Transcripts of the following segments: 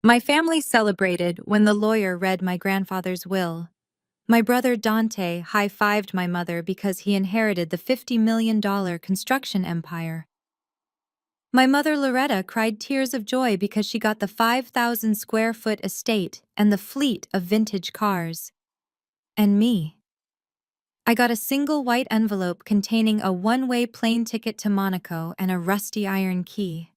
My family celebrated when the lawyer read my grandfather's will. My brother Dante high-fived my mother because he inherited the $50 million construction empire. My mother Loretta cried tears of joy because she got the 5,000 square foot estate and the fleet of vintage cars. And me. I got a single white envelope containing a one-way plane ticket to Monaco and a rusty iron key.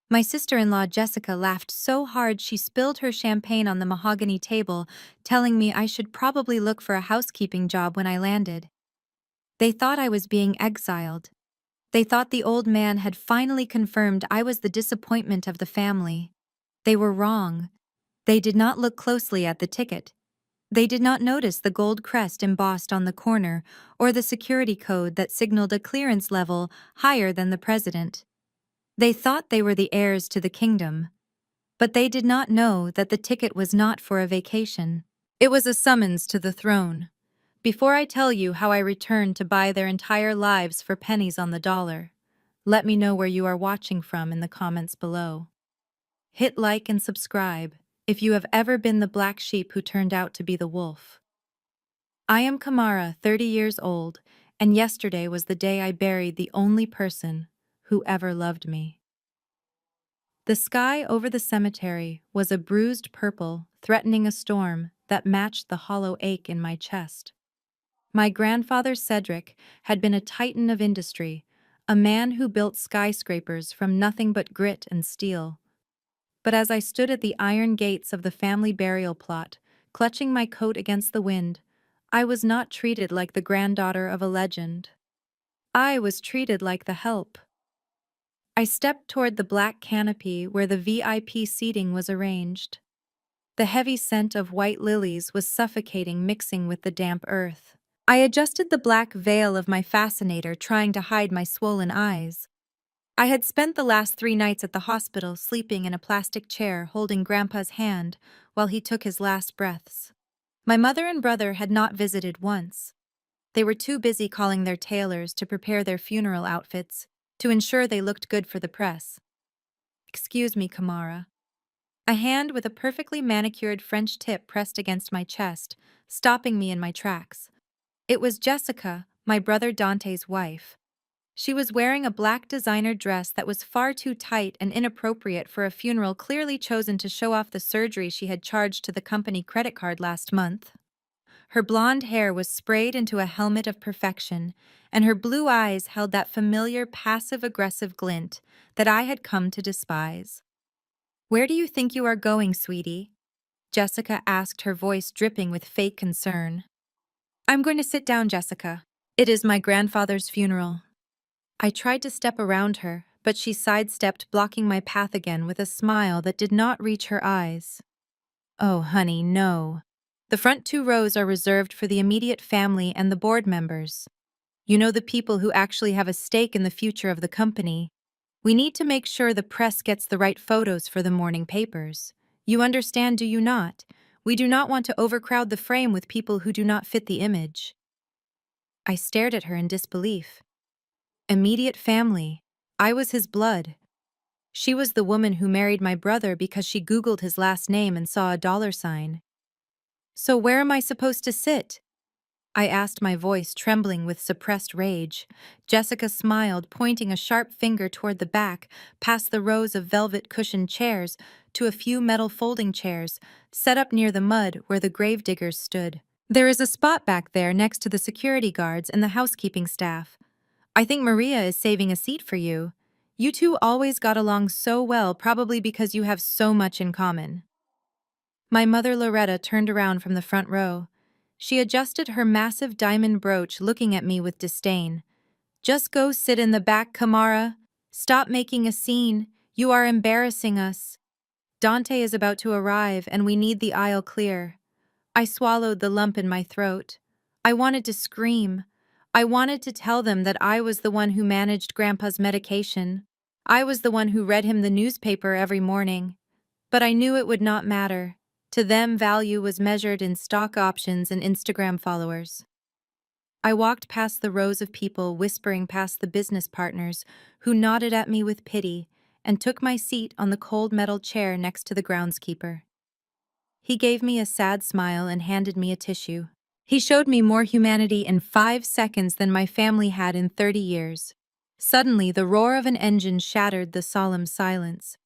My sister-in-law Jessica laughed so hard she spilled her champagne on the mahogany table, telling me I should probably look for a housekeeping job when I landed. They thought I was being exiled. They thought the old man had finally confirmed I was the disappointment of the family. They were wrong. They did not look closely at the ticket. They did not notice the gold crest embossed on the corner or the security code that signaled a clearance level higher than the president. They thought they were the heirs to the kingdom, but they did not know that the ticket was not for a vacation. It was a summons to the throne. Before I tell you how I returned to buy their entire lives for pennies on the dollar, let me know where you are watching from in the comments below. Hit like and subscribe if you have ever been the black sheep who turned out to be the wolf. I am Kamara, 30 years old, and yesterday was the day I buried the only person who ever loved me. The sky over the cemetery was a bruised purple, threatening a storm that matched the hollow ache in my chest. My grandfather Cedric had been a titan of industry, a man who built skyscrapers from nothing but grit and steel. But as I stood at the iron gates of the family burial plot, clutching my coat against the wind, I was not treated like the granddaughter of a legend. I was treated like the help. I stepped toward the black canopy where the VIP seating was arranged. The heavy scent of white lilies was suffocating, mixing with the damp earth. I adjusted the black veil of my fascinator, trying to hide my swollen eyes. I had spent the last 3 nights at the hospital sleeping in a plastic chair holding Grandpa's hand while he took his last breaths. My mother and brother had not visited once. They were too busy calling their tailors to prepare their funeral outfits, to ensure they looked good for the press. Excuse me, Kamara. A hand with a perfectly manicured French tip pressed against my chest, stopping me in my tracks. It was Jessica, my brother Dante's wife. She was wearing a black designer dress that was far too tight and inappropriate for a funeral clearly chosen to show off the surgery she had charged to the company credit card last month. Her blonde hair was sprayed into a helmet of perfection, and her blue eyes held that familiar passive-aggressive glint that I had come to despise. "Where do you think you are going, sweetie?" Jessica asked, her voice dripping with fake concern. "I'm going to sit down, Jessica. It is my grandfather's funeral." I tried to step around her, but she sidestepped, blocking my path again with a smile that did not reach her eyes. "Oh, honey, no. The front 2 rows are reserved for the immediate family and the board members. You know, the people who actually have a stake in the future of the company. We need to make sure the press gets the right photos for the morning papers. You understand, do you not? We do not want to overcrowd the frame with people who do not fit the image." I stared at her in disbelief. Immediate family. I was his blood. She was the woman who married my brother because she Googled his last name and saw a dollar sign. "So where am I supposed to sit?" I asked, my voice trembling with suppressed rage. Jessica smiled, pointing a sharp finger toward the back, past the rows of velvet-cushioned chairs, to a few metal folding chairs, set up near the mud where the gravediggers stood. "There is a spot back there next to the security guards and the housekeeping staff. I think Maria is saving a seat for you. You two always got along so well, probably because you have so much in common." My mother Loretta turned around from the front row. She adjusted her massive diamond brooch, looking at me with disdain. "Just go sit in the back, Kamara. Stop making a scene. You are embarrassing us. Dante is about to arrive, and we need the aisle clear." I swallowed the lump in my throat. I wanted to scream. I wanted to tell them that I was the one who managed Grandpa's medication. I was the one who read him the newspaper every morning. But I knew it would not matter. To them, value was measured in stock options and Instagram followers. I walked past the rows of people, whispering past the business partners, who nodded at me with pity, and took my seat on the cold metal chair next to the groundskeeper. He gave me a sad smile and handed me a tissue. He showed me more humanity in 5 seconds than my family had in 30 years. Suddenly, the roar of an engine shattered the solemn silence.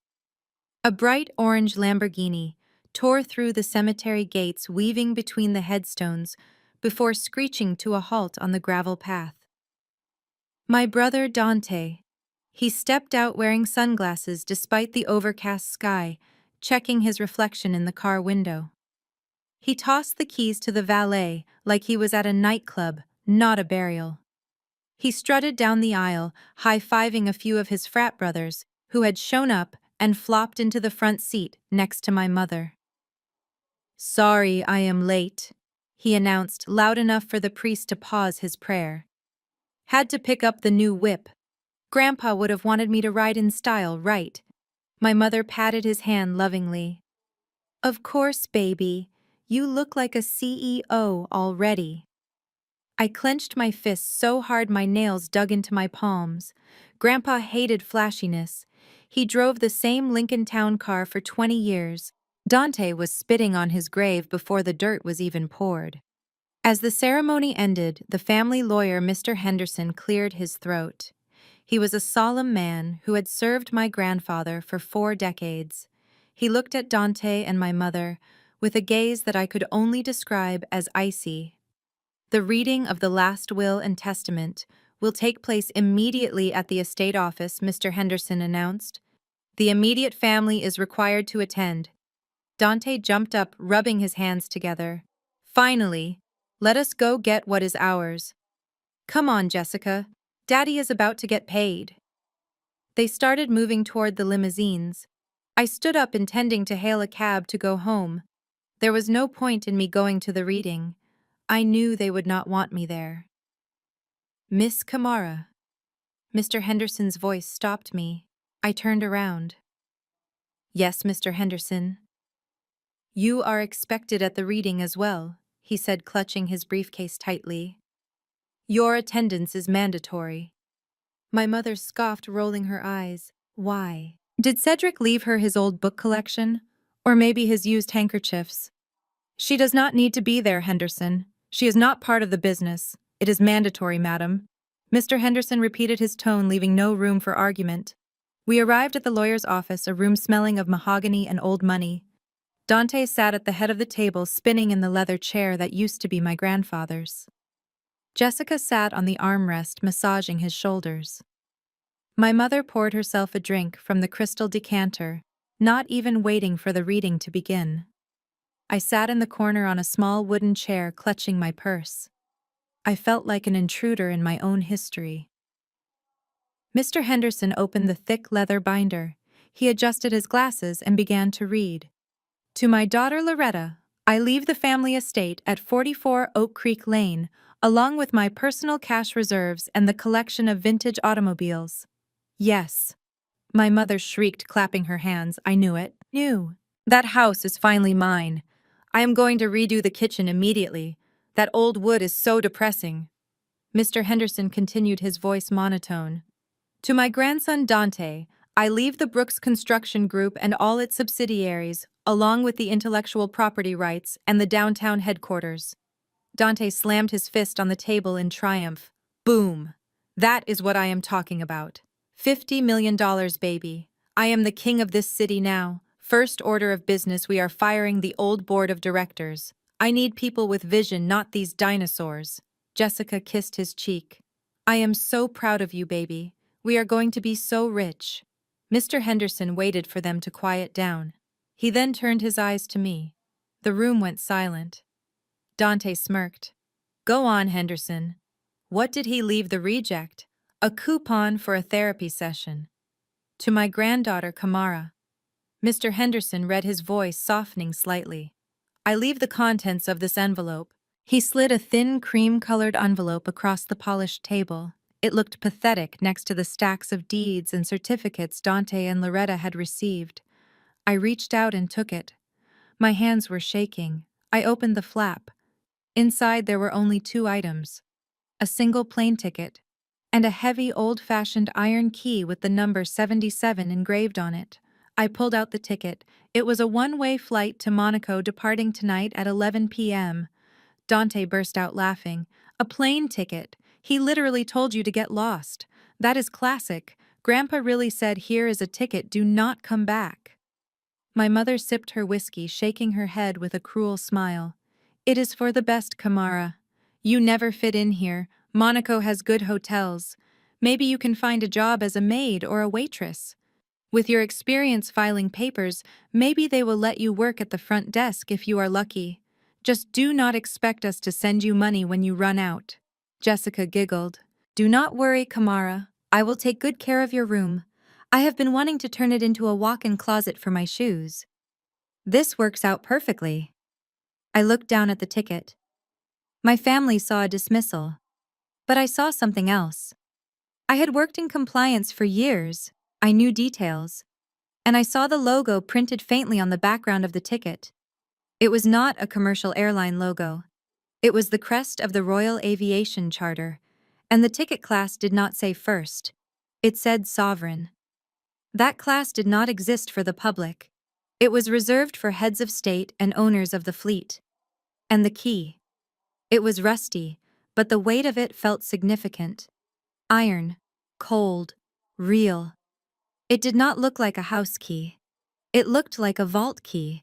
A bright orange Lamborghini tore through the cemetery gates, weaving between the headstones before screeching to a halt on the gravel path. My brother Dante. He stepped out wearing sunglasses despite the overcast sky, checking his reflection in the car window. He tossed the keys to the valet like he was at a nightclub, not a burial. He strutted down the aisle, high-fiving a few of his frat brothers, who had shown up and flopped into the front seat next to my mother. "Sorry I am late," he announced loud enough for the priest to pause his prayer. "Had to pick up the new whip. Grandpa would have wanted me to ride in style, right?" My mother patted his hand lovingly. "Of course, baby. You look like a CEO already." I clenched my fists so hard my nails dug into my palms. Grandpa hated flashiness. He drove the same Lincoln Town car for 20 years. Dante was spitting on his grave before the dirt was even poured. As the ceremony ended, the family lawyer, Mr. Henderson, cleared his throat. He was a solemn man who had served my grandfather for 4 decades. He looked at Dante and my mother with a gaze that I could only describe as icy. "The reading of the last will and testament will take place immediately at the estate office," Mr. Henderson announced. "The immediate family is required to attend." Dante jumped up, rubbing his hands together. "Finally, let us go get what is ours. Come on, Jessica. Daddy is about to get paid." They started moving toward the limousines. I stood up, intending to hail a cab to go home. There was no point in me going to the reading. I knew they would not want me there. "Miss Kamara." Mr. Henderson's voice stopped me. I turned around. "Yes, Mr. Henderson." "You are expected at the reading as well," he said, clutching his briefcase tightly. "Your attendance is mandatory." My mother scoffed, rolling her eyes. Why? Did Cedric leave her his old book collection? Or maybe his used handkerchiefs? "She does not need to be there, Henderson. She is not part of the business. It is mandatory, madam." Mr. Henderson repeated his tone, leaving no room for argument. We arrived at the lawyer's office, a room smelling of mahogany and old money. Dante sat at the head of the table, spinning in the leather chair that used to be my grandfather's. Jessica sat on the armrest, massaging his shoulders. My mother poured herself a drink from the crystal decanter, not even waiting for the reading to begin. I sat in the corner on a small wooden chair, clutching my purse. I felt like an intruder in my own history. Mr. Henderson opened the thick leather binder. He adjusted his glasses and began to read. "To my daughter Loretta, I leave the family estate at 44 Oak Creek Lane, along with my personal cash reserves and the collection of vintage automobiles." "Yes," my mother shrieked, clapping her hands. "I knew it. Knew. That house is finally mine. I am going to redo the kitchen immediately. That old wood is so depressing." Mr. Henderson continued, his voice monotone. "To my grandson Dante, I leave the Brooks Construction Group and all its subsidiaries, along with the intellectual property rights and the downtown headquarters." Dante slammed his fist on the table in triumph. "Boom! That is what I am talking about. $50 million, baby. I am the king of this city now. First order of business, we are firing the old board of directors. I need people with vision, not these dinosaurs." Jessica kissed his cheek. "I am so proud of you, baby. We are going to be so rich." Mr. Henderson waited for them to quiet down. He then turned his eyes to me. The room went silent. Dante smirked. "Go on, Henderson. What did he leave the reject?" "A coupon for a therapy session." "To my granddaughter Kamara." Mr. Henderson read, his voice softening slightly. "I leave the contents of this envelope." He slid a thin cream-colored envelope across the polished table. It looked pathetic next to the stacks of deeds and certificates Dante and Loretta had received. I reached out and took it. My hands were shaking. I opened the flap. Inside there were only 2 items. A single plane ticket and a heavy old-fashioned iron key with the number 77 engraved on it. I pulled out the ticket. It was a one-way flight to Monaco departing tonight at 11 p.m. Dante burst out laughing. A plane ticket. He literally told you to get lost. That is classic. Grandpa really said, "Here is a ticket, do not come back." My mother sipped her whiskey, shaking her head with a cruel smile. "It is for the best, Kamara. You never fit in here. Monaco has good hotels. Maybe you can find a job as a maid or a waitress. With your experience filing papers, maybe they will let you work at the front desk if you are lucky. Just do not expect us to send you money when you run out." Jessica giggled. "Do not worry, Kamara. I will take good care of your room. I have been wanting to turn it into a walk-in closet for my shoes. This works out perfectly." I looked down at the ticket. My family saw a dismissal. But I saw something else. I had worked in compliance for years. I knew details. And I saw the logo printed faintly on the background of the ticket. It was not a commercial airline logo. It was the crest of the Royal Aviation Charter, and the ticket class did not say first. It said sovereign. That class did not exist for the public. It was reserved for heads of state and owners of the fleet. And the key. It was rusty, but the weight of it felt significant. Iron, cold, real. It did not look like a house key. It looked like a vault key.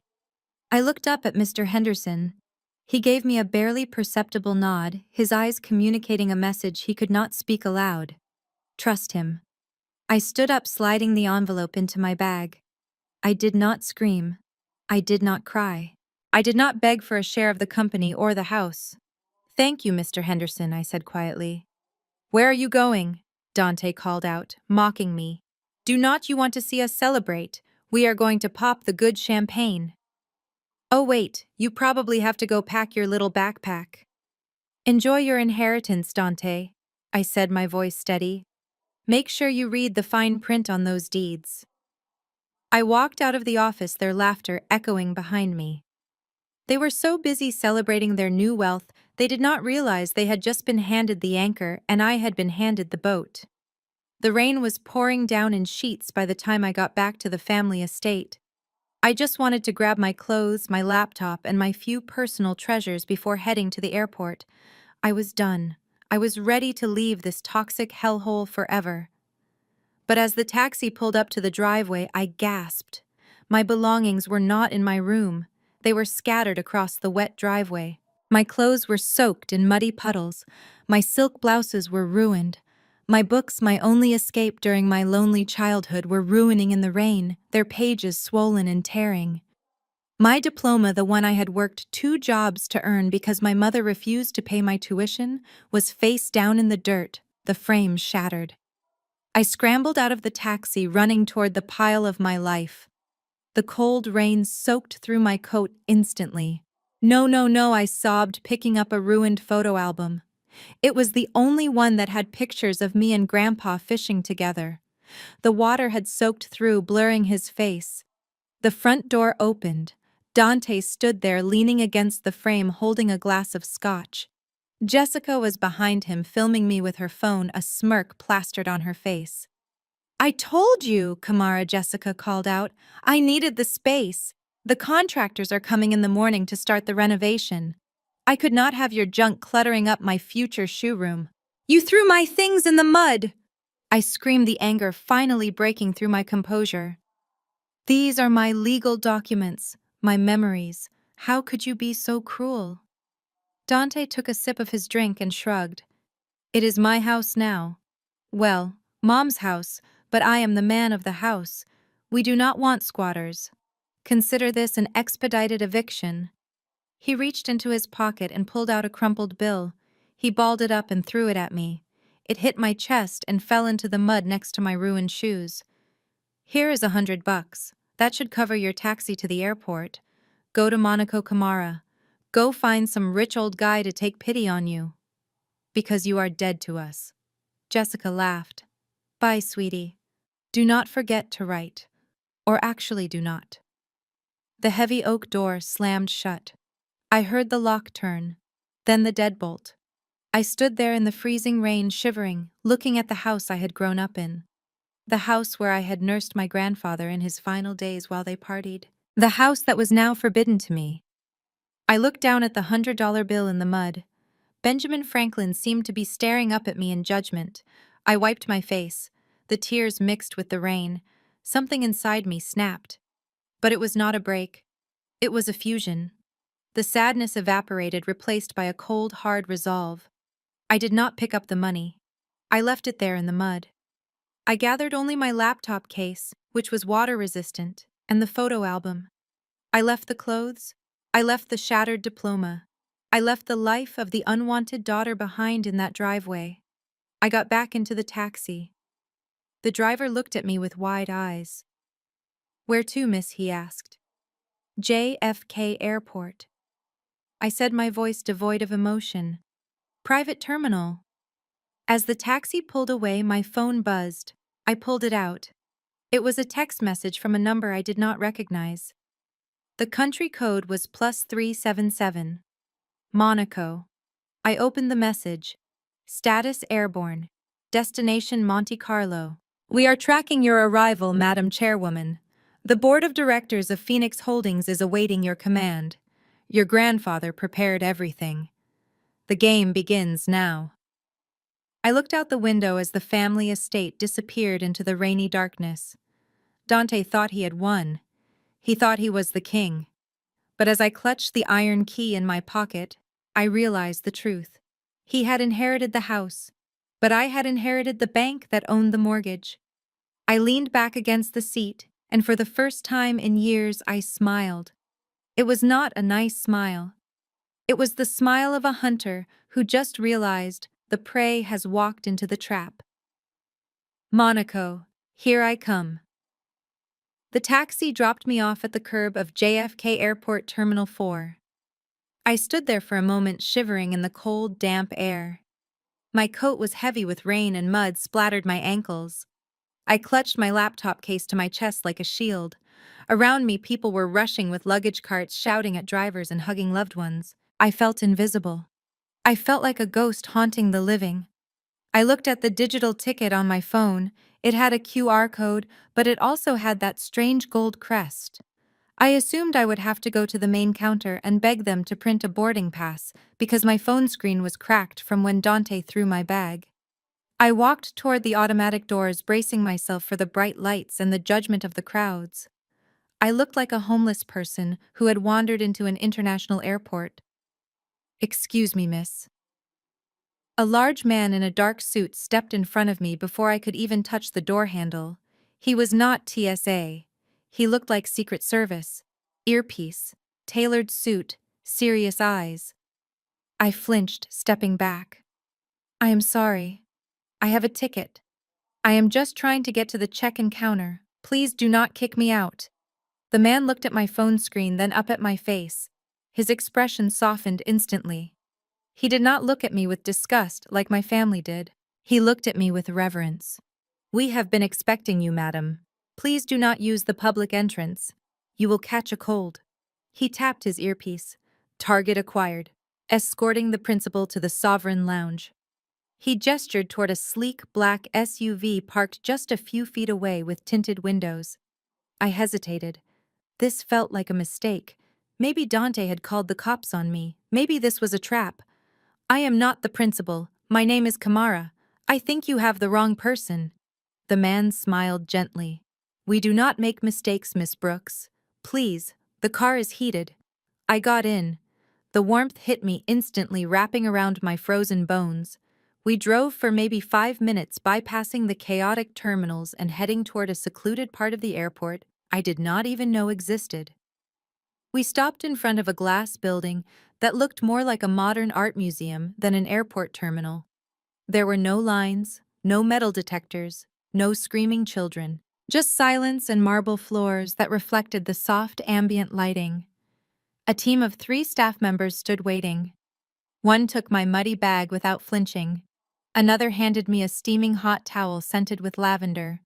I looked up at Mr. Henderson. He gave me a barely perceptible nod, his eyes communicating a message he could not speak aloud. Trust him. I stood up, sliding the envelope into my bag. I did not scream. I did not cry. I did not beg for a share of the company or the house. "Thank you, Mr. Henderson," I said quietly. "Where are you going?" Dante called out, mocking me. "Do not you want to see us celebrate? We are going to pop the good champagne." "Oh wait, you probably have to go pack your little backpack." "Enjoy your inheritance, Dante," I said, my voice steady. "Make sure you read the fine print on those deeds." I walked out of the office, their laughter echoing behind me. They were so busy celebrating their new wealth, they did not realize they had just been handed the anchor and I had been handed the boat. The rain was pouring down in sheets by the time I got back to the family estate. I just wanted to grab my clothes, my laptop, and my few personal treasures before heading to the airport. I was done. I was ready to leave this toxic hellhole forever. But as the taxi pulled up to the driveway, I gasped. My belongings were not in my room. They were scattered across the wet driveway. My clothes were soaked in muddy puddles. My silk blouses were ruined. My books, my only escape during my lonely childhood, were ruining in the rain, their pages swollen and tearing. My diploma, the one I had worked 2 jobs to earn because my mother refused to pay my tuition, was face down in the dirt, the frame shattered. I scrambled out of the taxi, running toward the pile of my life. The cold rain soaked through my coat instantly. "No, no, no," I sobbed, picking up a ruined photo album. It was the only one that had pictures of me and Grandpa fishing together. The water had soaked through, blurring his face. The front door opened. Dante stood there, leaning against the frame, holding a glass of scotch. Jessica was behind him, filming me with her phone, a smirk plastered on her face. "I told you," Kamara, Jessica called out. "I needed the space. The contractors are coming in the morning to start the renovation. I could not have your junk cluttering up my future shoe room." "You threw my things in the mud!" I screamed, the anger finally breaking through my composure. "These are my legal documents, my memories. How could you be so cruel?" Dante took a sip of his drink and shrugged. "It is my house now. Well, Mom's house, but I am the man of the house. We do not want squatters. Consider this an expedited eviction." He reached into his pocket and pulled out a crumpled bill. He balled it up and threw it at me. It hit my chest and fell into the mud next to my ruined shoes. "Here is $100. That should cover your taxi to the airport. Go to Monaco, Kamara. Go find some rich old guy to take pity on you. Because you are dead to us." Jessica laughed. "Bye, sweetie. Do not forget to write. Or actually do not." The heavy oak door slammed shut. I heard the lock turn, then the deadbolt. I stood there in the freezing rain, shivering, looking at the house I had grown up in. The house where I had nursed my grandfather in his final days while they partied. The house that was now forbidden to me. I looked down at the $100 bill in the mud. Benjamin Franklin seemed to be staring up at me in judgment. I wiped my face. The tears mixed with the rain. Something inside me snapped. But it was not a break. It was a fusion. The sadness evaporated, replaced by a cold, hard resolve. I did not pick up the money. I left it there in the mud. I gathered only my laptop case, which was water-resistant, and the photo album. I left the clothes. I left the shattered diploma. I left the life of the unwanted daughter behind in that driveway. I got back into the taxi. The driver looked at me with wide eyes. "Where to, miss?" he asked. "JFK Airport." I said, my voice devoid of emotion. "Private terminal." As the taxi pulled away, my phone buzzed. I pulled it out. It was a text message from a number I did not recognize. The country code was +377. Monaco. I opened the message. Status airborne. Destination Monte Carlo. "We are tracking your arrival, Madam Chairwoman. The Board of Directors of Phoenix Holdings is awaiting your command. Your grandfather prepared everything. The game begins now." I looked out the window as the family estate disappeared into the rainy darkness. Dante thought he had won. He thought he was the king. But as I clutched the iron key in my pocket, I realized the truth. He had inherited the house, but I had inherited the bank that owned the mortgage. I leaned back against the seat, and for the first time in years I smiled. It was not a nice smile. It was the smile of a hunter who just realized the prey has walked into the trap. Monaco, here I come. The taxi dropped me off at the curb of JFK Airport Terminal 4. I stood there for a moment, shivering in the cold, damp air. My coat was heavy with rain, and mud splattered my ankles. I clutched my laptop case to my chest like a shield. Around me, people were rushing with luggage carts, shouting at drivers and hugging loved ones. I felt invisible. I felt like a ghost haunting the living. I looked at the digital ticket on my phone. It had a QR code, but it also had that strange gold crest. I assumed I would have to go to the main counter and beg them to print a boarding pass because my phone screen was cracked from when Dante threw my bag. I walked toward the automatic doors, bracing myself for the bright lights and the judgment of the crowds. I looked like a homeless person who had wandered into an international airport. "Excuse me, miss." A large man in a dark suit stepped in front of me before I could even touch the door handle. He was not TSA. He looked like Secret Service. Earpiece, tailored suit, serious eyes. I flinched, stepping back. "I am sorry. I have a ticket. I am just trying to get to the check-in counter. Please do not kick me out." The man looked at my phone screen, then up at my face. His expression softened instantly. He did not look at me with disgust like my family did. He looked at me with reverence. "We have been expecting you, madam. Please do not use the public entrance. You will catch a cold." He tapped his earpiece. "Target acquired." Escorting the principal to the Sovereign Lounge. He gestured toward a sleek black SUV parked just a few feet away with tinted windows. I hesitated. This felt like a mistake. Maybe Dante had called the cops on me. Maybe this was a trap. "I am not the principal. My name is Kamara. I think you have the wrong person." The man smiled gently. "We do not make mistakes, Miss Brooks. Please, the car is heated." I got in. The warmth hit me instantly, wrapping around my frozen bones. We drove for maybe 5 minutes, bypassing the chaotic terminals and heading toward a secluded part of the airport I did not even know existed. We stopped in front of a glass building that looked more like a modern art museum than an airport terminal. There were no lines, no metal detectors, no screaming children, just silence and marble floors that reflected the soft ambient lighting. A team of 3 staff members stood waiting. One took my muddy bag without flinching. Another handed me a steaming hot towel scented with lavender.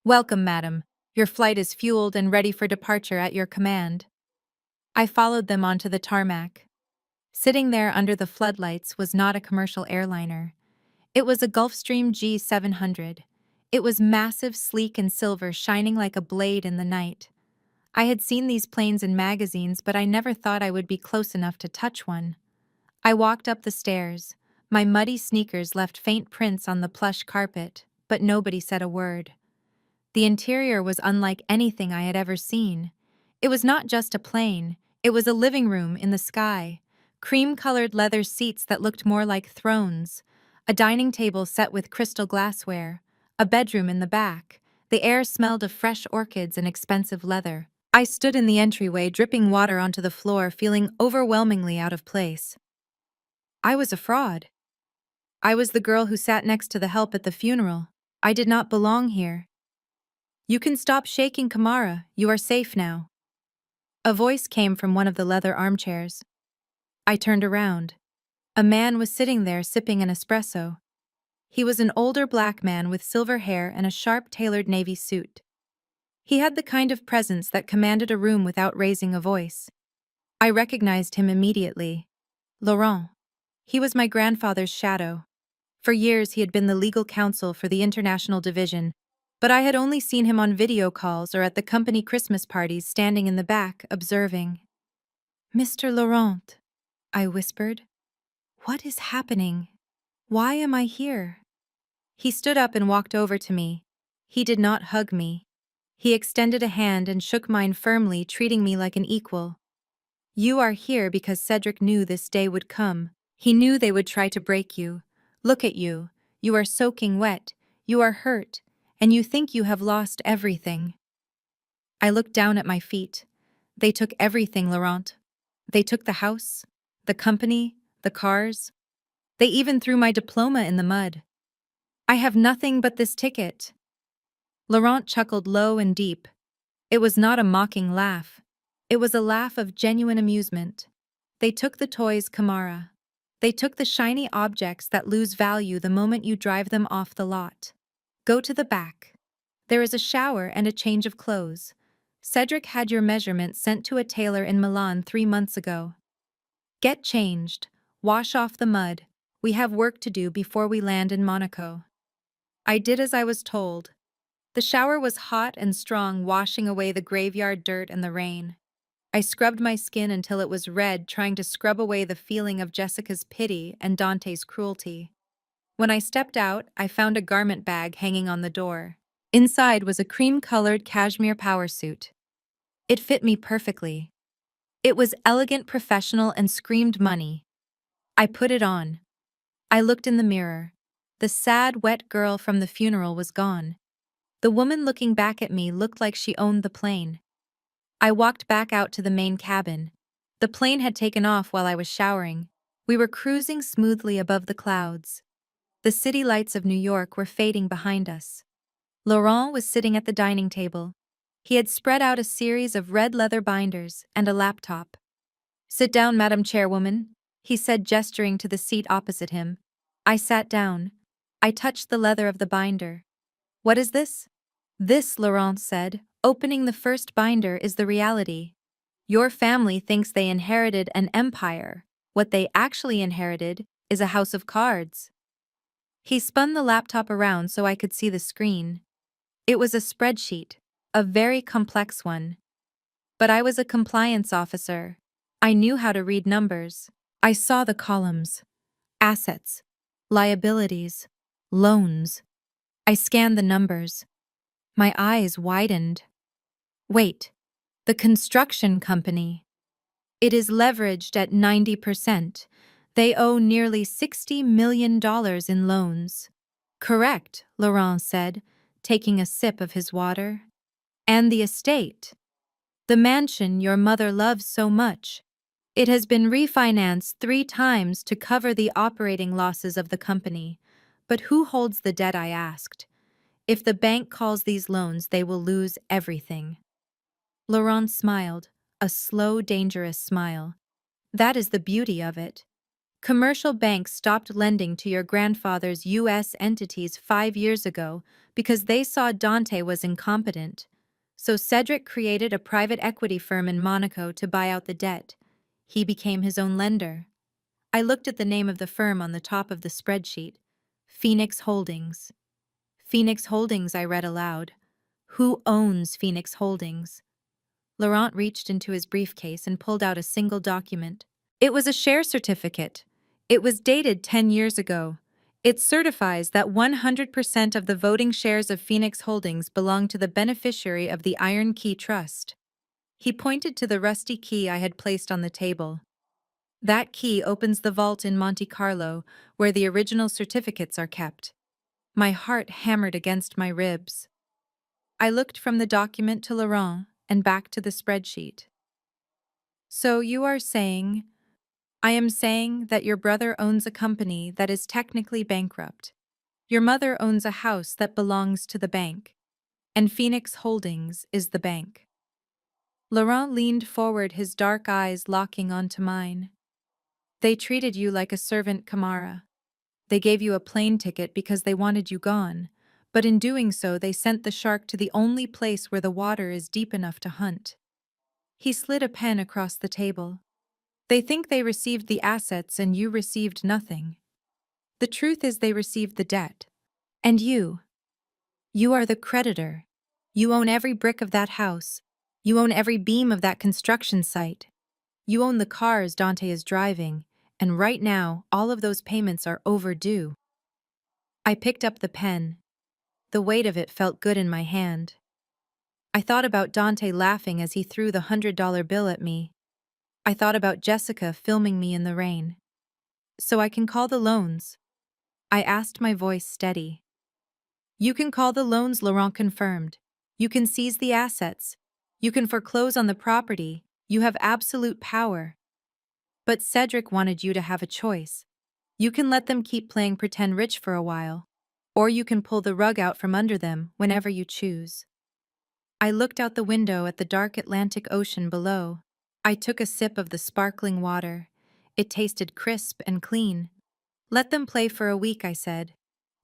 "Welcome, madam. Your flight is fueled and ready for departure at your command." I followed them onto the tarmac. Sitting there under the floodlights was not a commercial airliner. It was a Gulfstream G700. It was massive, sleek, and silver, shining like a blade in the night. I had seen these planes in magazines, but I never thought I would be close enough to touch one. I walked up the stairs. My muddy sneakers left faint prints on the plush carpet, but nobody said a word. The interior was unlike anything I had ever seen. It was not just a plane, it was a living room in the sky. Cream-colored leather seats that looked more like thrones, a dining table set with crystal glassware, a bedroom in the back. The air smelled of fresh orchids and expensive leather. I stood in the entryway, dripping water onto the floor, feeling overwhelmingly out of place. I was a fraud. I was the girl who sat next to the help at the funeral. I did not belong here. "You can stop shaking, Kamara. You are safe now." A voice came from one of the leather armchairs. I turned around. A man was sitting there sipping an espresso. He was an older black man with silver hair and a sharp tailored navy suit. He had the kind of presence that commanded a room without raising a voice. I recognized him immediately. Laurent. He was my grandfather's shadow. For years he had been the legal counsel for the international division, but I had only seen him on video calls or at the company Christmas parties, standing in the back, observing. "Mr. Laurent," I whispered. "What is happening? Why am I here?" He stood up and walked over to me. He did not hug me. He extended a hand and shook mine firmly, treating me like an equal. "You are here because Cedric knew this day would come. He knew they would try to break you. Look at you. You are soaking wet. You are hurt. And you think you have lost everything." I looked down at my feet. "They took everything, Laurent. They took the house, the company, the cars. They even threw my diploma in the mud. I have nothing but this ticket." Laurent chuckled low and deep. It was not a mocking laugh. It was a laugh of genuine amusement. "They took the toys, Kamara. They took the shiny objects that lose value the moment you drive them off the lot. Go to the back. There is a shower and a change of clothes. Cedric had your measurements sent to a tailor in Milan 3 months ago. Get changed. Wash off the mud. We have work to do before we land in Monaco." I did as I was told. The shower was hot and strong, washing away the graveyard dirt and the rain. I scrubbed my skin until it was red, trying to scrub away the feeling of Jessica's pity and Dante's cruelty. When I stepped out, I found a garment bag hanging on the door. Inside was a cream-colored cashmere power suit. It fit me perfectly. It was elegant, professional, and screamed money. I put it on. I looked in the mirror. The sad, wet girl from the funeral was gone. The woman looking back at me looked like she owned the plane. I walked back out to the main cabin. The plane had taken off while I was showering. We were cruising smoothly above the clouds. The city lights of New York were fading behind us. Laurent was sitting at the dining table. He had spread out a series of red leather binders and a laptop. "Sit down, Madam Chairwoman," he said, gesturing to the seat opposite him. I sat down. I touched the leather of the binder. "What is this?" "This," Laurent said, opening the first binder, "is the reality. Your family thinks they inherited an empire. What they actually inherited is a house of cards." He spun the laptop around so I could see the screen. It was a spreadsheet, a very complex one. But I was a compliance officer. I knew how to read numbers. I saw the columns. Assets, liabilities, loans. I scanned the numbers. My eyes widened. Wait, the construction company. It is leveraged at 90%. They owe nearly $60 million in loans. "Correct," Laurent said, taking a sip of his water. "And the estate. The mansion your mother loves so much. It has been refinanced 3 times to cover the operating losses of the company. But who holds the debt?" I asked. "If the bank calls these loans, they will lose everything." Laurent smiled, a slow, dangerous smile. "That is the beauty of it. Commercial banks stopped lending to your grandfather's U.S. entities 5 years ago because they saw Dante was incompetent. So Cedric created a private equity firm in Monaco to buy out the debt. He became his own lender. I looked at the name of the firm on the top of the spreadsheet. Phoenix Holdings. Phoenix Holdings, I read aloud. Who owns Phoenix Holdings? Laurent reached into his briefcase and pulled out a single document. It was a share certificate. It was dated 10 years ago. It certifies that 100% of the voting shares of Phoenix Holdings belong to the beneficiary of the Iron Key Trust. He pointed to the rusty key I had placed on the table. That key opens the vault in Monte Carlo, where the original certificates are kept. My heart hammered against my ribs. I looked from the document to Laurent and back to the spreadsheet. So you are saying, I am saying that your brother owns a company that is technically bankrupt. Your mother owns a house that belongs to the bank. And Phoenix Holdings is the bank. Laurent leaned forward, his dark eyes locking onto mine. They treated you like a servant, Kamara. They gave you a plane ticket because they wanted you gone, but in doing so they sent the shark to the only place where the water is deep enough to hunt. He slid a pen across the table. They think they received the assets and you received nothing. The truth is they received the debt. And you are the creditor. You own every brick of that house. You own every beam of that construction site. You own the cars Dante is driving, and right now all of those payments are overdue. I picked up the pen. The weight of it felt good in my hand. I thought about Dante laughing as he threw the $100 bill at me. I thought about Jessica filming me in the rain. So I can call the loans? I asked, my voice steady. You can call the loans, Laurent confirmed. You can seize the assets. You can foreclose on the property. You have absolute power. But Cedric wanted you to have a choice. You can let them keep playing pretend rich for a while, or you can pull the rug out from under them whenever you choose. I looked out the window at the dark Atlantic Ocean below. I took a sip of the sparkling water. It tasted crisp and clean. Let them play for a week, I said.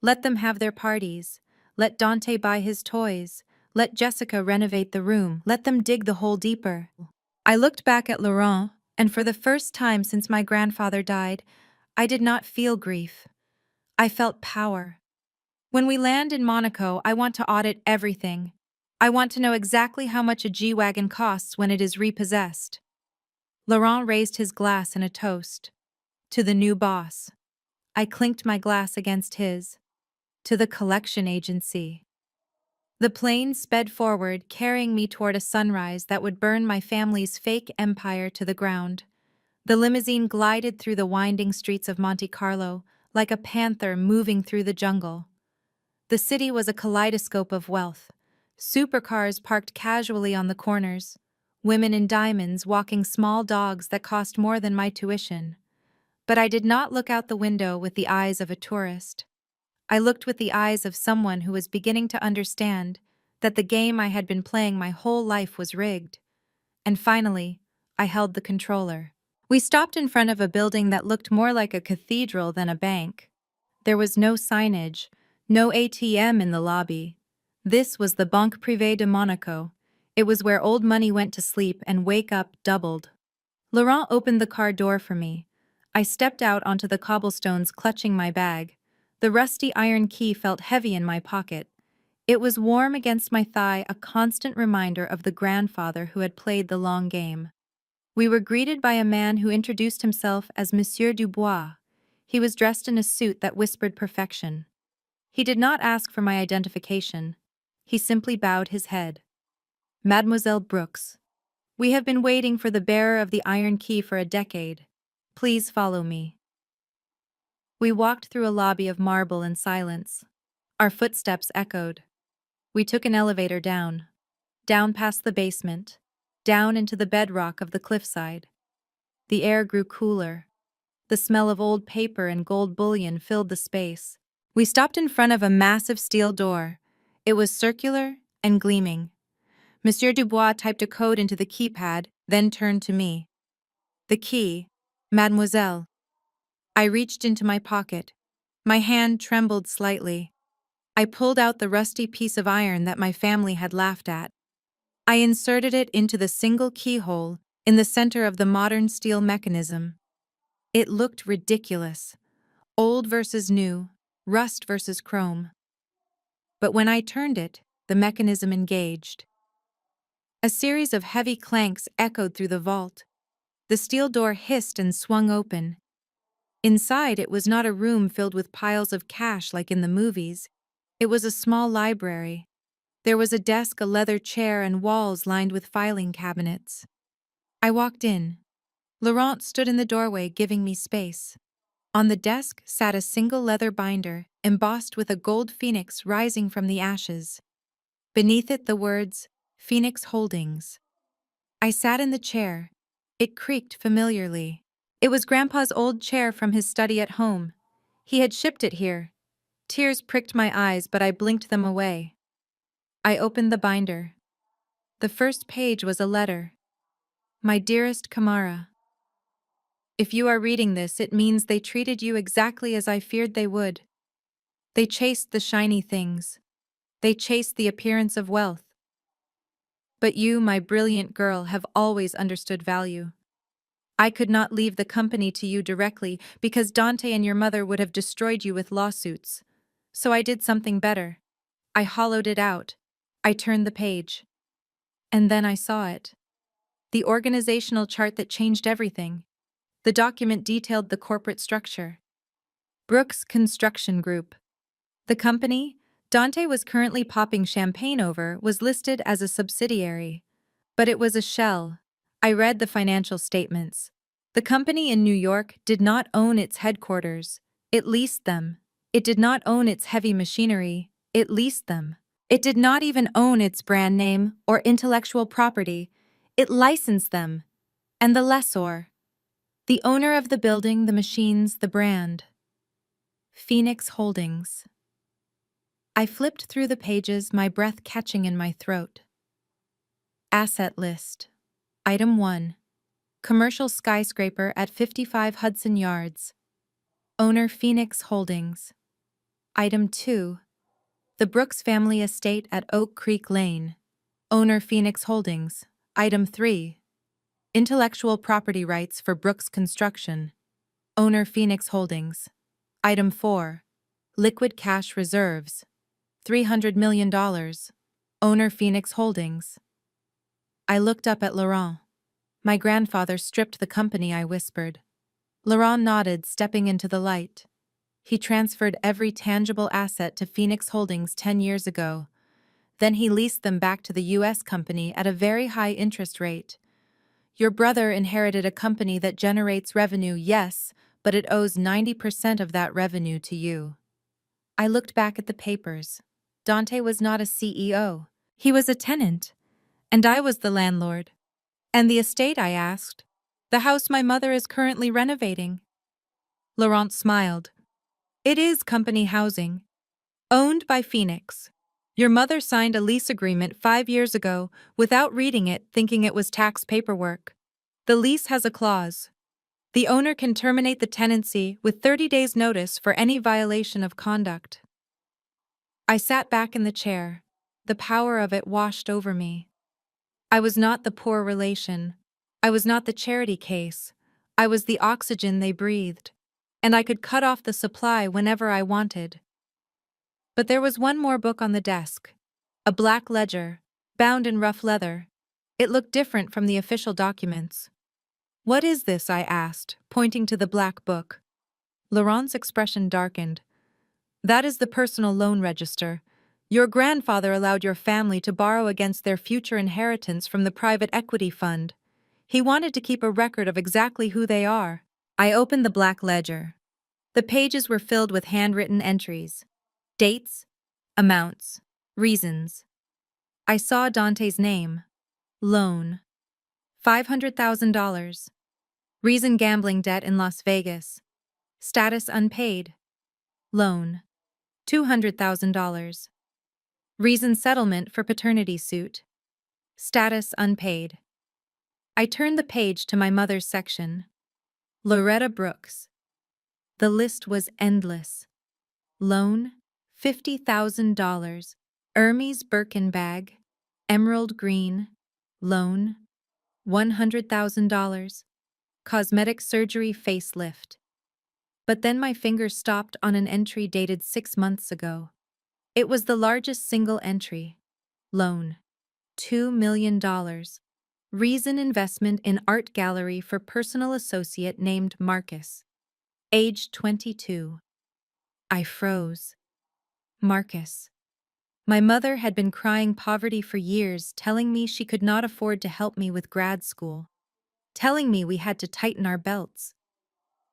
Let them have their parties. Let Dante buy his toys. Let Jessica renovate the room. Let them dig the hole deeper. I looked back at Laurent, and for the first time since my grandfather died, I did not feel grief. I felt power. When we land in Monaco, I want to audit everything. I want to know exactly how much a G-Wagon costs when it is repossessed. Laurent raised his glass in a toast. To the new boss. I clinked my glass against his. To the collection agency. The plane sped forward, carrying me toward a sunrise that would burn my family's fake empire to the ground. The limousine glided through the winding streets of Monte Carlo, like a panther moving through the jungle. The city was a kaleidoscope of wealth. Supercars parked casually on the corners. Women in diamonds walking small dogs that cost more than my tuition. But I did not look out the window with the eyes of a tourist. I looked with the eyes of someone who was beginning to understand that the game I had been playing my whole life was rigged. And finally, I held the controller. We stopped in front of a building that looked more like a cathedral than a bank. There was no signage, no ATM in the lobby. This was the Banque Privée de Monaco. It was where old money went to sleep and wake up doubled. Laurent opened the car door for me. I stepped out onto the cobblestones, clutching my bag. The rusty iron key felt heavy in my pocket. It was warm against my thigh, a constant reminder of the grandfather who had played the long game. We were greeted by a man who introduced himself as Monsieur Dubois. He was dressed in a suit that whispered perfection. He did not ask for my identification. He simply bowed his head. Mademoiselle Brooks, we have been waiting for the bearer of the iron key for a decade. Please follow me. We walked through a lobby of marble in silence. Our footsteps echoed. We took an elevator down past the basement, down into the bedrock of the cliffside. The air grew cooler. The smell of old paper and gold bullion filled the space. We stopped in front of a massive steel door. It was circular and gleaming. Monsieur Dubois typed a code into the keypad, then turned to me. The key, Mademoiselle. I reached into my pocket. My hand trembled slightly. I pulled out the rusty piece of iron that my family had laughed at. I inserted it into the single keyhole in the center of the modern steel mechanism. It looked ridiculous. Old versus new, rust versus chrome. But when I turned it, the mechanism engaged. A series of heavy clanks echoed through the vault. The steel door hissed and swung open. Inside, it was not a room filled with piles of cash like in the movies. It was a small library. There was a desk, a leather chair, and walls lined with filing cabinets. I walked in. Laurent stood in the doorway, giving me space. On the desk sat a single leather binder, embossed with a gold phoenix rising from the ashes. Beneath it, the words, Phoenix Holdings. I sat in the chair. It creaked familiarly. It was Grandpa's old chair from his study at home. He had shipped it here. Tears pricked my eyes, but I blinked them away. I opened the binder. The first page was a letter. My dearest Kamara. If you are reading this, it means they treated you exactly as I feared they would. They chased the shiny things. They chased the appearance of wealth. But you, my brilliant girl, have always understood value. I could not leave the company to you directly because Dante and your mother would have destroyed you with lawsuits. So I did something better. I hollowed it out. I turned the page. And then I saw it. The organizational chart that changed everything. The document detailed the corporate structure. Brooks Construction Group. The company Dante was currently popping champagne over was listed as a subsidiary. But it was a shell. I read the financial statements. The company in New York did not own its headquarters. It leased them. It did not own its heavy machinery. It leased them. It did not even own its brand name or intellectual property. It licensed them. And the lessor. The owner of the building, the machines, the brand. Phoenix Holdings. I flipped through the pages, my breath catching in my throat. Asset list. Item 1. Commercial skyscraper at 55 Hudson Yards. Owner Phoenix Holdings. Item 2. The Brooks family estate at Oak Creek Lane. Owner Phoenix Holdings. Item 3. Intellectual property rights for Brooks Construction. Owner Phoenix Holdings. Item 4. Liquid cash reserves. $300 million. Owner Phoenix Holdings. I looked up at Laurent. My grandfather stripped the company, I whispered. Laurent nodded, stepping into the light. He transferred every tangible asset to Phoenix Holdings 10 years ago. Then he leased them back to the U.S. company at a very high interest rate. Your brother inherited a company that generates revenue, yes, but it owes 90% of that revenue to you. I looked back at the papers. Dante was not a CEO. He was a tenant. And I was the landlord. And the estate, I asked. The house my mother is currently renovating. Laurent smiled. It is company housing. Owned by Phoenix. Your mother signed a lease agreement 5 years ago without reading it, thinking it was tax paperwork. The lease has a clause. The owner can terminate the tenancy with 30 days' notice for any violation of conduct. I sat back in the chair. The power of it washed over me. I was not the poor relation. I was not the charity case. I was the oxygen they breathed. And I could cut off the supply whenever I wanted. But there was one more book on the desk. A black ledger, bound in rough leather. It looked different from the official documents. What is this? I asked, pointing to the black book. Laurent's expression darkened. That is the personal loan register. Your grandfather allowed your family to borrow against their future inheritance from the private equity fund. He wanted to keep a record of exactly who they are. I opened the black ledger. The pages were filled with handwritten entries. Dates, amounts, reasons. I saw Dante's name. Loan. $500,000. Reason gambling debt in Las Vegas. Status unpaid. Loan. $200,000. Reason settlement for paternity suit. Status unpaid. I turned the page to my mother's section. Loretta Brooks. The list was endless. Loan, $50,000. Hermes Birkin bag, emerald green. Loan, $100,000. cosmetic surgery facelift. But then my finger stopped on an entry dated 6 months ago. It was the largest single entry. Loan. $2 million. Reason investment in art gallery for personal associate named Marcus. Age 22. I froze. Marcus. My mother had been crying poverty for years, telling me she could not afford to help me with grad school, telling me we had to tighten our belts.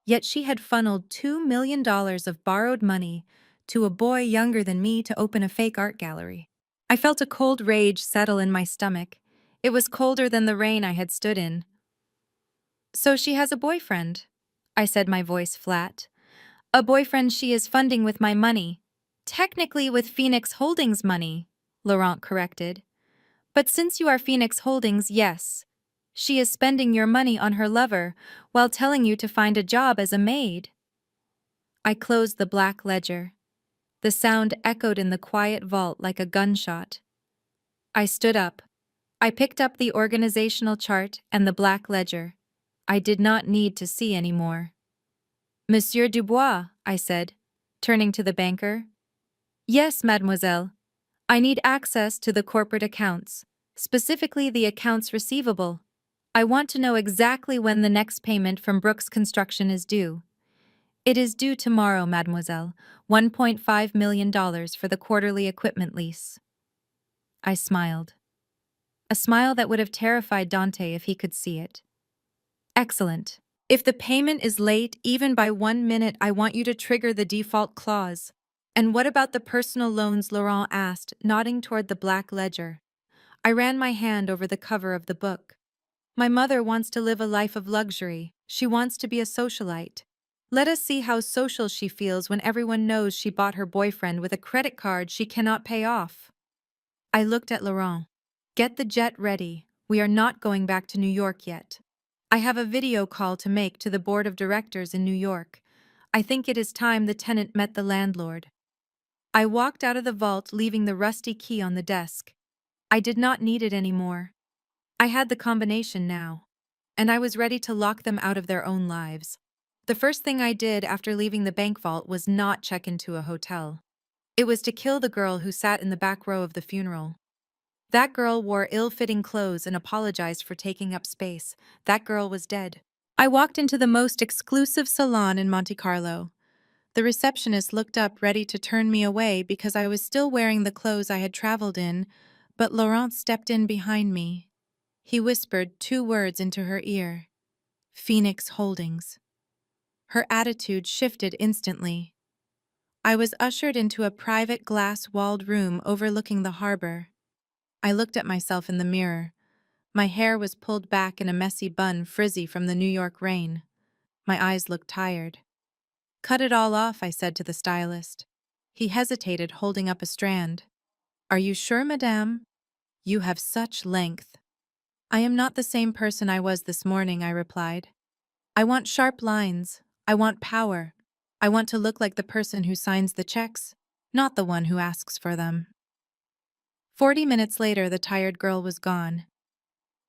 Yet she had funneled $2 million of borrowed money to a boy younger than me to open a fake art gallery. I felt a cold rage settle in my stomach. It was colder than the rain I had stood in. So she has a boyfriend, I said, my voice flat. A boyfriend she is funding with my money. Technically with Phoenix Holdings money, Laurent corrected. But since you are Phoenix Holdings, yes. She is spending your money on her lover while telling you to find a job as a maid. I closed the black ledger. The sound echoed in the quiet vault like a gunshot. I stood up. I picked up the organizational chart and the black ledger. I did not need to see any more. Monsieur Dubois, I said, turning to the banker. Yes, mademoiselle. I need access to the corporate accounts, specifically the accounts receivable. I want to know exactly when the next payment from Brooks Construction is due. It is due tomorrow, mademoiselle, $1.5 million for the quarterly equipment lease. I smiled. A smile that would have terrified Dante if he could see it. Excellent. If the payment is late, even by 1 minute, I want you to trigger the default clause. And what about the personal loans? Laurent asked, nodding toward the black ledger. I ran my hand over the cover of the book. My mother wants to live a life of luxury. She wants to be a socialite. Let us see how social she feels when everyone knows she bought her boyfriend with a credit card she cannot pay off. I looked at Laurent. Get the jet ready. We are not going back to New York yet. I have a video call to make to the board of directors in New York. I think it is time the tenant met the landlord. I walked out of the vault, leaving the rusty key on the desk. I did not need it anymore. I had the combination now, and I was ready to lock them out of their own lives. The first thing I did after leaving the bank vault was not check into a hotel. It was to kill the girl who sat in the back row of the funeral. That girl wore ill-fitting clothes and apologized for taking up space. That girl was dead. I walked into the most exclusive salon in Monte Carlo. The receptionist looked up, ready to turn me away because I was still wearing the clothes I had traveled in, but Laurent stepped in behind me. He whispered 2 words into her ear. Phoenix Holdings. Her attitude shifted instantly. I was ushered into a private glass-walled room overlooking the harbor. I looked at myself in the mirror. My hair was pulled back in a messy bun, frizzy from the New York rain. My eyes looked tired. Cut it all off, I said to the stylist. He hesitated, holding up a strand. Are you sure, madame? You have such length. I am not the same person I was this morning, I replied. I want sharp lines. I want power. I want to look like the person who signs the checks, not the one who asks for them. 40 minutes later, the tired girl was gone.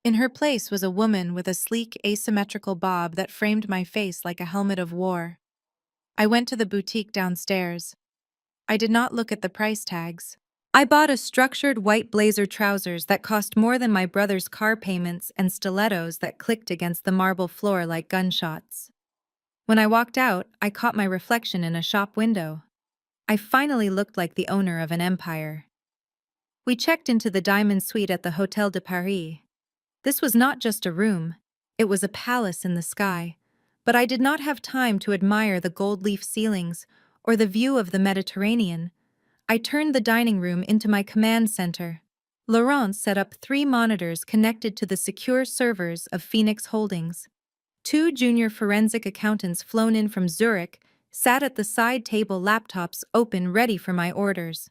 In her place was a woman with a sleek, asymmetrical bob that framed my face like a helmet of war. I went to the boutique downstairs. I did not look at the price tags. I bought a structured white blazer trousers that cost more than my brother's car payments and stilettos that clicked against the marble floor like gunshots. When I walked out, I caught my reflection in a shop window. I finally looked like the owner of an empire. We checked into the diamond suite at the Hôtel de Paris. This was not just a room, it was a palace in the sky, but I did not have time to admire the gold leaf ceilings or the view of the Mediterranean. I turned the dining room into my command center. Laurent set up 3 monitors connected to the secure servers of Phoenix Holdings. 2 junior forensic accountants flown in from Zurich sat at the side table, laptops open, ready for my orders.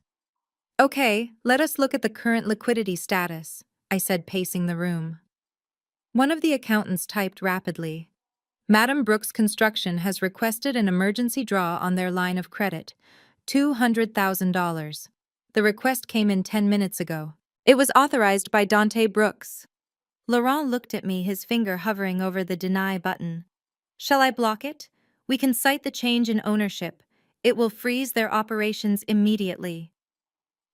Okay, let us look at the current liquidity status, I said, pacing the room. One of the accountants typed rapidly. Madam Brooks Construction has requested an emergency draw on their line of credit, $200,000. The request came in 10 minutes ago. It was authorized by Dante Brooks. Laurent looked at me, his finger hovering over the deny button. Shall I block it? We can cite the change in ownership. It will freeze their operations immediately.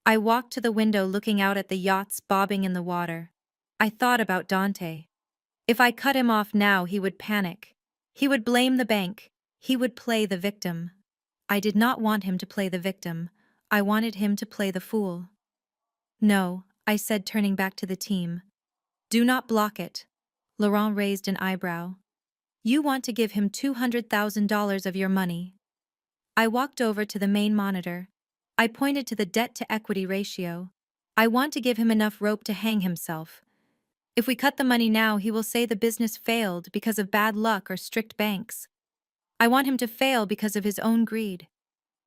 I walked to the window looking out at the yachts bobbing in the water. I thought about Dante. If I cut him off now, he would panic. He would blame the bank. He would play the victim. I did not want him to play the victim. I wanted him to play the fool. No, I said, turning back to the team. Do not block it. Laurent raised an eyebrow. You want to give him $200,000 of your money. I walked over to the main monitor. I pointed to the debt-to-equity ratio. I want to give him enough rope to hang himself. If we cut the money now, he will say the business failed because of bad luck or strict banks. I want him to fail because of his own greed.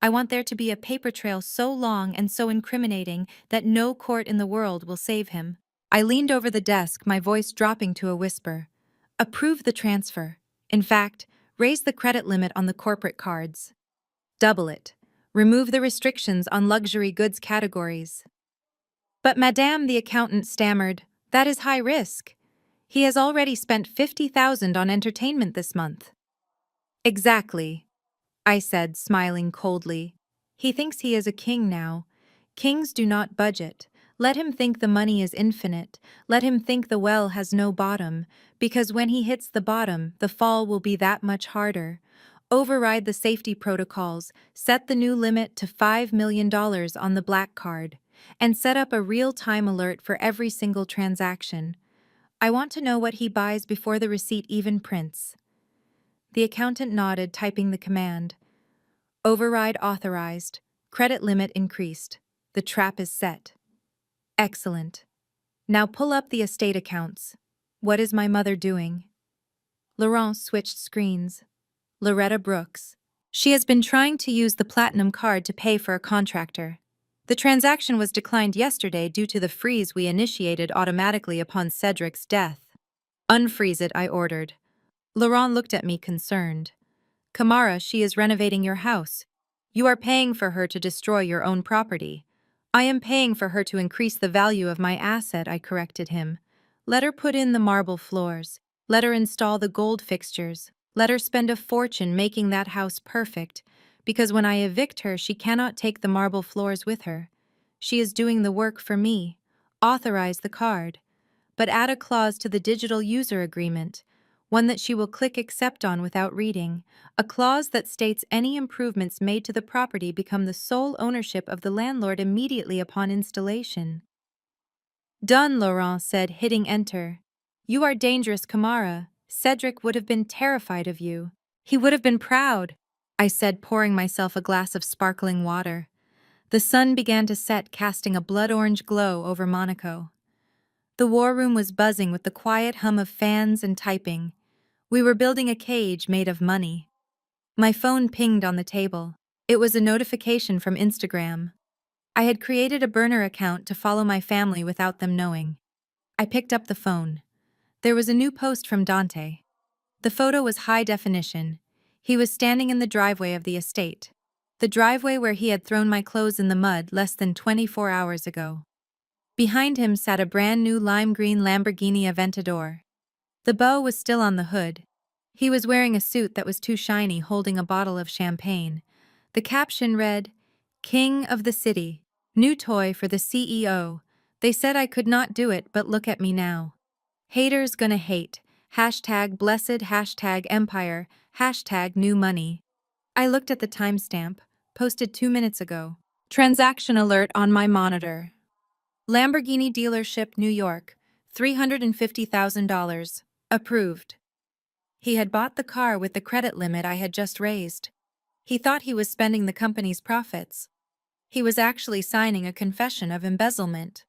I want there to be a paper trail so long and so incriminating that no court in the world will save him. I leaned over the desk, my voice dropping to a whisper. Approve the transfer. In fact, raise the credit limit on the corporate cards. Double it. Remove the restrictions on luxury goods categories. But Madame, the accountant stammered, that is high risk. He has already spent $50,000 on entertainment this month. Exactly, I said, smiling coldly. He thinks he is a king now. Kings do not budget. Let him think the money is infinite. Let him think the well has no bottom, because when he hits the bottom, the fall will be that much harder. Override the safety protocols, set the new limit to $5 million on the black card, and set up a real-time alert for every single transaction. I want to know what he buys before the receipt even prints. The accountant nodded, typing the command. Override authorized. Credit limit increased. The trap is set. Excellent. Now pull up the estate accounts. What is my mother doing? Laurent switched screens. Loretta Brooks. She has been trying to use the platinum card to pay for a contractor. The transaction was declined yesterday due to the freeze we initiated automatically upon Cedric's death. Unfreeze it, I ordered. Laurent looked at me concerned. Kamara, she is renovating your house. You are paying for her to destroy your own property. I am paying for her to increase the value of my asset, I corrected him. Let her put in the marble floors. Let her install the gold fixtures. Let her spend a fortune making that house perfect, because when I evict her, she cannot take the marble floors with her. She is doing the work for me. Authorize the card. But add a clause to the digital user agreement, one that she will click accept on without reading, a clause that states any improvements made to the property become the sole ownership of the landlord immediately upon installation. Done, Laurent said, hitting enter. You are dangerous, Kamara. Cedric would have been terrified of you. He would have been proud, I said, pouring myself a glass of sparkling water. The sun began to set, casting a blood-orange glow over Monaco. The war room was buzzing with the quiet hum of fans and typing. We were building a cage made of money. My phone pinged on the table. It was a notification from Instagram. I had created a burner account to follow my family without them knowing. I picked up the phone. There was a new post from Dante. The photo was high definition. He was standing in the driveway of the estate. The driveway where he had thrown my clothes in the mud less than 24 hours ago. Behind him sat a brand new lime green Lamborghini Aventador. The bow was still on the hood. He was wearing a suit that was too shiny, holding a bottle of champagne. The caption read, King of the City, new toy for the CEO. They said I could not do it, but look at me now. Haters gonna hate. Hashtag blessed, hashtag empire, hashtag new money. I looked at the timestamp, posted 2 minutes ago. Transaction alert on my monitor. Lamborghini dealership, New York, $350,000. Approved. He had bought the car with the credit limit I had just raised. He thought he was spending the company's profits. He was actually signing a confession of embezzlement.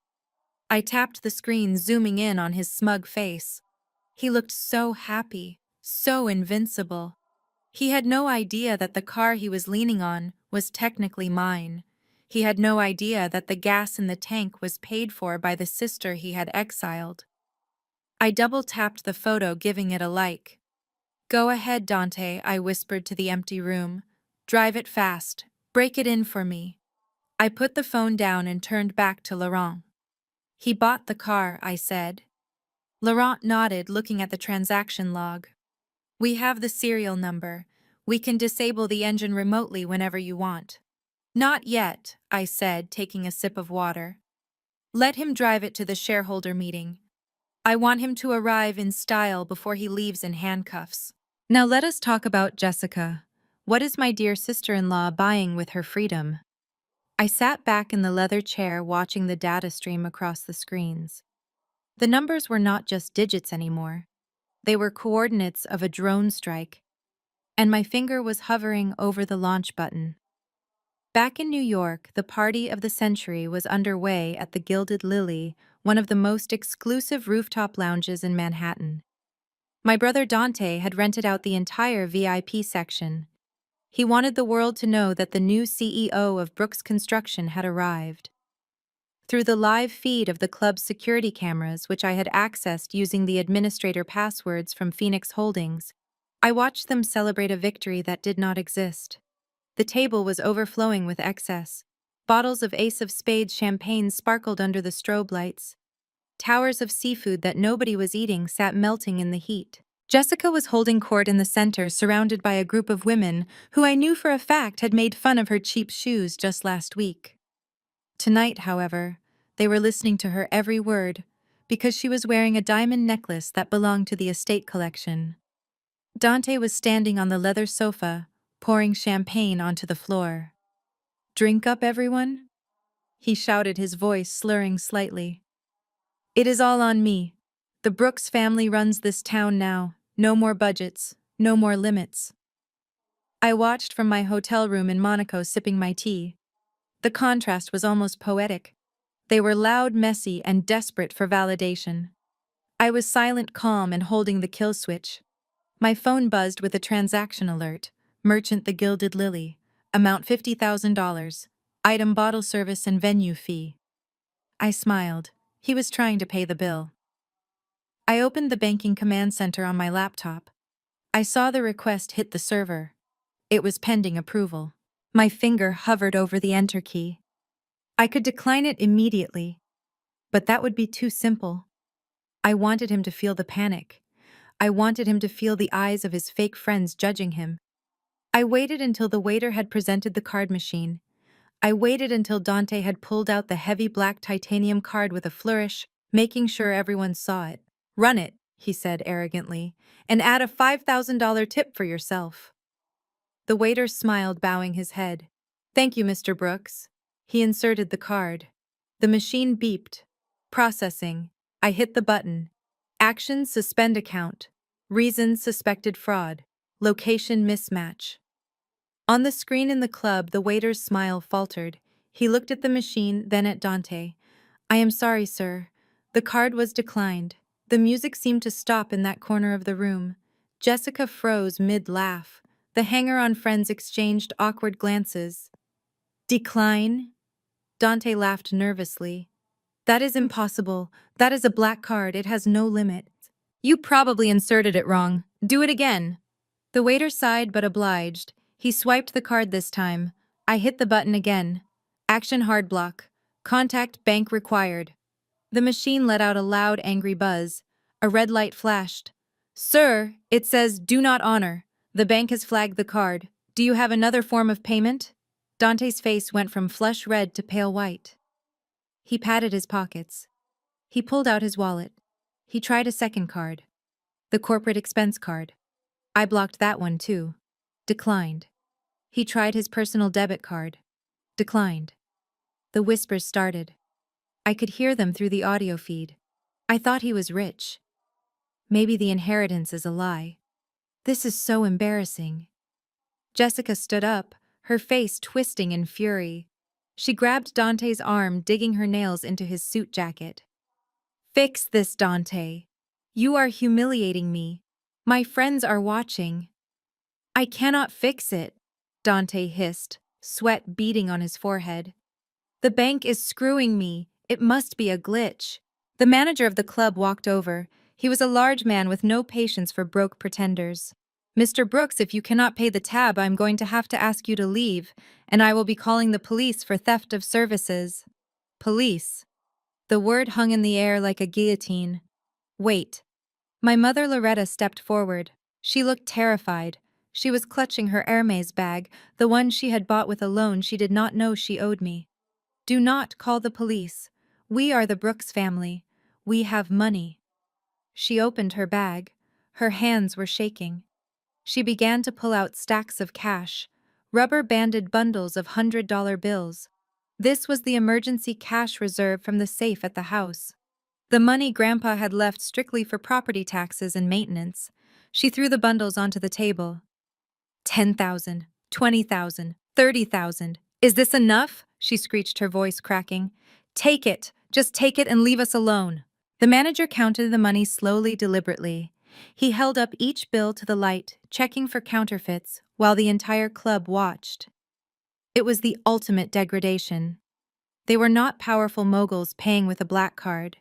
I tapped the screen, zooming in on his smug face. He looked so happy, so invincible. He had no idea that the car he was leaning on was technically mine. He had no idea that the gas in the tank was paid for by the sister he had exiled. I double-tapped the photo, giving it a like. Go ahead, Dante, I whispered to the empty room. Drive it fast. Break it in for me. I put the phone down and turned back to Laurent. He bought the car, I said. Laurent nodded, looking at the transaction log. We have the serial number. We can disable the engine remotely whenever you want. Not yet, I said, taking a sip of water. Let him drive it to the shareholder meeting. I want him to arrive in style before he leaves in handcuffs. Now let us talk about Jessica. What is my dear sister-in-law buying with her freedom? I sat back in the leather chair watching the data stream across the screens. The numbers were not just digits anymore. They were coordinates of a drone strike, and my finger was hovering over the launch button. Back in New York, the party of the century was underway at the Gilded Lily, one of the most exclusive rooftop lounges in Manhattan. My brother Dante had rented out the entire VIP section. He wanted the world to know that the new CEO of Brooks Construction had arrived. Through the live feed of the club's security cameras, which I had accessed using the administrator passwords from Phoenix Holdings, I watched them celebrate a victory that did not exist. The table was overflowing with excess. Bottles of Ace of Spades champagne sparkled under the strobe lights. Towers of seafood that nobody was eating sat melting in the heat. Jessica was holding court in the center, surrounded by a group of women who I knew for a fact had made fun of her cheap shoes just last week. Tonight, however, they were listening to her every word because she was wearing a diamond necklace that belonged to the estate collection. Dante was standing on the leather sofa, pouring champagne onto the floor. "Drink up, everyone," he shouted, his voice slurring slightly. "It is all on me. The Brooks family runs this town now. No more budgets, no more limits." I watched from my hotel room in Monaco, sipping my tea. The contrast was almost poetic. They were loud, messy, and desperate for validation. I was silent, calm, and holding the kill switch. My phone buzzed with a transaction alert. Merchant, the Gilded Lily. Amount $50,000. Item, bottle service and venue fee. I smiled. He was trying to pay the bill. I opened the banking command center on my laptop. I saw the request hit the server. It was pending approval. My finger hovered over the enter key. I could decline it immediately, but that would be too simple. I wanted him to feel the panic. I wanted him to feel the eyes of his fake friends judging him. I waited until the waiter had presented the card machine. I waited until Dante had pulled out the heavy black titanium card with a flourish, making sure everyone saw it. "Run it," he said arrogantly, "and add a $5,000 tip for yourself." The waiter smiled, bowing his head. "Thank you, Mr. Brooks." He inserted the card. The machine beeped. Processing. I hit the button. Action: suspend account. Reason: suspected fraud. Location: mismatch. On the screen in the club, the waiter's smile faltered. He looked at the machine, then at Dante. "I am sorry, sir. The card was declined." The music seemed to stop in that corner of the room. Jessica froze mid-laugh. The hanger-on friends exchanged awkward glances. "Decline?" Dante laughed nervously. "That is impossible. That is a black card. It has no limit." "You probably inserted it wrong. Do it again." The waiter sighed but obliged. He swiped the card this time. I hit the button again. Action: hard block. Contact bank required. The machine let out a loud, angry buzz. A red light flashed. "Sir, it says do not honor. The bank has flagged the card. Do you have another form of payment?" Dante's face went from flush red to pale white. He patted his pockets. He pulled out his wallet. He tried a second card. The corporate expense card. I blocked that one too. Declined. He tried his personal debit card. Declined. The whispers started. I could hear them through the audio feed. I thought he was rich. Maybe the inheritance is a lie. This is so embarrassing. Jessica stood up, her face twisting in fury. She grabbed Dante's arm, digging her nails into his suit jacket. "Fix this, Dante. You are humiliating me. My friends are watching." "I cannot fix it," Dante hissed, sweat beading on his forehead. "The bank is screwing me. It must be a glitch." The manager of the club walked over. He was a large man with no patience for broke pretenders. "Mr. Brooks, if you cannot pay the tab, I'm going to have to ask you to leave, and I will be calling the police for theft of services." Police. The word hung in the air like a guillotine. Wait. My mother Loretta stepped forward. She looked terrified. She was clutching her Hermes bag, the one she had bought with a loan she did not know she owed me. Do not call the police. We are the Brooks family. We have money. She opened her bag. Her hands were shaking. She began to pull out stacks of cash, rubber-banded bundles of $100 bills. This was the emergency cash reserve from the safe at the house. The money Grandpa had left strictly for property taxes and maintenance. She threw the bundles onto the table. 10,000, 20,000, 30,000. Is this enough? She screeched, her voice cracking. Take it. Just take it and leave us alone. The manager counted the money slowly, deliberately. He held up each bill to the light, checking for counterfeits, while the entire club watched. It was the ultimate degradation. They were not powerful moguls paying with a black card.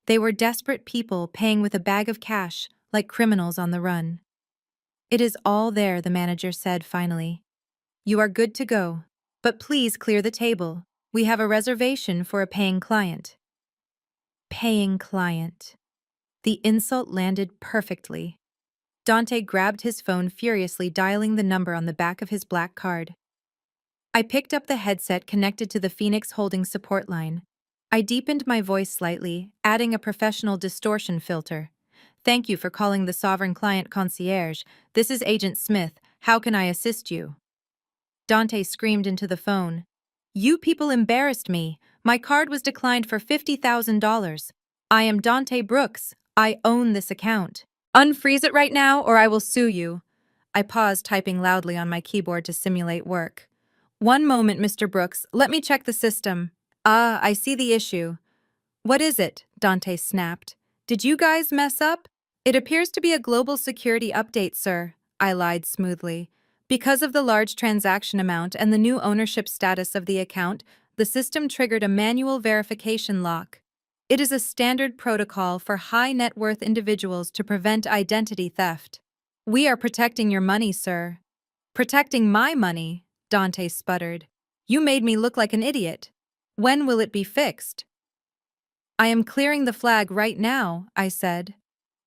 They were desperate people paying with a bag of cash, like criminals on the run. It is all there, the manager said finally. You are good to go. But please clear the table. We have a reservation for a paying client. Paying client. The insult landed perfectly. Dante grabbed his phone furiously, dialing the number on the back of his black card. I picked up the headset connected to the Phoenix Holdings support line. I deepened my voice slightly, adding a professional distortion filter. Thank you for calling the Sovereign Client Concierge. This is Agent Smith. How can I assist you? Dante screamed into the phone. You people embarrassed me. My card was declined for $50,000. I am Dante Brooks. I own this account. Unfreeze it right now or I will sue you. I paused, typing loudly on my keyboard to simulate work. One moment, Mr. Brooks. Let me check the system. Ah, I see the issue. What is it? Dante snapped. Did you guys mess up? It appears to be a global security update, sir. I lied smoothly. Because of the large transaction amount and the new ownership status of the account, the system triggered a manual verification lock. It is a standard protocol for high net worth individuals to prevent identity theft. We are protecting your money, sir. Protecting my money? Dante sputtered. You made me look like an idiot. When will it be fixed? I am clearing the flag right now, I said.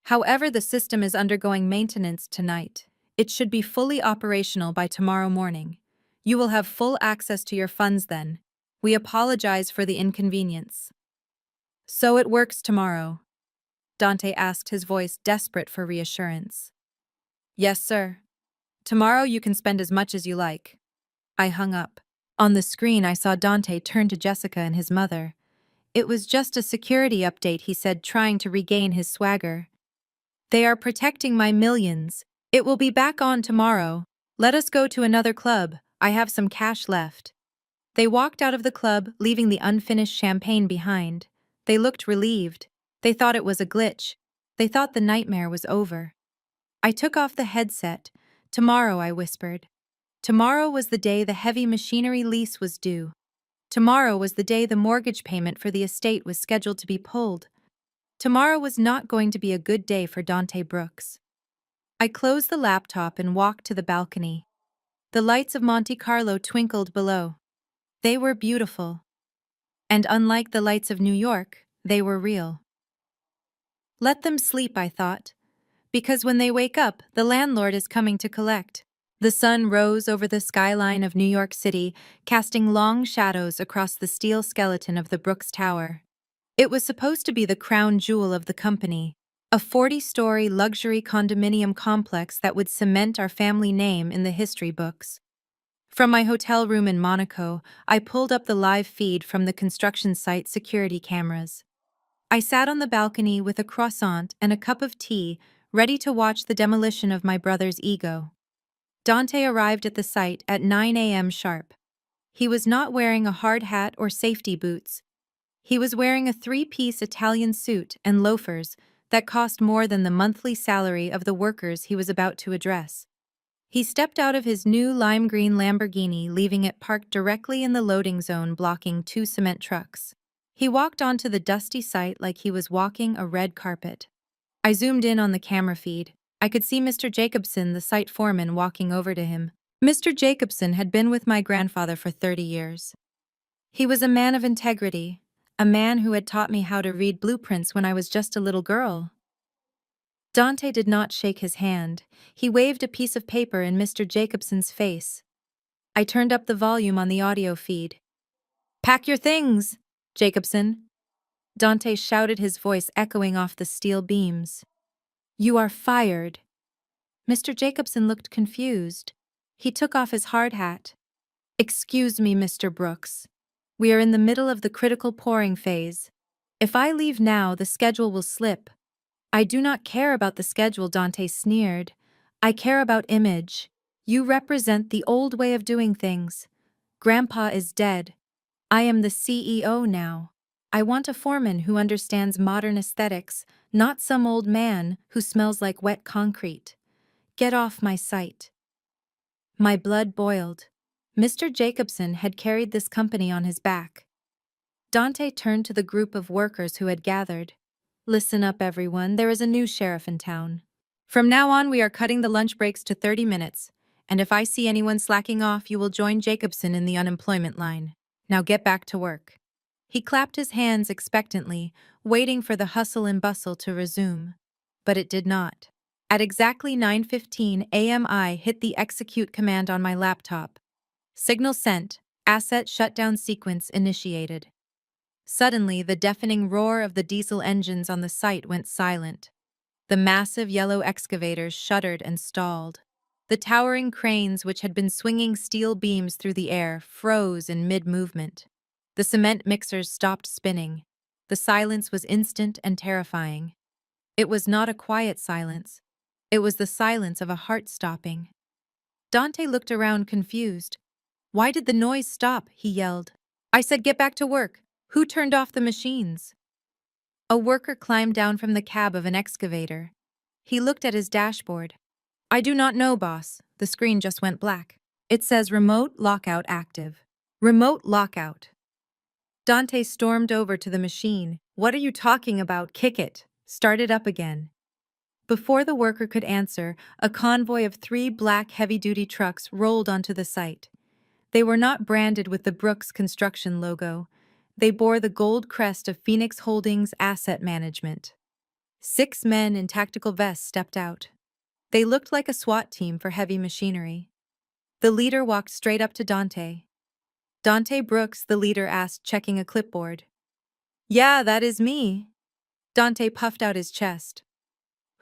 However, the system is undergoing maintenance tonight. It should be fully operational by tomorrow morning. You will have full access to your funds then. We apologize for the inconvenience. So it works tomorrow? Dante asked, his voice desperate for reassurance. Yes, sir. Tomorrow you can spend as much as you like. I hung up. On the screen, I saw Dante turn to Jessica and his mother. It was just a security update, he said, trying to regain his swagger. They are protecting my millions. It will be back on tomorrow. Let us go to another club. I have some cash left. They walked out of the club, leaving the unfinished champagne behind. They looked relieved. They thought it was a glitch. They thought the nightmare was over. I took off the headset. Tomorrow, I whispered. Tomorrow was the day the heavy machinery lease was due. Tomorrow was the day the mortgage payment for the estate was scheduled to be pulled. Tomorrow was not going to be a good day for Dante Brooks. I closed the laptop and walked to the balcony. The lights of Monte Carlo twinkled below. They were beautiful. And unlike the lights of New York, they were real. Let them sleep, I thought. Because when they wake up, the landlord is coming to collect. The sun rose over the skyline of New York City, casting long shadows across the steel skeleton of the Brooks Tower. It was supposed to be the crown jewel of the company, a 40-story luxury condominium complex that would cement our family name in the history books. From my hotel room in Monaco, I pulled up the live feed from the construction site security cameras. I sat on the balcony with a croissant and a cup of tea, ready to watch the demolition of my brother's ego. Dante arrived at the site at 9 a.m. sharp. He was not wearing a hard hat or safety boots. He was wearing a three-piece Italian suit and loafers that cost more than the monthly salary of the workers he was about to address. He stepped out of his new lime green Lamborghini, leaving it parked directly in the loading zone, blocking two cement trucks. He walked onto the dusty site like he was walking a red carpet. I zoomed in on the camera feed. I could see Mr. Jacobson, the site foreman, walking over to him. Mr. Jacobson had been with my grandfather for 30 years. He was a man of integrity, a man who had taught me how to read blueprints when I was just a little girl. Dante did not shake his hand. He waved a piece of paper in Mr. Jacobson's face. I turned up the volume on the audio feed. "Pack your things, Jacobson!" Dante shouted, his voice echoing off the steel beams. "You are fired." Mr. Jacobson looked confused. He took off his hard hat. "Excuse me, Mr. Brooks. We are in the middle of the critical pouring phase. If I leave now, the schedule will slip." "I do not care about the schedule," Dante sneered. "I care about image. You represent the old way of doing things. Grandpa is dead. I am the CEO now. I want a foreman who understands modern aesthetics, not some old man who smells like wet concrete. Get off my site." My blood boiled. Mr. Jacobson had carried this company on his back. Dante turned to the group of workers who had gathered. "Listen up, everyone. There is a new sheriff in town. From now on, we are cutting the lunch breaks to 30 minutes, and if I see anyone slacking off, you will join Jacobson in the unemployment line. Now get back to work." He clapped his hands expectantly, waiting for the hustle and bustle to resume. But it did not. At exactly 9:15 a.m. I hit the execute command on my laptop. Signal sent. Asset shutdown sequence initiated. Suddenly, the deafening roar of the diesel engines on the site went silent. The massive yellow excavators shuddered and stalled. The towering cranes, which had been swinging steel beams through the air, froze in mid-movement. The cement mixers stopped spinning. The silence was instant and terrifying. It was not a quiet silence. It was the silence of a heart stopping. Dante looked around confused. "Why did the noise stop?" he yelled. "I said get back to work. Who turned off the machines?" A worker climbed down from the cab of an excavator. He looked at his dashboard. "I do not know, boss." The screen just went black. "It says remote lockout active." Remote lockout. Dante stormed over to the machine. "What are you talking about? Kick it. Start it up again." Before the worker could answer, a convoy of 3 black heavy-duty trucks rolled onto the site. They were not branded with the Brooks Construction logo. They bore the gold crest of Phoenix Holdings Asset Management. 6 men in tactical vests stepped out. They looked like a SWAT team for heavy machinery. The leader walked straight up to Dante. "Dante Brooks," the leader asked, checking a clipboard. "Yeah, that is me." Dante puffed out his chest.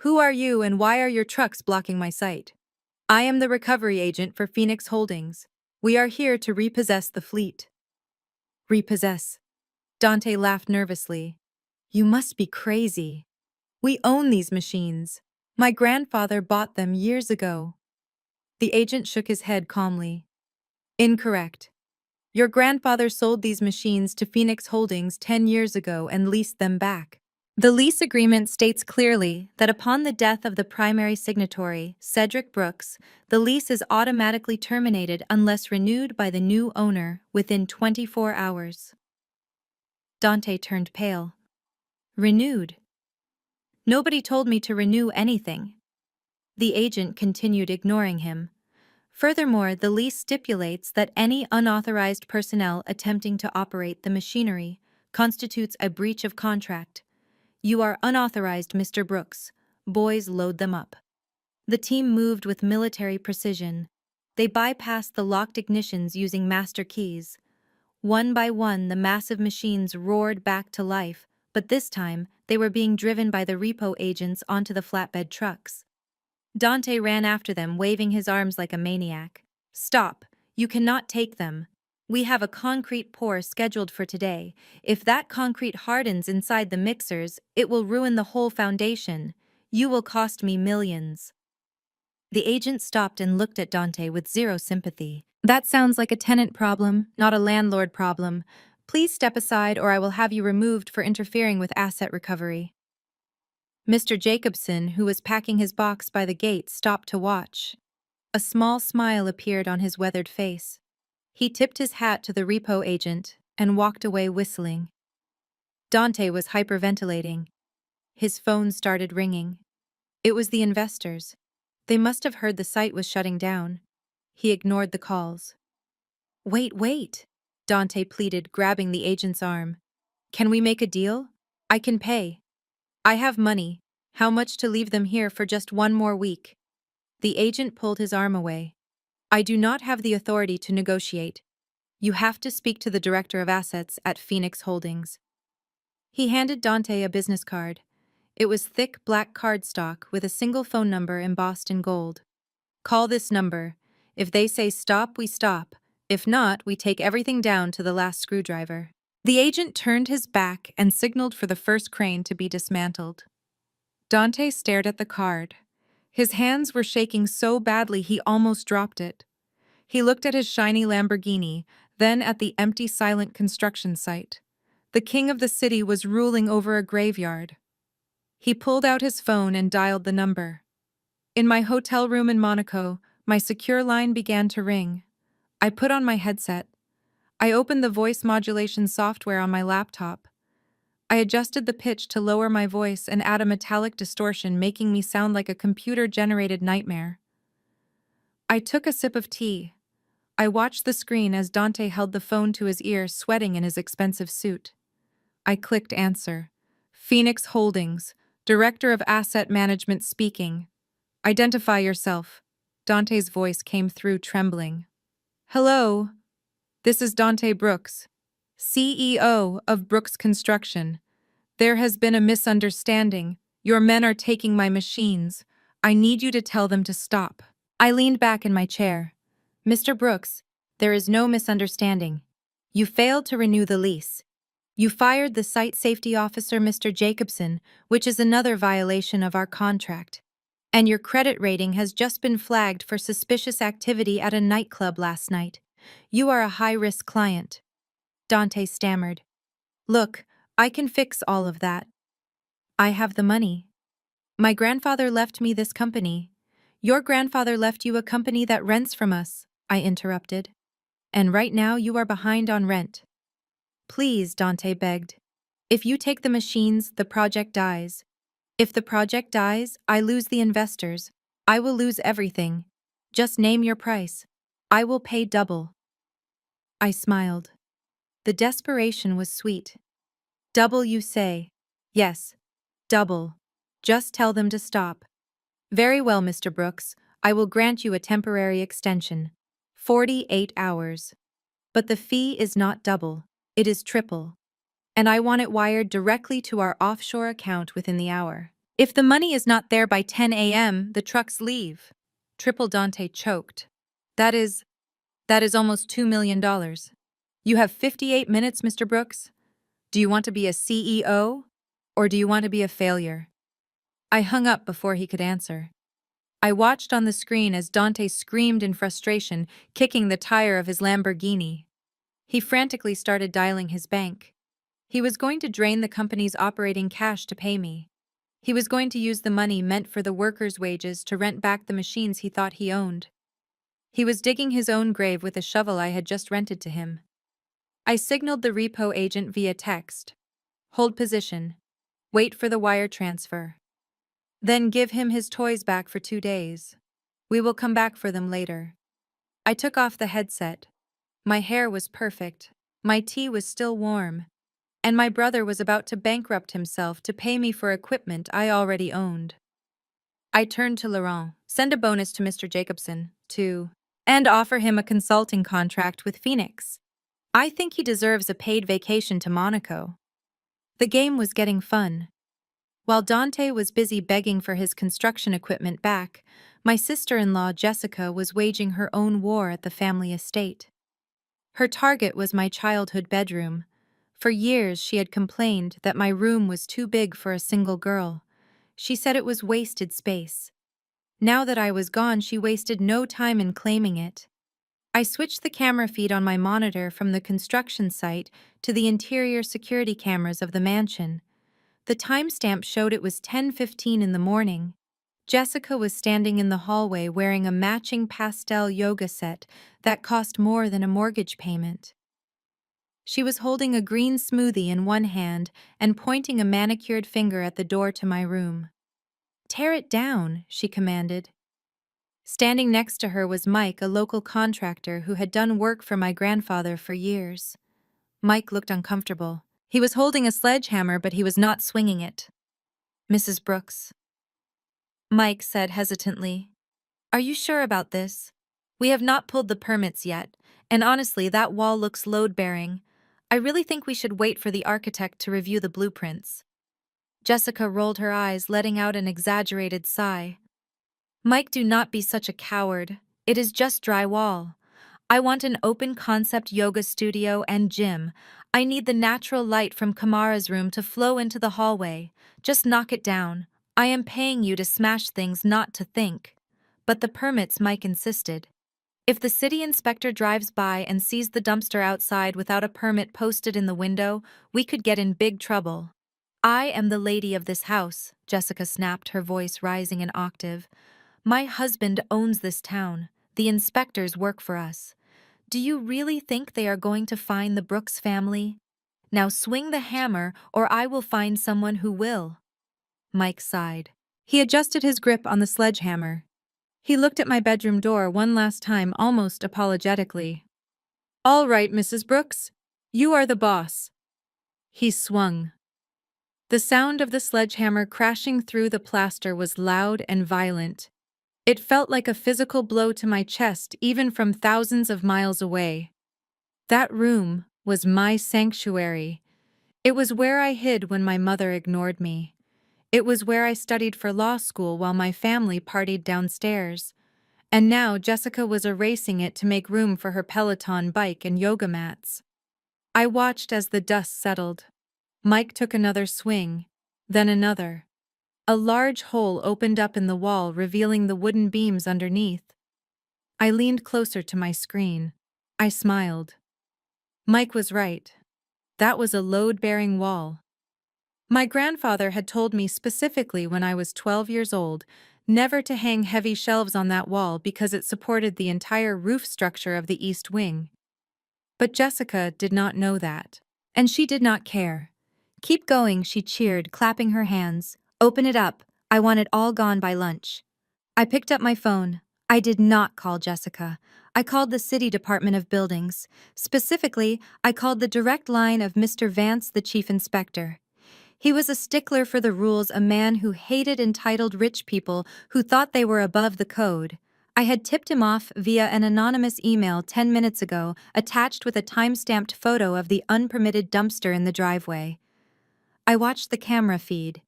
"Who are you and why are your trucks blocking my site?" "I am the recovery agent for Phoenix Holdings. We are here to repossess the fleet." "Repossess?" Dante laughed nervously. "You must be crazy. We own these machines. My grandfather bought them years ago." The agent shook his head calmly. "Incorrect. Your grandfather sold these machines to Phoenix Holdings 10 years ago and leased them back. The lease agreement states clearly that upon the death of the primary signatory, Cedric Brooks, the lease is automatically terminated unless renewed by the new owner within 24 hours. Dante turned pale. "Renewed? Nobody told me to renew anything." The agent continued, ignoring him. "Furthermore, the lease stipulates that any unauthorized personnel attempting to operate the machinery constitutes a breach of contract. You are unauthorized, Mr. Brooks. Boys, load them up." The team moved with military precision. They bypassed the locked ignitions using master keys. One by one, the massive machines roared back to life, but this time, they were being driven by the repo agents onto the flatbed trucks. Dante ran after them, waving his arms like a maniac. "Stop! You cannot take them. We have a concrete pour scheduled for today. If that concrete hardens inside the mixers, it will ruin the whole foundation. You will cost me millions." The agent stopped and looked at Dante with zero sympathy. "That sounds like a tenant problem, not a landlord problem. Please step aside or I will have you removed for interfering with asset recovery." Mr. Jacobson, who was packing his box by the gate, stopped to watch. A small smile appeared on his weathered face. He tipped his hat to the repo agent and walked away whistling. Dante was hyperventilating. His phone started ringing. It was the investors. They must have heard the site was shutting down. He ignored the calls. Wait," Dante pleaded, grabbing the agent's arm. "Can we make a deal? I can pay. I have money. How much to leave them here for just one more week? The agent pulled his arm away. I do not have the authority to negotiate. You have to speak to the director of assets at Phoenix Holdings. He handed Dante a business card. It was thick black cardstock with a single phone number embossed in gold. Call this number. If they say stop, we stop. If not, we take everything down to the last screwdriver. The agent turned his back and signaled for the first crane to be dismantled. Dante stared at the card. His hands were shaking so badly he almost dropped it. He looked at his shiny Lamborghini, then at the empty, silent construction site. The king of the city was ruling over a graveyard. He pulled out his phone and dialed the number. In my hotel room in Monaco, my secure line began to ring. I put on my headset. I opened the voice modulation software on my laptop. I adjusted the pitch to lower my voice and add a metallic distortion, making me sound like a computer-generated nightmare. I took a sip of tea. I watched the screen as Dante held the phone to his ear, sweating in his expensive suit. I clicked answer. Phoenix Holdings, Director of Asset Management speaking. Identify yourself. Dante's voice came through, trembling. Hello. This is Dante Brooks, CEO of Brooks Construction. There has been a misunderstanding. Your men are taking my machines. I need you to tell them to stop. I leaned back in my chair. Mr. Brooks, there is no misunderstanding. You failed to renew the lease. You fired the site safety officer, Mr. Jacobson, which is another violation of our contract. And your credit rating has just been flagged for suspicious activity at a nightclub last night. You are a high-risk client. Dante stammered. Look, I can fix all of that. I have the money. My grandfather left me this company. Your grandfather left you a company that rents from us, I interrupted. And right now you are behind on rent. Please, Dante begged. If you take the machines, the project dies. If the project dies, I lose the investors. I will lose everything. Just name your price. I will pay double. I smiled. The desperation was sweet. Double, you say? Yes, double. Just tell them to stop. Very well, Mr. Brooks. I will grant you a temporary extension. 48 hours. But the fee is not double. It is triple. And I want it wired directly to our offshore account within the hour. If the money is not there by 10 a.m., the trucks leave. Triple. Dante choked. That is almost $2 million. You have 58 minutes, Mr. Brooks. Do you want to be a CEO? Or do you want to be a failure? I hung up before he could answer. I watched on the screen as Dante screamed in frustration, kicking the tire of his Lamborghini. He frantically started dialing his bank. He was going to drain the company's operating cash to pay me. He was going to use the money meant for the workers' wages to rent back the machines he thought he owned. He was digging his own grave with a shovel I had just rented to him. I signaled the repo agent via text. Hold position. Wait for the wire transfer. Then give him his toys back for 2 days. We will come back for them later. I took off the headset. My hair was perfect. My tea was still warm. And my brother was about to bankrupt himself to pay me for equipment I already owned. I turned to Laurent. Send a bonus to Mr. Jacobson, too. And offer him a consulting contract with Phoenix. I think he deserves a paid vacation to Monaco. The game was getting fun. While Dante was busy begging for his construction equipment back, my sister-in-law Jessica was waging her own war at the family estate. Her target was my childhood bedroom. For years she had complained that my room was too big for a single girl. She said it was wasted space. Now that I was gone, she wasted no time in claiming it. I switched the camera feed on my monitor from the construction site to the interior security cameras of the mansion. The timestamp showed it was 10:15 in the morning. Jessica was standing in the hallway wearing a matching pastel yoga set that cost more than a mortgage payment. She was holding a green smoothie in one hand and pointing a manicured finger at the door to my room. "Tear it down," she commanded. Standing next to her was Mike, a local contractor who had done work for my grandfather for years. Mike looked uncomfortable. He was holding a sledgehammer, but he was not swinging it. "Mrs. Brooks, Mike said hesitantly. Are you sure about this? We have not pulled the permits yet, and honestly, that wall looks load-bearing. I really think we should wait for the architect to review the blueprints. Jessica rolled her eyes, letting out an exaggerated sigh. Mike, do not be such a coward. It is just drywall. I want an open-concept yoga studio and gym. I need the natural light from Kamara's room to flow into the hallway. Just knock it down. I am paying you to smash things, not to think. But the permits, Mike insisted. If the city inspector drives by and sees the dumpster outside without a permit posted in the window, we could get in big trouble. I am the lady of this house, Jessica snapped, her voice rising an octave. My husband owns this town. The inspectors work for us. Do you really think they are going to find the Brooks family? Now swing the hammer, or I will find someone who will. Mike sighed. He adjusted his grip on the sledgehammer. He looked at my bedroom door one last time, almost apologetically. All right, Mrs. Brooks. You are the boss. He swung. The sound of the sledgehammer crashing through the plaster was loud and violent. It felt like a physical blow to my chest, even from thousands of miles away. That room was my sanctuary. It was where I hid when my mother ignored me. It was where I studied for law school while my family partied downstairs. And now Jessica was erasing it to make room for her Peloton bike and yoga mats. I watched as the dust settled. Mike took another swing, then another. A large hole opened up in the wall, revealing the wooden beams underneath. I leaned closer to my screen. I smiled. Mike was right. That was a load-bearing wall. My grandfather had told me specifically when I was 12 years old never to hang heavy shelves on that wall because it supported the entire roof structure of the east wing. But Jessica did not know that. And she did not care. Keep going, she cheered, clapping her hands. Open it up. I want it all gone by lunch. I picked up my phone. I did not call Jessica. I called the City Department of Buildings. Specifically, I called the direct line of Mr. Vance, the chief inspector. He was a stickler for the rules, a man who hated entitled rich people who thought they were above the code. I had tipped him off via an anonymous email 10 minutes ago, attached with a time-stamped photo of the unpermitted dumpster in the driveway. I watched the camera feed.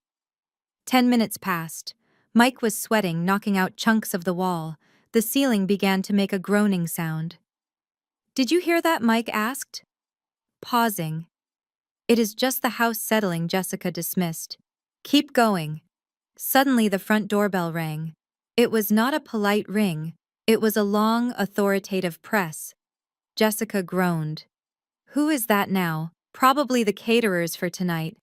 10 minutes passed. Mike was sweating, knocking out chunks of the wall. The ceiling began to make a groaning sound. Did you hear that? Mike asked, pausing. It is just the house settling, Jessica dismissed. Keep going. Suddenly the front doorbell rang. It was not a polite ring. It was a long, authoritative press. Jessica groaned. Who is that now? Probably the caterers for tonight.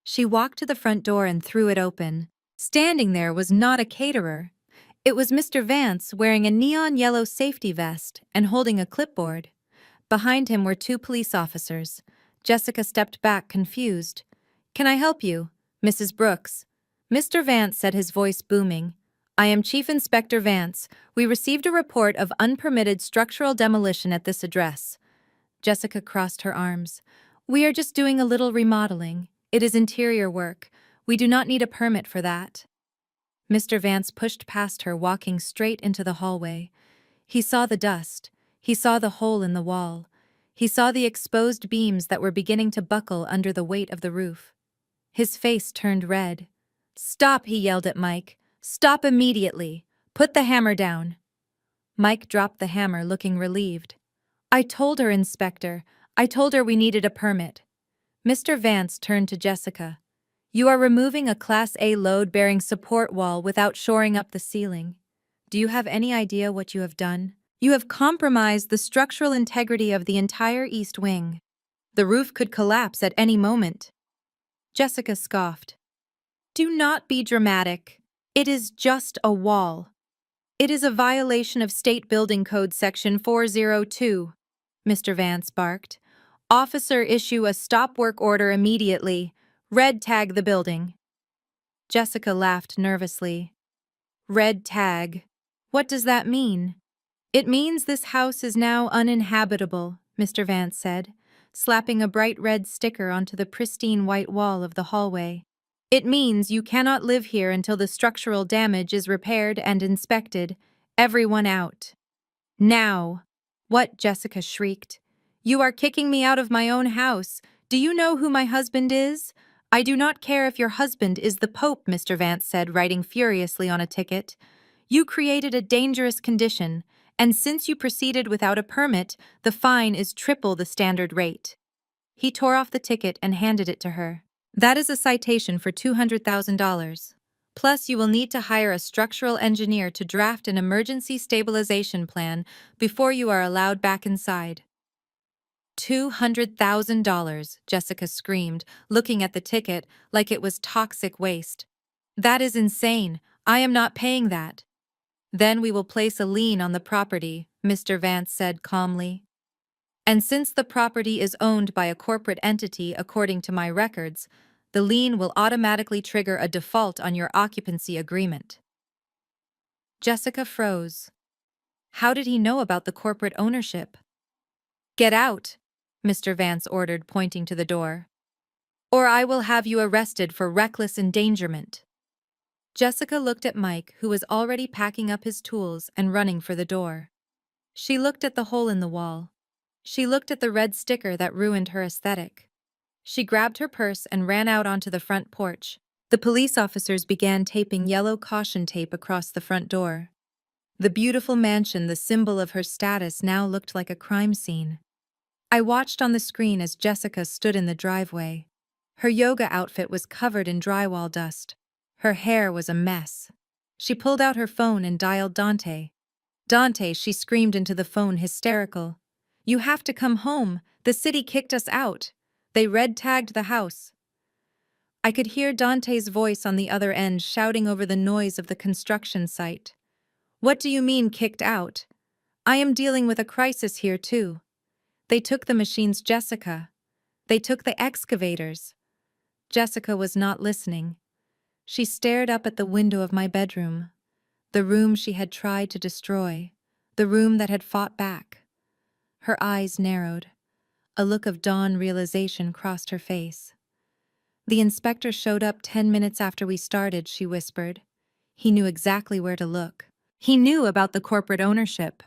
She walked to the front door and threw it open. Standing there was not a caterer. It was Mr. Vance, wearing a neon yellow safety vest and holding a clipboard. Behind him were 2 police officers. Jessica stepped back, confused. Can I help you, Mrs. Brooks? Mr. Vance said, his voice booming. I am Chief Inspector Vance. We received a report of unpermitted structural demolition at this address. Jessica crossed her arms. We are just doing a little remodeling. It is interior work. We do not need a permit for that. Mr. Vance pushed past her, walking straight into the hallway. He saw the dust. He saw the hole in the wall. He saw the exposed beams that were beginning to buckle under the weight of the roof. His face turned red. Stop, he yelled at Mike. Stop immediately. Put the hammer down. Mike dropped the hammer, looking relieved. I told her, Inspector. I told her we needed a permit. Mr. Vance turned to Jessica. You are removing a Class A load-bearing support wall without shoring up the ceiling. Do you have any idea what you have done? You have compromised the structural integrity of the entire east wing. The roof could collapse at any moment. Jessica scoffed. Do not be dramatic. It is just a wall. It is a violation of State Building Code Section 402, Mr. Vance barked. Officer, issue a stop work order immediately. Red tag the building. Jessica laughed nervously. Red tag. What does that mean? It means this house is now uninhabitable, Mr. Vance said, slapping a bright red sticker onto the pristine white wall of the hallway. It means you cannot live here until the structural damage is repaired and inspected. Everyone out. Now. What? Jessica shrieked. You are kicking me out of my own house. Do you know who my husband is? I do not care if your husband is the Pope, Mr. Vance said, writing furiously on a ticket. You created a dangerous condition, and since you proceeded without a permit, the fine is triple the standard rate. He tore off the ticket and handed it to her. That is a citation for $200,000. Plus, you will need to hire a structural engineer to draft an emergency stabilization plan before you are allowed back inside. $200,000, Jessica screamed, looking at the ticket like it was toxic waste. That is insane. I am not paying that. Then we will place a lien on the property, Mr. Vance said calmly. And since the property is owned by a corporate entity according to my records, the lien will automatically trigger a default on your occupancy agreement. Jessica froze. How did he know about the corporate ownership? Get out, Mr. Vance ordered, pointing to the door. Or I will have you arrested for reckless endangerment. Jessica looked at Mike, who was already packing up his tools and running for the door. She looked at the hole in the wall. She looked at the red sticker that ruined her aesthetic. She grabbed her purse and ran out onto the front porch. The police officers began taping yellow caution tape across the front door. The beautiful mansion, the symbol of her status, now looked like a crime scene. I watched on the screen as Jessica stood in the driveway. Her yoga outfit was covered in drywall dust. Her hair was a mess. She pulled out her phone and dialed Dante. Dante, she screamed into the phone, hysterical. You have to come home. The city kicked us out. They red-tagged the house. I could hear Dante's voice on the other end shouting over the noise of the construction site. What do you mean kicked out? I am dealing with a crisis here too. They took the machines, Jessica. They took the excavators. Jessica was not listening. She stared up at the window of my bedroom, the room she had tried to destroy, the room that had fought back. Her eyes narrowed. A look of dawn realization crossed her face. The inspector showed up 10 minutes after we started, she whispered. He knew exactly where to look. He knew about the corporate ownership.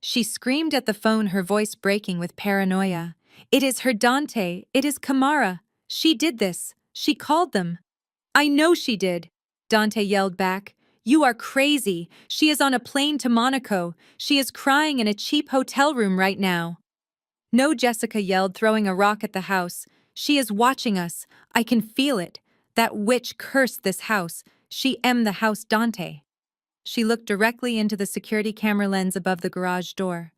She screamed at the phone, her voice breaking with paranoia. It is her, Dante. It is Kamara. She did this. She called them. I know she did, Dante yelled back. You are crazy. She is on a plane to Monaco. She is crying in a cheap hotel room right now. No, Jessica yelled, throwing a rock at the house. She is watching us. I can feel it. That witch cursed this house. She the house, Dante. She looked directly into the security camera lens above the garage door.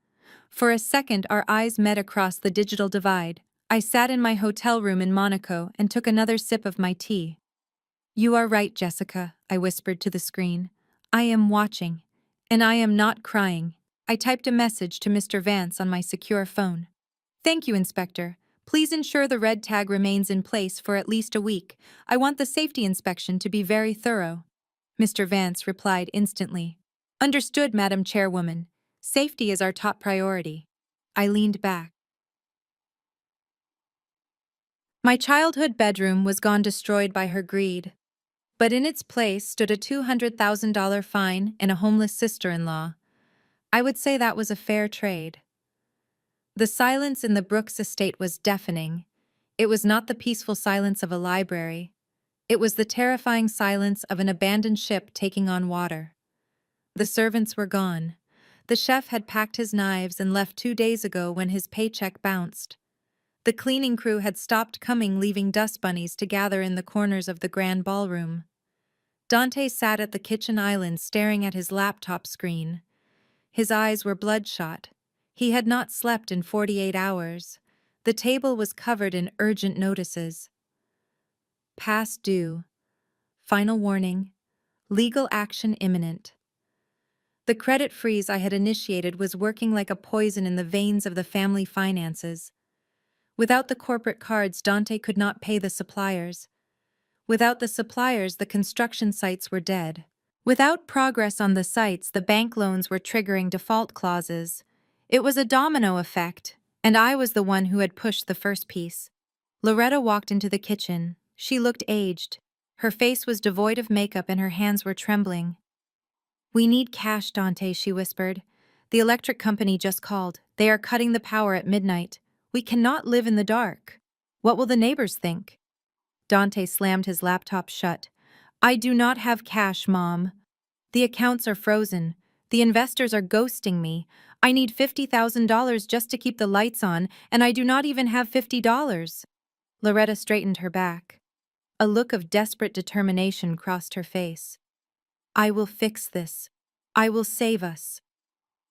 For a second, our eyes met across the digital divide. I sat in my hotel room in Monaco and took another sip of my tea. You are right, Jessica, I whispered to the screen. I am watching. And I am not crying. I typed a message to Mr. Vance on my secure phone. Thank you, Inspector. Please ensure the red tag remains in place for at least a week. I want the safety inspection to be very thorough. Mr. Vance replied instantly. Understood, Madam Chairwoman. Safety is our top priority. I leaned back. My childhood bedroom was gone, destroyed by her greed. But in its place stood a $200,000 fine and a homeless sister-in-law. I would say that was a fair trade. The silence in the Brooks estate was deafening. It was not the peaceful silence of a library. It was the terrifying silence of an abandoned ship taking on water. The servants were gone. The chef had packed his knives and left 2 days ago when his paycheck bounced. The cleaning crew had stopped coming, leaving dust bunnies to gather in the corners of the grand ballroom. Dante sat at the kitchen island staring at his laptop screen. His eyes were bloodshot. He had not slept in 48 hours. The table was covered in urgent notices. Past due. Final warning. Legal action imminent. The credit freeze I had initiated was working like a poison in the veins of the family finances. Without the corporate cards, Dante could not pay the suppliers. Without the suppliers, the construction sites were dead. Without progress on the sites, the bank loans were triggering default clauses. It was a domino effect, and I was the one who had pushed the first piece. Loretta walked into the kitchen. She looked aged. Her face was devoid of makeup and her hands were trembling. "We need cash, Dante," she whispered. "The electric company just called. They are cutting the power at midnight. We cannot live in the dark. What will the neighbors think?" Dante slammed his laptop shut. "I do not have cash, Mom. The accounts are frozen. The investors are ghosting me. I need $50,000 just to keep the lights on, and I do not even have $50. Loretta straightened her back. A look of desperate determination crossed her face. "I will fix this. I will save us."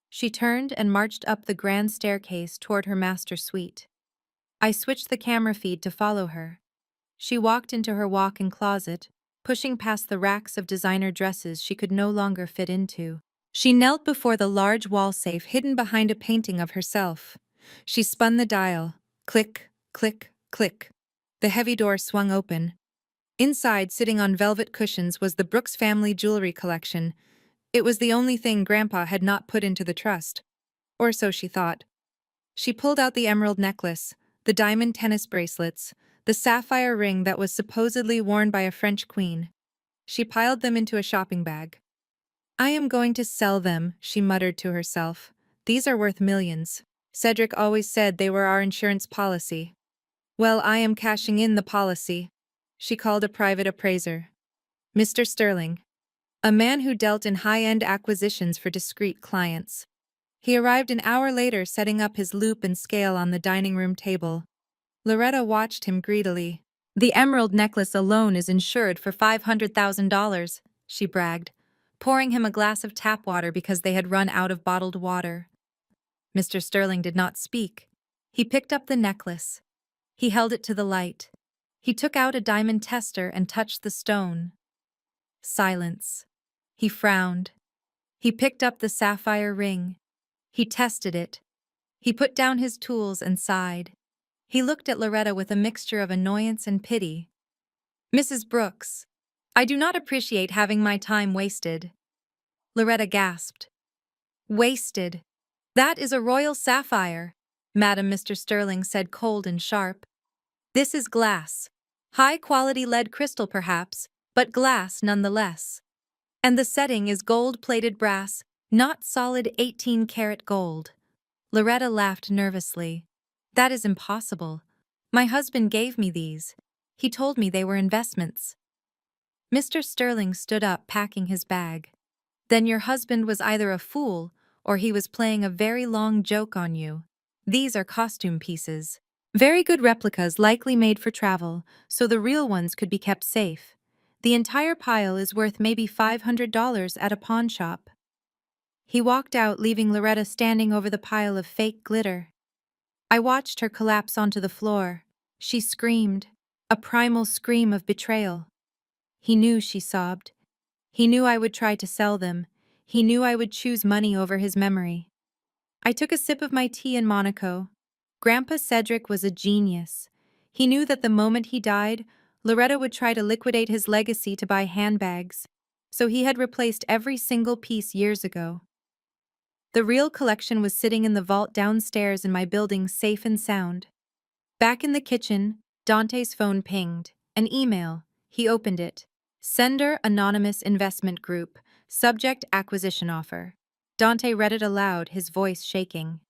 She turned and marched up the grand staircase toward her master suite. I switched the camera feed to follow her. She walked into her walk-in closet, pushing past the racks of designer dresses she could no longer fit into. She knelt before the large wall safe hidden behind a painting of herself. She spun the dial. Click, click, click. The heavy door swung open. Inside, sitting on velvet cushions, was the Brooks family jewelry collection. It was the only thing Grandpa had not put into the trust. Or so she thought. She pulled out the emerald necklace, the diamond tennis bracelets, the sapphire ring that was supposedly worn by a French queen. She piled them into a shopping bag. "I am going to sell them," she muttered to herself. "These are worth millions. Cedric always said they were our insurance policy. Well, I am cashing in the policy." She called a private appraiser. "Mr. Sterling." A man who dealt in high-end acquisitions for discreet clients. He arrived an hour later, setting up his loop and scale on the dining room table. Loretta watched him greedily. "The emerald necklace alone is insured for $500,000, she bragged, pouring him a glass of tap water because they had run out of bottled water. Mr. Sterling did not speak. He picked up the necklace. He held it to the light. He took out a diamond tester and touched the stone. Silence. He frowned. He picked up the sapphire ring. He tested it. He put down his tools and sighed. He looked at Loretta with a mixture of annoyance and pity. "Mrs. Brooks, I do not appreciate having my time wasted." Loretta gasped. "Wasted? That is a royal sapphire," Madam Mr. Sterling said, cold and sharp. "This is glass. High-quality lead crystal perhaps, but glass nonetheless. And the setting is gold-plated brass, not solid 18-karat gold." Loretta laughed nervously. "That is impossible. My husband gave me these. He told me they were investments." Mr. Sterling stood up, packing his bag. "Then your husband was either a fool or he was playing a very long joke on you. These are costume pieces. Very good replicas, likely made for travel, so the real ones could be kept safe. The entire pile is worth maybe $500 at a pawn shop." He walked out, leaving Loretta standing over the pile of fake glitter. I watched her collapse onto the floor. She screamed, a primal scream of betrayal. "He knew," she sobbed. "He knew I would try to sell them. He knew I would choose money over his memory." I took a sip of my tea in Monaco. Grandpa Cedric was a genius. He knew that the moment he died, Loretta would try to liquidate his legacy to buy handbags, so he had replaced every single piece years ago. The real collection was sitting in the vault downstairs in my building, safe and sound. Back in the kitchen, Dante's phone pinged. An email. He opened it. "Sender Anonymous Investment Group. Subject Acquisition Offer." Dante read it aloud, his voice shaking.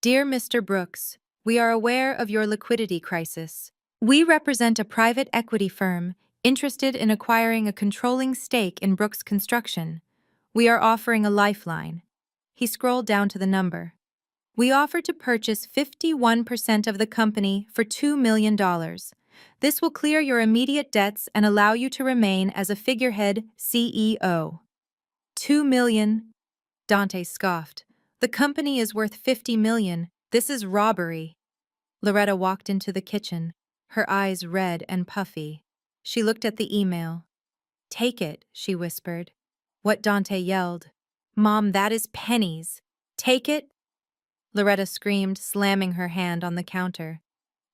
"Dear Mr. Brooks, we are aware of your liquidity crisis. We represent a private equity firm interested in acquiring a controlling stake in Brooks Construction. We are offering a lifeline." He scrolled down to the number. "We offer to purchase 51% of the company for $2 million. This will clear your immediate debts and allow you to remain as a figurehead CEO. $2 million? Dante scoffed. "The company is worth $50 million. This is robbery." Loretta walked into the kitchen, her eyes red and puffy. She looked at the email. "Take it," she whispered. What Dante yelled. "Mom, that is pennies. Take it." Loretta screamed, slamming her hand on the counter.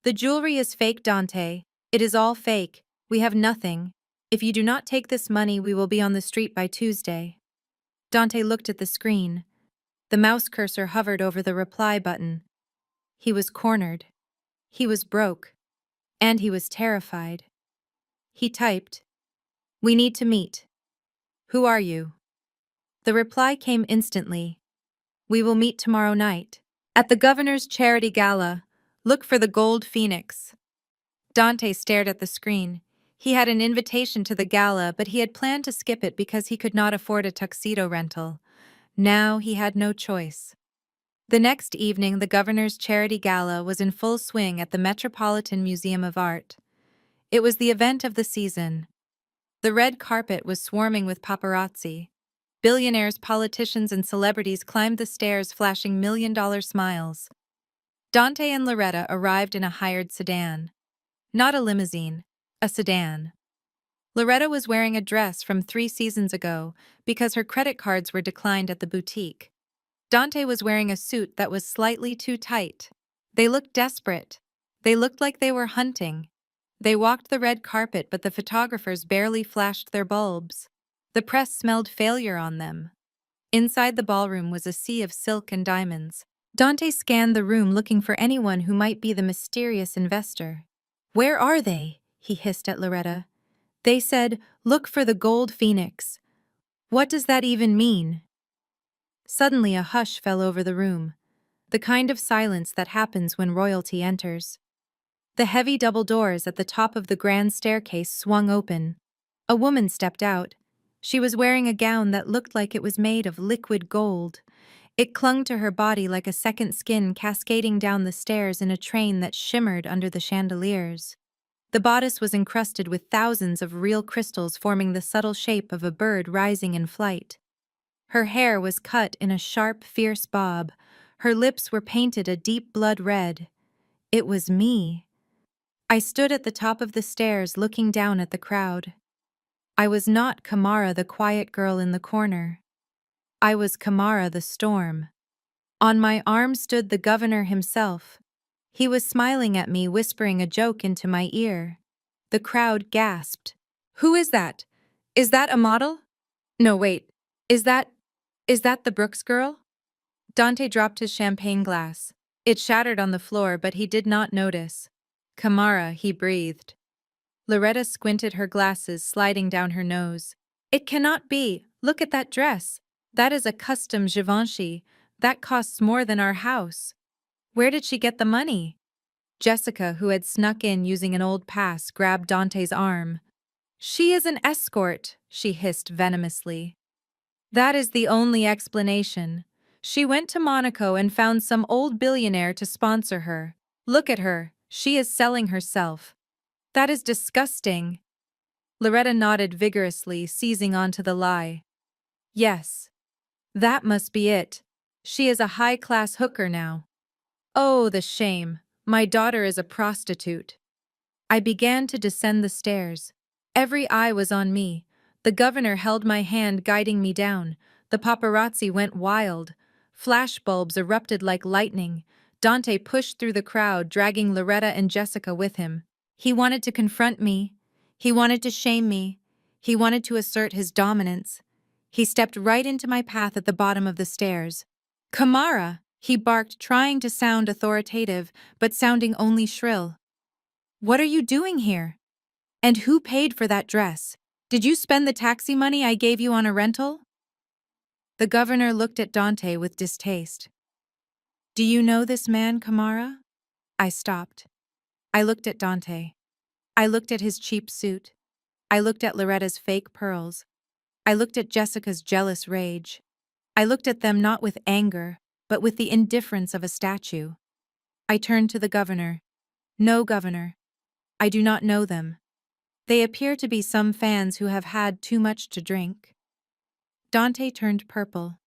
"The jewelry is fake, Dante. It is all fake. We have nothing. If you do not take this money, we will be on the street by Tuesday." Dante looked at the screen. The mouse cursor hovered over the reply button. He was cornered. He was broke. And he was terrified. He typed, We need to meet. Who are you? The reply came instantly. We will meet tomorrow night. At the governor's charity gala. Look for the gold phoenix. Dante stared at the screen. He had an invitation to the gala, but he had planned to skip it because he could not afford a tuxedo rental. Now he had no choice. The next evening, the governor's charity gala was in full swing at the Metropolitan Museum of Art. It was the event of the season. The red carpet was swarming with paparazzi. Billionaires, politicians, and celebrities climbed the stairs flashing million-dollar smiles. Dante and Loretta arrived in a hired sedan. Not a limousine, a sedan. Loretta was wearing a dress from 3 seasons ago because her credit cards were declined at the boutique. Dante was wearing a suit that was slightly too tight. They looked desperate. They looked like they were hunting. They walked the red carpet, but the photographers barely flashed their bulbs. The press smelled failure on them. Inside the ballroom was a sea of silk and diamonds. Dante scanned the room looking for anyone who might be the mysterious investor. "Where are they?" he hissed at Loretta. "They said, 'Look for the gold phoenix.' What does that even mean?" Suddenly a hush fell over the room, the kind of silence that happens when royalty enters. The heavy double doors at the top of the grand staircase swung open. A woman stepped out. She was wearing a gown that looked like it was made of liquid gold. It clung to her body like a second skin cascading down the stairs in a train that shimmered under the chandeliers. The bodice was encrusted with thousands of real crystals forming the subtle shape of a bird rising in flight. Her hair was cut in a sharp, fierce bob. Her lips were painted a deep blood red. It was me. I stood at the top of the stairs looking down at the crowd. I was not Kamara, the quiet girl in the corner. I was Kamara, the storm. On my arm stood the governor himself. He was smiling at me, whispering a joke into my ear. The crowd gasped. "Who is that? Is that a model? No, wait. Is that the Brooks girl?" Dante dropped his champagne glass. It shattered on the floor, but he did not notice. "Kamara," he breathed. Loretta squinted, her glasses sliding down her nose. "It cannot be. Look at that dress. That is a custom Givenchy. That costs more than our house. Where did she get the money?" Jessica, who had snuck in using an old pass, grabbed Dante's arm. "She is an escort," she hissed venomously. "That is the only explanation. She went to Monaco and found some old billionaire to sponsor her. Look at her. She is selling herself. That is disgusting." Loretta nodded vigorously, seizing onto the lie. "Yes. That must be it. She is a high-class hooker now. Oh, the shame. My daughter is a prostitute." I began to descend the stairs. Every eye was on me. The governor held my hand, guiding me down. The paparazzi went wild. Flashbulbs erupted like lightning. Dante pushed through the crowd, dragging Loretta and Jessica with him. He wanted to confront me. He wanted to shame me. He wanted to assert his dominance. He stepped right into my path at the bottom of the stairs. "Kamara!" he barked, trying to sound authoritative, but sounding only shrill. "What are you doing here? And who paid for that dress? Did you spend the taxi money I gave you on a rental?" The governor looked at Dante with distaste. "Do you know this man, Kamara?" I stopped. I looked at Dante. I looked at his cheap suit. I looked at Loretta's fake pearls. I looked at Jessica's jealous rage. I looked at them not with anger, but with the indifference of a statue. I turned to the governor. "No, governor. I do not know them. They appear to be some fans who have had too much to drink." Dante turned purple.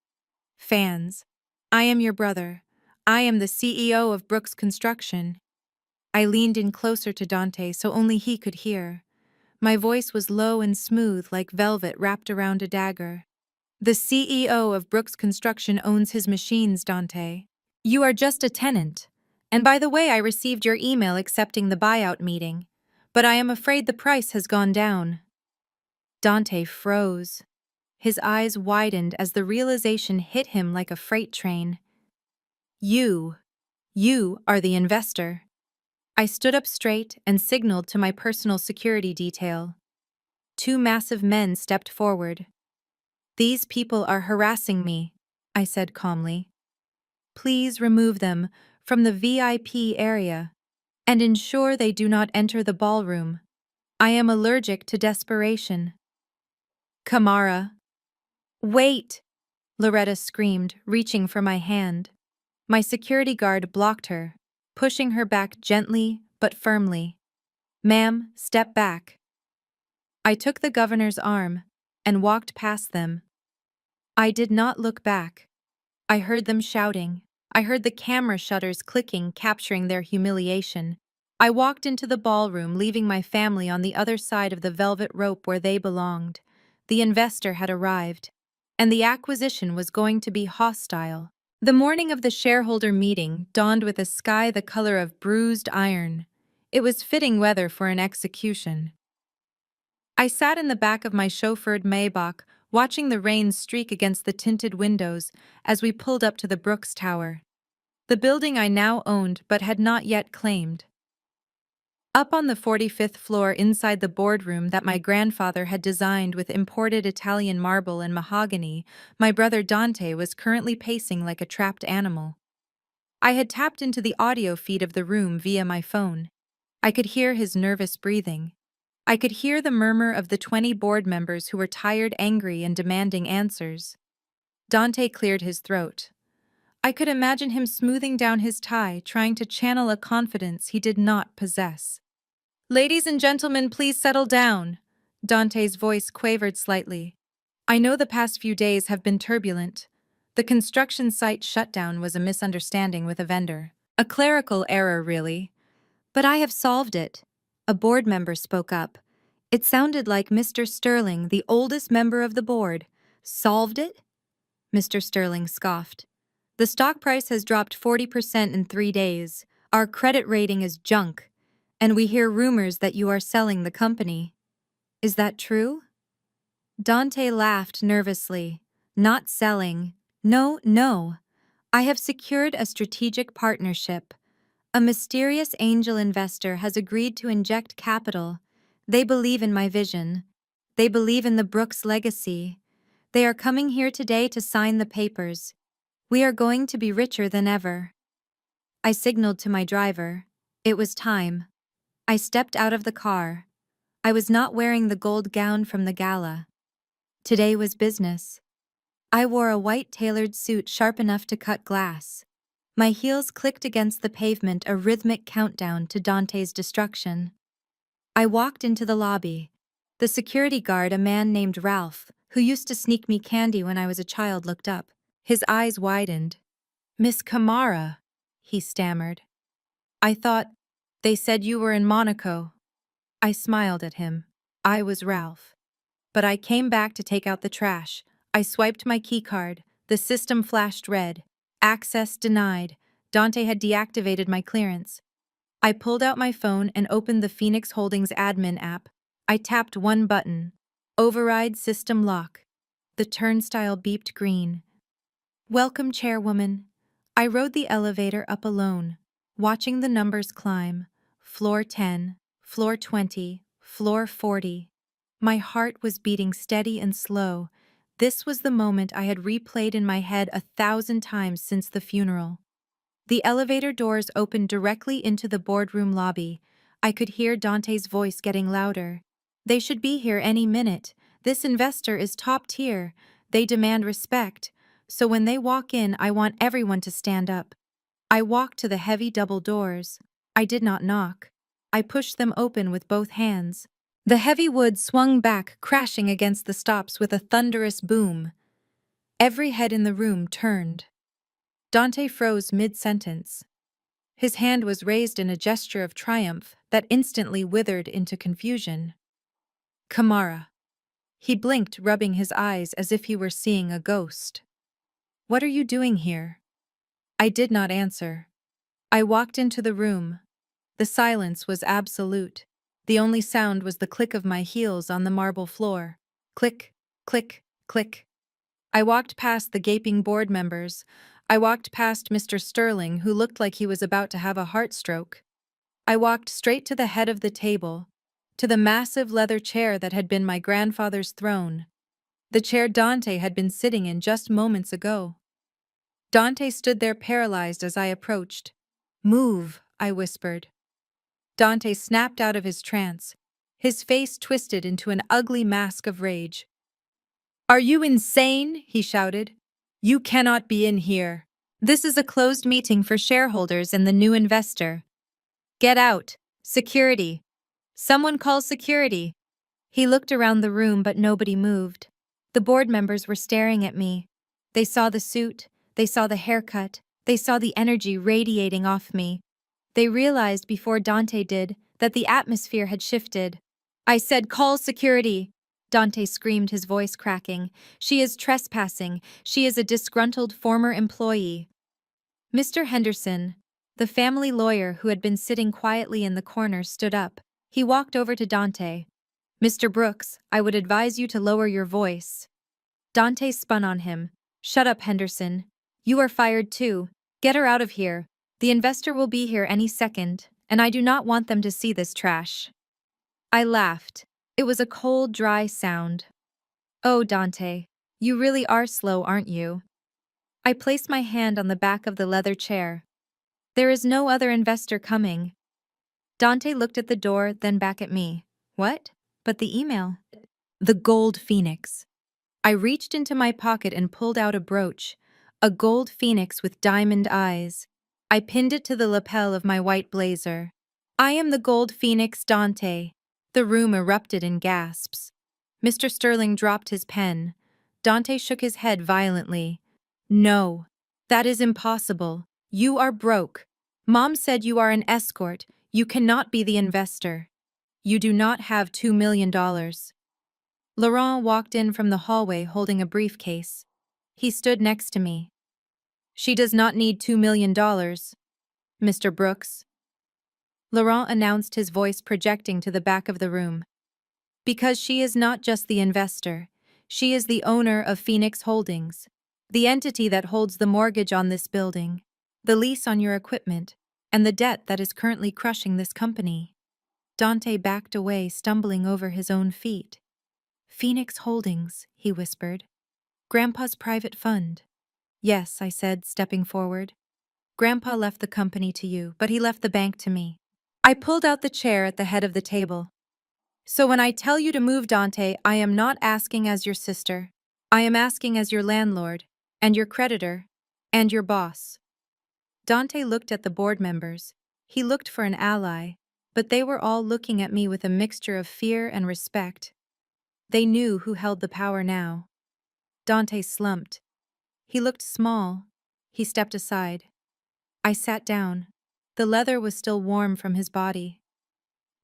"Fans. I am your brother. I am the CEO of Brooks Construction." I leaned in closer to Dante so only he could hear. My voice was low and smooth like velvet wrapped around a dagger. "The CEO of Brooks Construction owns his machines, Dante. You are just a tenant. And by the way, I received your email accepting the buyout meeting. But I am afraid the price has gone down." Dante froze. His eyes widened as the realization hit him like a freight train. You are the investor." I stood up straight and signaled to my personal security detail. 2 massive men stepped forward. "These people are harassing me," I said calmly. "Please remove them from the VIP area and ensure they do not enter the ballroom. I am allergic to desperation." "Kamara." "Wait!" Loretta screamed, reaching for my hand. My security guard blocked her, pushing her back gently but firmly. "Ma'am, step back." I took the governor's arm and walked past them. I did not look back. I heard them shouting. I heard the camera shutters clicking, capturing their humiliation. I walked into the ballroom, leaving my family on the other side of the velvet rope where they belonged. The investor had arrived, and the acquisition was going to be hostile. The morning of the shareholder meeting dawned with a sky the color of bruised iron. It was fitting weather for an execution. I sat in the back of my chauffeured Maybach, watching the rain streak against the tinted windows as we pulled up to the Brooks Tower, the building I now owned but had not yet claimed. Up on the 45th floor inside the boardroom that my grandfather had designed with imported Italian marble and mahogany, my brother Dante was currently pacing like a trapped animal. I had tapped into the audio feed of the room via my phone. I could hear his nervous breathing. I could hear the murmur of the 20 board members who were tired, angry, and demanding answers. Dante cleared his throat. I could imagine him smoothing down his tie, trying to channel a confidence he did not possess. "Ladies and gentlemen, please settle down." Dante's voice quavered slightly. "I know the past few days have been turbulent. The construction site shutdown was a misunderstanding with a vendor. A clerical error, really. But I have solved it." A board member spoke up. It sounded like Mr. Sterling, the oldest member of the board. "Solved it?" Mr. Sterling scoffed. "The stock price has dropped 40% in 3 days. Our credit rating is junk. And we hear rumors that you are selling the company. Is that true?" Dante laughed nervously. "Not selling. No, no. I have secured a strategic partnership. A mysterious angel investor has agreed to inject capital. They believe in my vision. They believe in the Brooks legacy. They are coming here today to sign the papers. We are going to be richer than ever." I signaled to my driver. It was time. I stepped out of the car. I was not wearing the gold gown from the gala. Today was business. I wore a white tailored suit sharp enough to cut glass. My heels clicked against the pavement, a rhythmic countdown to Dante's destruction. I walked into the lobby. The security guard, a man named Ralph, who used to sneak me candy when I was a child, looked up. His eyes widened. "Miss Kamara," he stammered. "I thought they said you were in Monaco." I smiled at him. I was Ralph. But I came back to take out the trash. I swiped my keycard. The system flashed red. "Access denied." Dante had deactivated my clearance. I pulled out my phone and opened the Phoenix Holdings admin app. I tapped one button. Override system lock. The turnstile beeped green. "Welcome, Chairwoman." I rode the elevator up alone, watching the numbers climb. Floor 10, floor 20, floor 40. My heart was beating steady and slow. This was the moment I had replayed in my head 1,000 times since the funeral. The elevator doors opened directly into the boardroom lobby. I could hear Dante's voice getting louder. "They should be here any minute. This investor is top tier. They demand respect. So when they walk in, I want everyone to stand up." I walked to the heavy double doors. I did not knock. I pushed them open with both hands. The heavy wood swung back, crashing against the stops with a thunderous boom. Every head in the room turned. Dante froze mid-sentence. His hand was raised in a gesture of triumph that instantly withered into confusion. "Kamara." He blinked, rubbing his eyes as if he were seeing a ghost. "What are you doing here?" I did not answer. I walked into the room. The silence was absolute. The only sound was the click of my heels on the marble floor. Click, click, click. I walked past the gaping board members. I walked past Mr. Sterling, who looked like he was about to have a heart stroke. I walked straight to the head of the table. to the massive leather chair that had been my grandfather's throne, the chair Dante had been sitting in just moments ago. Dante stood there paralyzed as I approached. "Move," I whispered. Dante snapped out of his trance, his face twisted into an ugly mask of rage. "Are you insane?" he shouted. "You cannot be in here. This is a closed meeting for shareholders and the new investor. Get out. Security. Someone call security." He looked around the room, but nobody moved. The board members were staring at me. They saw the suit, they saw the haircut, they saw the energy radiating off me. They realized before Dante did that the atmosphere had shifted. "I said call security!" Dante screamed, his voice cracking. "She is trespassing. She is a disgruntled former employee." Mr. Henderson, the family lawyer who had been sitting quietly in the corner, stood up. He walked over to Dante. "Mr. Brooks, I would advise you to lower your voice." Dante spun on him. "Shut up, Henderson. You are fired too. Get her out of here. The investor will be here any second, and I do not want them to see this trash." I laughed. It was a cold, dry sound. "Oh, Dante, you really are slow, aren't you?" I placed my hand on the back of the leather chair. "There is no other investor coming." Dante looked at the door, then back at me. "What? But the email." "The gold phoenix." I reached into my pocket and pulled out a brooch, a gold phoenix with diamond eyes. I pinned it to the lapel of my white blazer. "I am the gold phoenix, Dante." The room erupted in gasps. Mr. Sterling dropped his pen. Dante shook his head violently. "No, that is impossible. You are broke. Mom said you are an escort. You cannot be the investor. You do not have $2 million. Laurent walked in from the hallway holding a briefcase. He stood next to me. "She does not need $2 million, Mr. Brooks," Laurent announced, his voice projecting to the back of the room. "Because she is not just the investor. She is the owner of Phoenix Holdings, the entity that holds the mortgage on this building, the lease on your equipment, and the debt that is currently crushing this company." Dante backed away, stumbling over his own feet. "Phoenix Holdings," he whispered. "Grandpa's private fund." "Yes," I said, stepping forward. "Grandpa left the company to you, but he left the bank to me." I pulled out the chair at the head of the table. "So when I tell you to move, Dante, I am not asking as your sister. I am asking as your landlord, and your creditor, and your boss." Dante looked at the board members. He looked for an ally, but they were all looking at me with a mixture of fear and respect. They knew who held the power now. Dante slumped. He looked small. He stepped aside. I sat down. The leather was still warm from his body.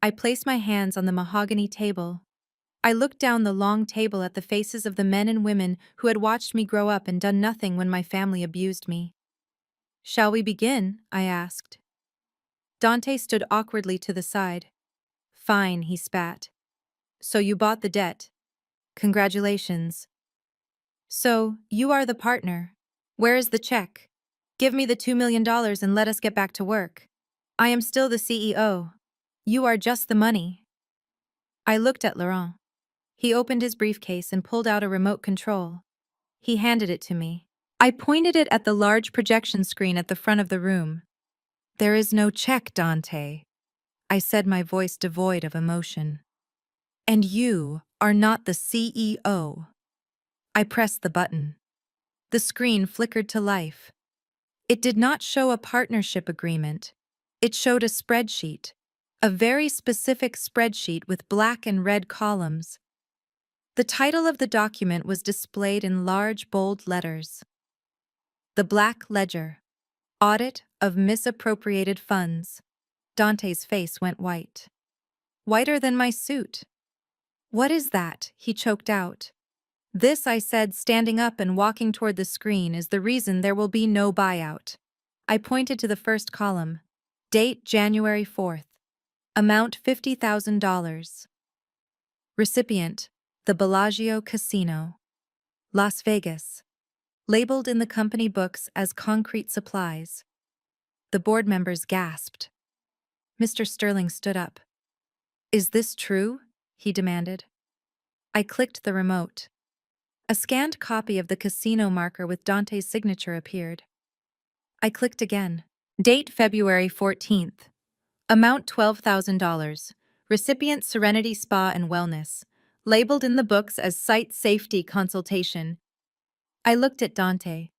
I placed my hands on the mahogany table. I looked down the long table at the faces of the men and women who had watched me grow up and done nothing when my family abused me. "Shall we begin?" I asked. Dante stood awkwardly to the side. "Fine," he spat. "So you bought the debt. Congratulations. So, you are the partner. Where is the check? Give me the $2 million and let us get back to work. I am still the CEO. You are just the money." I looked at Laurent. He opened his briefcase and pulled out a remote control. He handed it to me. I pointed it at the large projection screen at the front of the room. "There is no check, Dante," I said, my voice devoid of emotion. "And you are not the CEO." I pressed the button. The screen flickered to life. It did not show a partnership agreement. It showed a spreadsheet, a very specific spreadsheet with black and red columns. The title of the document was displayed in large, bold letters. "The Black Ledger. Audit of Misappropriated Funds." Dante's face went white. Whiter than my suit. "What is that?" he choked out. "This," I said, standing up and walking toward the screen, "is the reason there will be no buyout." I pointed to the first column. Date January 4th. Amount $50,000. Recipient, the Bellagio Casino, Las Vegas. Labeled in the company books as concrete supplies. The board members gasped. Mr. Sterling stood up. Is this true? He demanded. I clicked the remote. A scanned copy of the casino marker with Dante's signature appeared. I clicked again. Date February 14th. Amount $12,000. Recipient Serenity Spa and Wellness. Labeled in the books as Site Safety Consultation. I looked at Dante.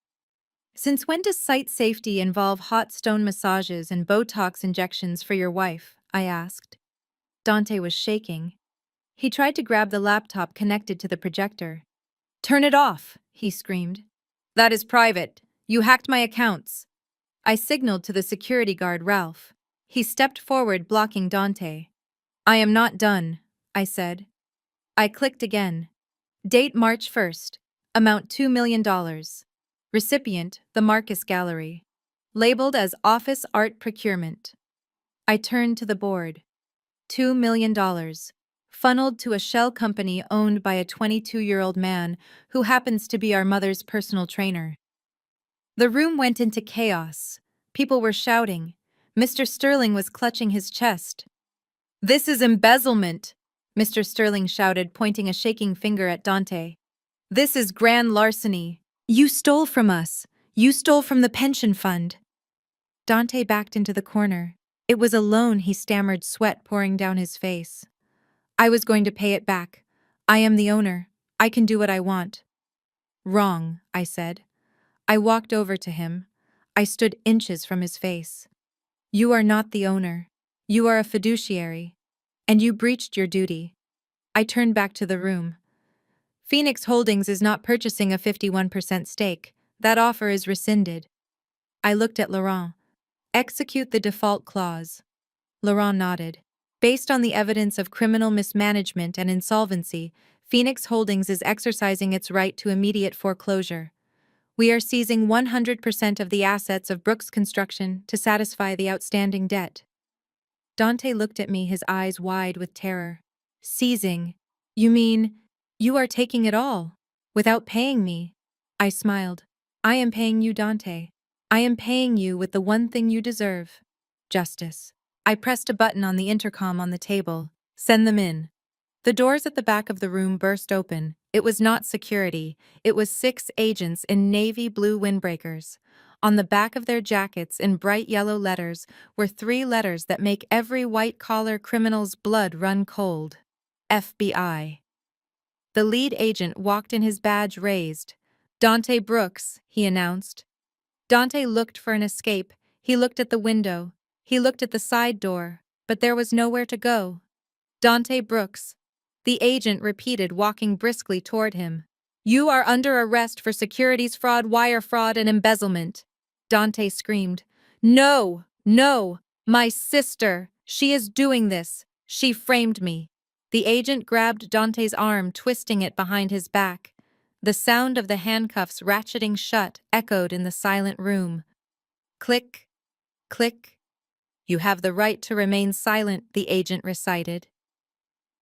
Since when does site safety involve hot stone massages and Botox injections for your wife? I asked. Dante was shaking. He tried to grab the laptop connected to the projector. Turn it off, he screamed. That is private. You hacked my accounts. I signaled to the security guard, Ralph. He stepped forward, blocking Dante. I am not done, I said. I clicked again. Date March 1st. Amount $2 million. Recipient, the Marcus Gallery. Labeled as Office Art Procurement. I turned to the board. $2 million. Funneled to a shell company owned by a 22-year-old man who happens to be our mother's personal trainer. The room went into chaos. People were shouting. Mr. Sterling was clutching his chest. This is embezzlement, Mr. Sterling shouted, pointing a shaking finger at Dante. This is grand larceny. You stole from us. You stole from the pension fund. Dante backed into the corner. It was a loan, he stammered, sweat pouring down his face. I was going to pay it back. I am the owner. I can do what I want. Wrong, I said. I walked over to him. I stood inches from his face. You are not the owner. You are a fiduciary. And you breached your duty. I turned back to the room. Phoenix Holdings is not purchasing a 51% stake. That offer is rescinded. I looked at Laurent. Execute the default clause. Laurent nodded. Based on the evidence of criminal mismanagement and insolvency, Phoenix Holdings is exercising its right to immediate foreclosure. We are seizing 100% of the assets of Brooks Construction to satisfy the outstanding debt. Dante looked at me, his eyes wide with terror. Seizing? You mean, you are taking it all, without paying me? I smiled. I am paying you, Dante. I am paying you with the one thing you deserve. Justice. I pressed a button on the intercom on the table. Send them in. The doors at the back of the room burst open. It was not security. It was 6 agents in navy blue windbreakers. On the back of their jackets, in bright yellow letters, were 3 letters that make every white-collar criminal's blood run cold. FBI. The lead agent walked in, his badge raised. Dante Brooks, he announced. Dante looked for an escape. He looked at the window. He looked at the side door, but there was nowhere to go. Dante Brooks. The agent repeated, walking briskly toward him. You are under arrest for securities fraud, wire fraud, and embezzlement. Dante screamed. No, no, my sister. She is doing this. She framed me. The agent grabbed Dante's arm, twisting it behind his back. The sound of the handcuffs ratcheting shut echoed in the silent room. Click, click. You have the right to remain silent, the agent recited.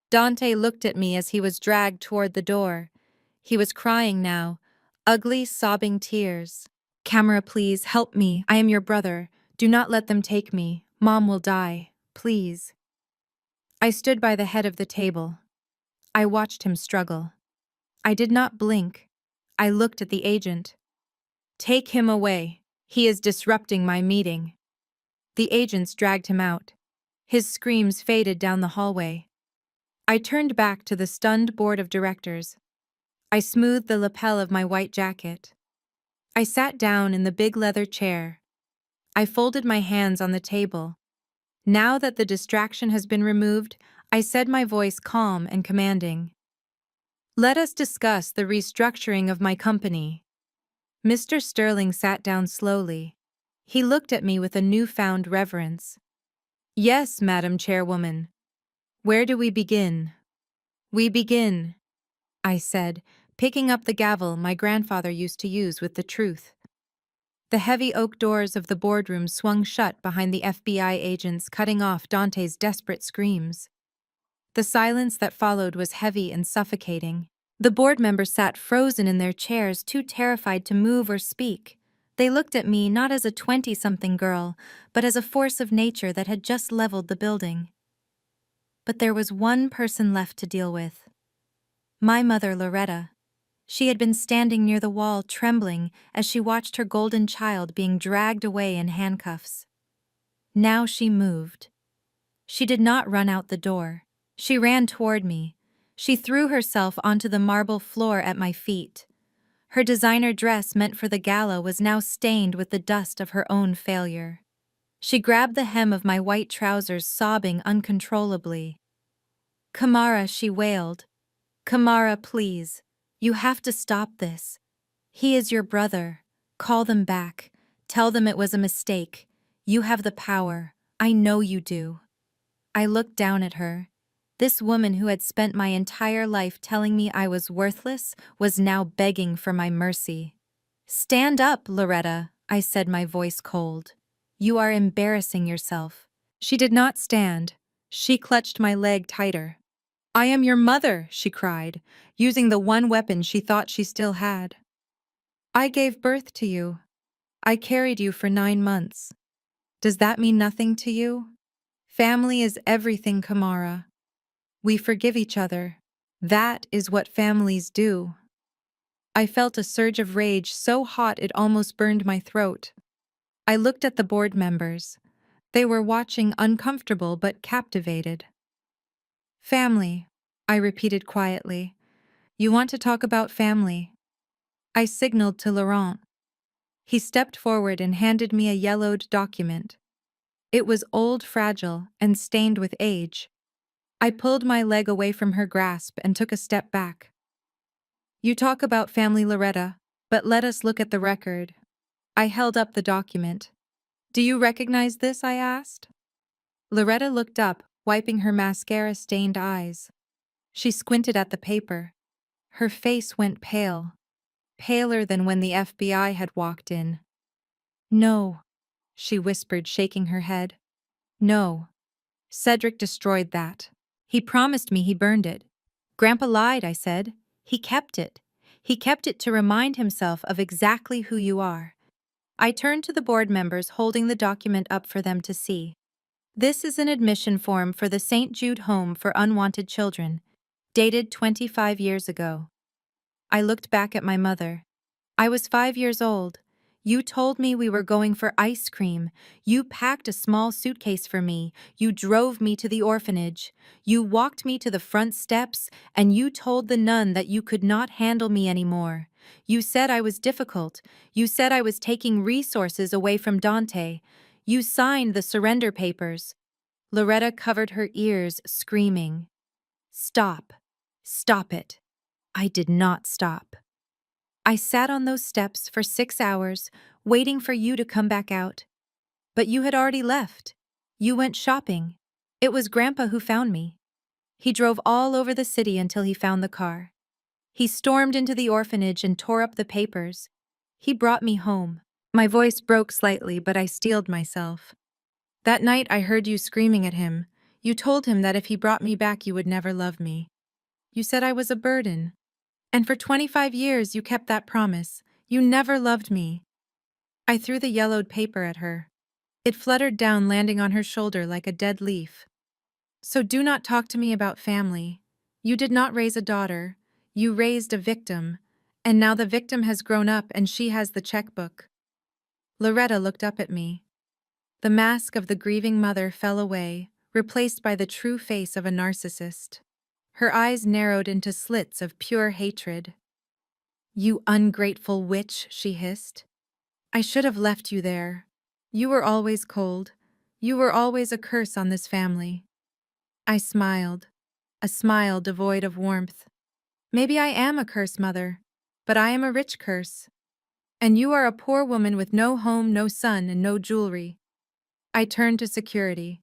Dante looked at me as he was dragged toward the door. He was crying now, ugly, sobbing tears. Camera, please, help me. I am your brother. Do not let them take me. Mom will die. Please. I stood by the head of the table. I watched him struggle. I did not blink. I looked at the agent. Take him away. He is disrupting my meeting. The agents dragged him out. His screams faded down the hallway. I turned back to the stunned board of directors. I smoothed the lapel of my white jacket. I sat down in the big leather chair. I folded my hands on the table. Now that the distraction has been removed, I said, my voice calm and commanding. Let us discuss the restructuring of my company. Mr. Sterling sat down slowly. He looked at me with a newfound reverence. Yes, Madam Chairwoman. Where do we begin? We begin, I said, picking up the gavel my grandfather used to use with the truth. The heavy oak doors of the boardroom swung shut behind the FBI agents, cutting off Dante's desperate screams. The silence that followed was heavy and suffocating. The board members sat frozen in their chairs, too terrified to move or speak. They looked at me not as a 20-something girl, but as a force of nature that had just leveled the building. But there was one person left to deal with. My mother, Loretta. She had been standing near the wall, trembling as she watched her golden child being dragged away in handcuffs. Now she moved. She did not run out the door. She ran toward me. She threw herself onto the marble floor at my feet. Her designer dress meant for the gala was now stained with the dust of her own failure. She grabbed the hem of my white trousers, sobbing uncontrollably. "Kamara," she wailed. "Kamara, please. You have to stop this. He is your brother. Call them back. Tell them it was a mistake. You have the power. I know you do." I looked down at her. This woman who had spent my entire life telling me I was worthless was now begging for my mercy. "Stand up, Loretta," I said, my voice cold. "You are embarrassing yourself." She did not stand. She clutched my leg tighter. "I am your mother," she cried, using the one weapon she thought she still had. "I gave birth to you. I carried you for 9 months. Does that mean nothing to you? Family is everything, Kamara. We forgive each other. That is what families do." I felt a surge of rage so hot it almost burned my throat. I looked at the board members. They were watching, uncomfortable but captivated. "Family," I repeated quietly. "You want to talk about family?" I signaled to Laurent. He stepped forward and handed me a yellowed document. It was old, fragile, and stained with age. I pulled my leg away from her grasp and took a step back. "You talk about family, Loretta, but let us look at the record." I held up the document. "Do you recognize this?" I asked. Loretta looked up, wiping her mascara-stained eyes. She squinted at the paper. Her face went pale, paler than when the FBI had walked in. "No," she whispered, shaking her head. "No. Cedric destroyed that. He promised me he burned it." "Grandpa lied," I said. "He kept it. He kept it to remind himself of exactly who you are." I turned to the board members, holding the document up for them to see. "This is an admission form for the St. Jude Home for Unwanted Children, dated 25 years ago." I looked back at my mother. "I was 5 years old. You told me we were going for ice cream. You packed a small suitcase for me. You drove me to the orphanage. You walked me to the front steps, and you told the nun that you could not handle me anymore. You said I was difficult. You said I was taking resources away from Dante. You signed the surrender papers." Loretta covered her ears, screaming. "Stop. Stop it." I did not stop. "I sat on those steps for 6 hours, waiting for you to come back out. But you had already left. You went shopping. It was Grandpa who found me. He drove all over the city until he found the car. He stormed into the orphanage and tore up the papers. He brought me home." My voice broke slightly, but I steeled myself. "That night I heard you screaming at him. You told him that if he brought me back you would never love me. You said I was a burden. And for 25 years you kept that promise. You never loved me." I threw the yellowed paper at her. It fluttered down, landing on her shoulder like a dead leaf. "So do not talk to me about family. You did not raise a daughter. You raised a victim. And now the victim has grown up and she has the checkbook." Loretta looked up at me. The mask of the grieving mother fell away, replaced by the true face of a narcissist. Her eyes narrowed into slits of pure hatred. "You ungrateful witch," she hissed. "I should have left you there. You were always cold. You were always a curse on this family." I smiled, a smile devoid of warmth. "Maybe I am a curse, Mother, but I am a rich curse. And you are a poor woman with no home, no son, and no jewelry." I turned to security.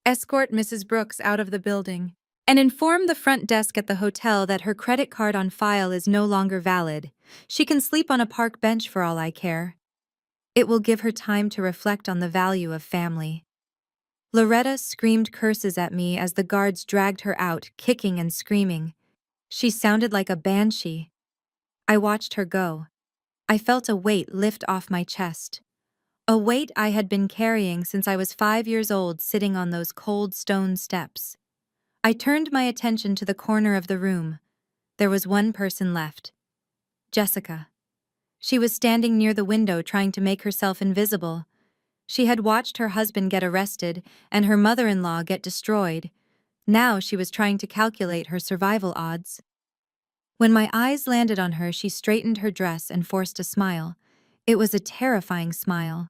"Escort Mrs. Brooks out of the building, and inform the front desk at the hotel that her credit card on file is no longer valid. She can sleep on a park bench for all I care. It will give her time to reflect on the value of family." Loretta screamed curses at me as the guards dragged her out, kicking and screaming. She sounded like a banshee. I watched her go. I felt a weight lift off my chest. A weight I had been carrying since I was 5 years old, sitting on those cold stone steps. I turned my attention to the corner of the room. There was one person left. Jessica. She was standing near the window trying to make herself invisible. She had watched her husband get arrested and her mother-in-law get destroyed. Now she was trying to calculate her survival odds. When my eyes landed on her, she straightened her dress and forced a smile. It was a terrifying smile.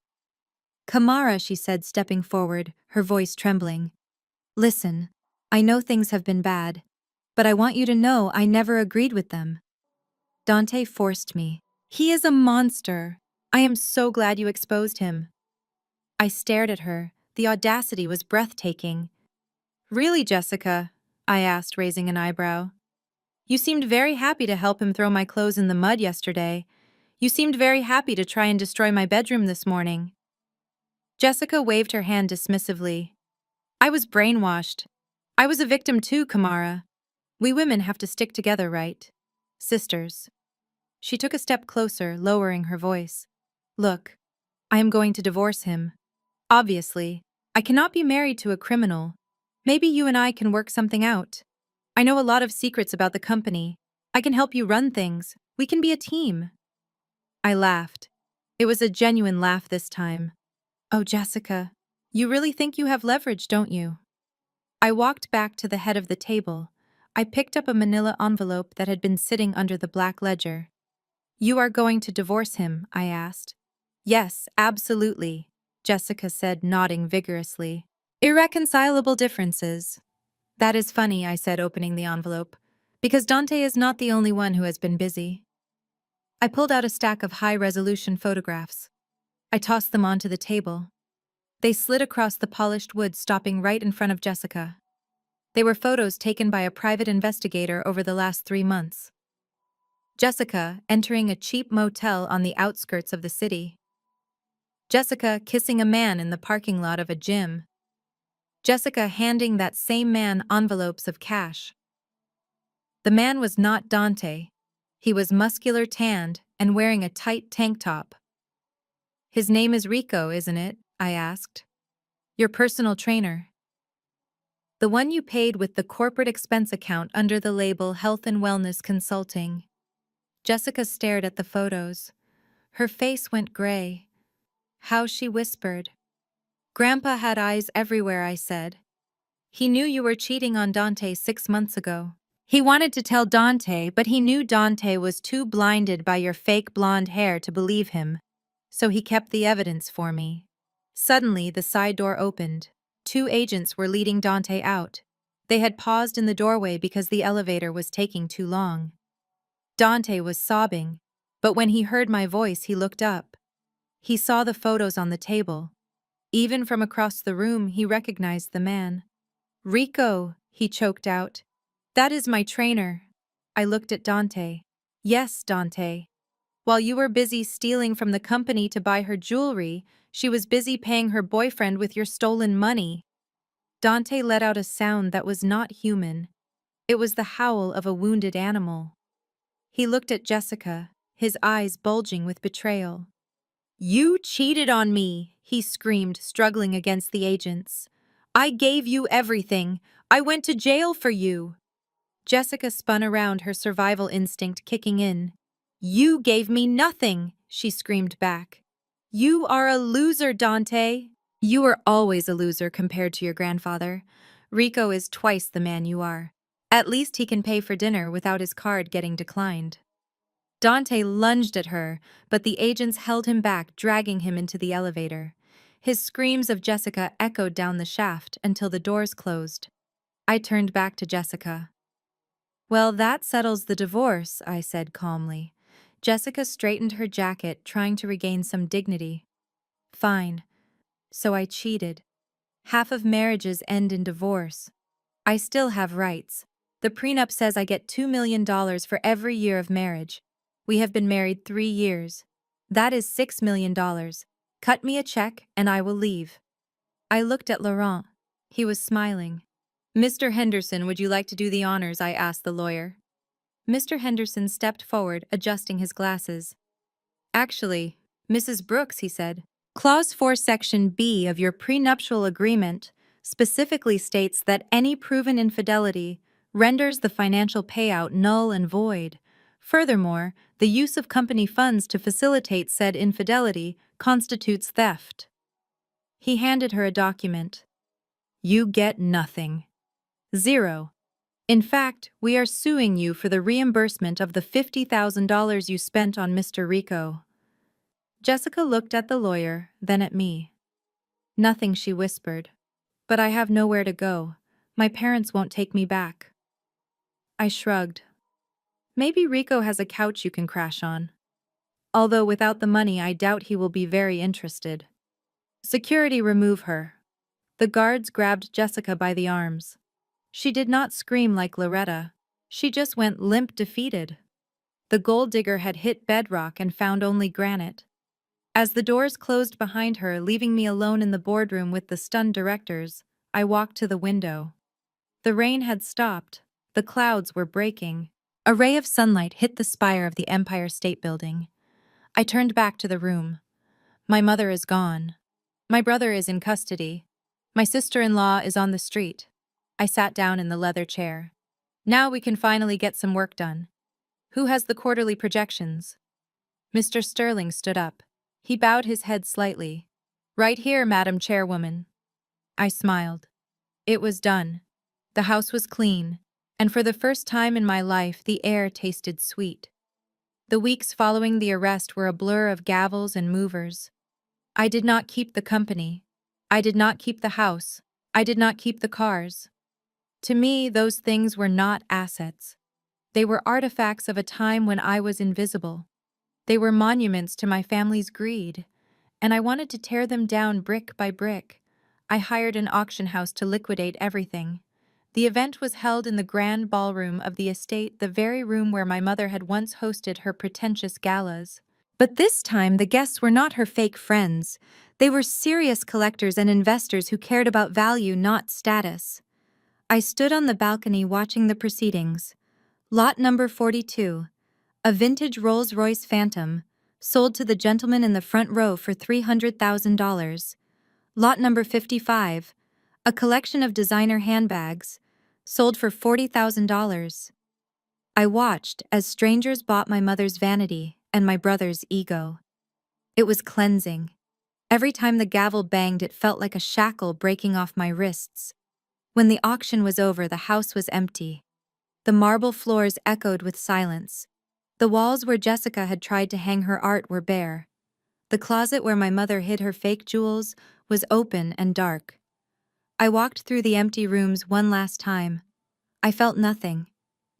"Kamara," she said, stepping forward, her voice trembling. "Listen, I know things have been bad, but I want you to know I never agreed with them. Dante forced me. He is a monster. I am so glad you exposed him." I stared at her. The audacity was breathtaking. "Really, Jessica?" I asked, raising an eyebrow. "You seemed very happy to help him throw my clothes in the mud yesterday. You seemed very happy to try and destroy my bedroom this morning." Jessica waved her hand dismissively. "I was brainwashed. I was a victim too, Kamara. We women have to stick together, right? Sisters." She took a step closer, lowering her voice. "Look, I am going to divorce him. Obviously, I cannot be married to a criminal. Maybe you and I can work something out. I know a lot of secrets about the company. I can help you run things. We can be a team." I laughed. It was a genuine laugh this time. "Oh, Jessica, you really think you have leverage, don't you?" I walked back to the head of the table. I picked up a manila envelope that had been sitting under the black ledger. "You are going to divorce him?" I asked. "Yes, absolutely," Jessica said, nodding vigorously. "Irreconcilable differences." "That is funny," I said, opening the envelope, "because Dante is not the only one who has been busy." I pulled out a stack of high-resolution photographs. I tossed them onto the table. They slid across the polished wood, stopping right in front of Jessica. They were photos taken by a private investigator over the last 3 months. Jessica entering a cheap motel on the outskirts of the city. Jessica kissing a man in the parking lot of a gym. Jessica handing that same man envelopes of cash. The man was not Dante. He was muscular, tanned, and wearing a tight tank top. "His name is Rico, isn't it?" I asked. "Your personal trainer." "The one you paid with the corporate expense account under the label Health and Wellness Consulting." Jessica stared at the photos. Her face went gray. How she whispered. "Grandpa had eyes everywhere," I said. "He knew you were cheating on Dante 6 months ago. He wanted to tell Dante, but he knew Dante was too blinded by your fake blonde hair to believe him. So he kept the evidence for me." Suddenly, the side door opened. 2 agents were leading Dante out. They had paused in the doorway because the elevator was taking too long. Dante was sobbing, but when he heard my voice, he looked up. He saw the photos on the table. Even from across the room, he recognized the man. "Rico," he choked out. "That is my trainer." I looked at Dante. "Yes, Dante. While you were busy stealing from the company to buy her jewelry, she was busy paying her boyfriend with your stolen money." Dante let out a sound that was not human. It was the howl of a wounded animal. He looked at Jessica, his eyes bulging with betrayal. "You cheated on me," he screamed, struggling against the agents. "I gave you everything. I went to jail for you." Jessica spun around, her survival instinct kicking in. "You gave me nothing," she screamed back. "You are a loser, Dante." "You were always a loser compared to your grandfather. Rico is twice the man you are. At least he can pay for dinner without his card getting declined." Dante lunged at her, but the agents held him back, dragging him into the elevator. His screams of Jessica echoed down the shaft until the doors closed. I turned back to Jessica. "Well, that settles the divorce," I said calmly. Jessica straightened her jacket, trying to regain some dignity. "Fine. So I cheated. Half of marriages end in divorce. I still have rights. The prenup says I get $2 million for every year of marriage. We have been married 3 years. That is $6 million. Cut me a check and I will leave." I looked at Laurent. He was smiling. "Mr. Henderson, would you like to do the honors?" I asked the lawyer. Mr. Henderson stepped forward, adjusting his glasses. "Actually, Mrs. Brooks," he said, "Clause 4 Section B of your prenuptial agreement specifically states that any proven infidelity renders the financial payout null and void. Furthermore, the use of company funds to facilitate said infidelity constitutes theft. He handed her a document. You get nothing. Zero. In fact, we are suing you for the reimbursement of the $50,000 you spent on Mr. Rico. Jessica looked at the lawyer, then at me. Nothing, she whispered. But I have nowhere to go. My parents won't take me back. I shrugged. Maybe Rico has a couch you can crash on. Although without the money, I doubt he will be very interested. Security, remove her. The guards grabbed Jessica by the arms. She did not scream like Loretta. She just went limp, defeated. The gold digger had hit bedrock and found only granite. As the doors closed behind her, leaving me alone in the boardroom with the stunned directors, I walked to the window. The rain had stopped. The clouds were breaking. A ray of sunlight hit the spire of the Empire State Building. I turned back to the room. My mother is gone. My brother is in custody. My sister-in-law is on the street. I sat down in the leather chair. Now we can finally get some work done. Who has the quarterly projections? Mr. Sterling stood up. He bowed his head slightly. Right here, Madam Chairwoman. I smiled. It was done. The house was clean, and for the first time in my life, the air tasted sweet. The weeks following the arrest were a blur of gavels and movers. I did not keep the company. I did not keep the house. I did not keep the cars. To me, those things were not assets. They were artifacts of a time when I was invisible. They were monuments to my family's greed, and I wanted to tear them down brick by brick. I hired an auction house to liquidate everything. The event was held in the grand ballroom of the estate, the very room where my mother had once hosted her pretentious galas. But this time, the guests were not her fake friends. They were serious collectors and investors who cared about value, not status. I stood on the balcony watching the proceedings. Lot number 42, a vintage Rolls-Royce Phantom, sold to the gentleman in the front row for $300,000. Lot number 55, a collection of designer handbags, sold for $40,000. I watched as strangers bought my mother's vanity and my brother's ego. It was cleansing. Every time the gavel banged, it felt like a shackle breaking off my wrists. When the auction was over, the house was empty. The marble floors echoed with silence. The walls where Jessica had tried to hang her art were bare. The closet where my mother hid her fake jewels was open and dark. I walked through the empty rooms one last time. I felt nothing.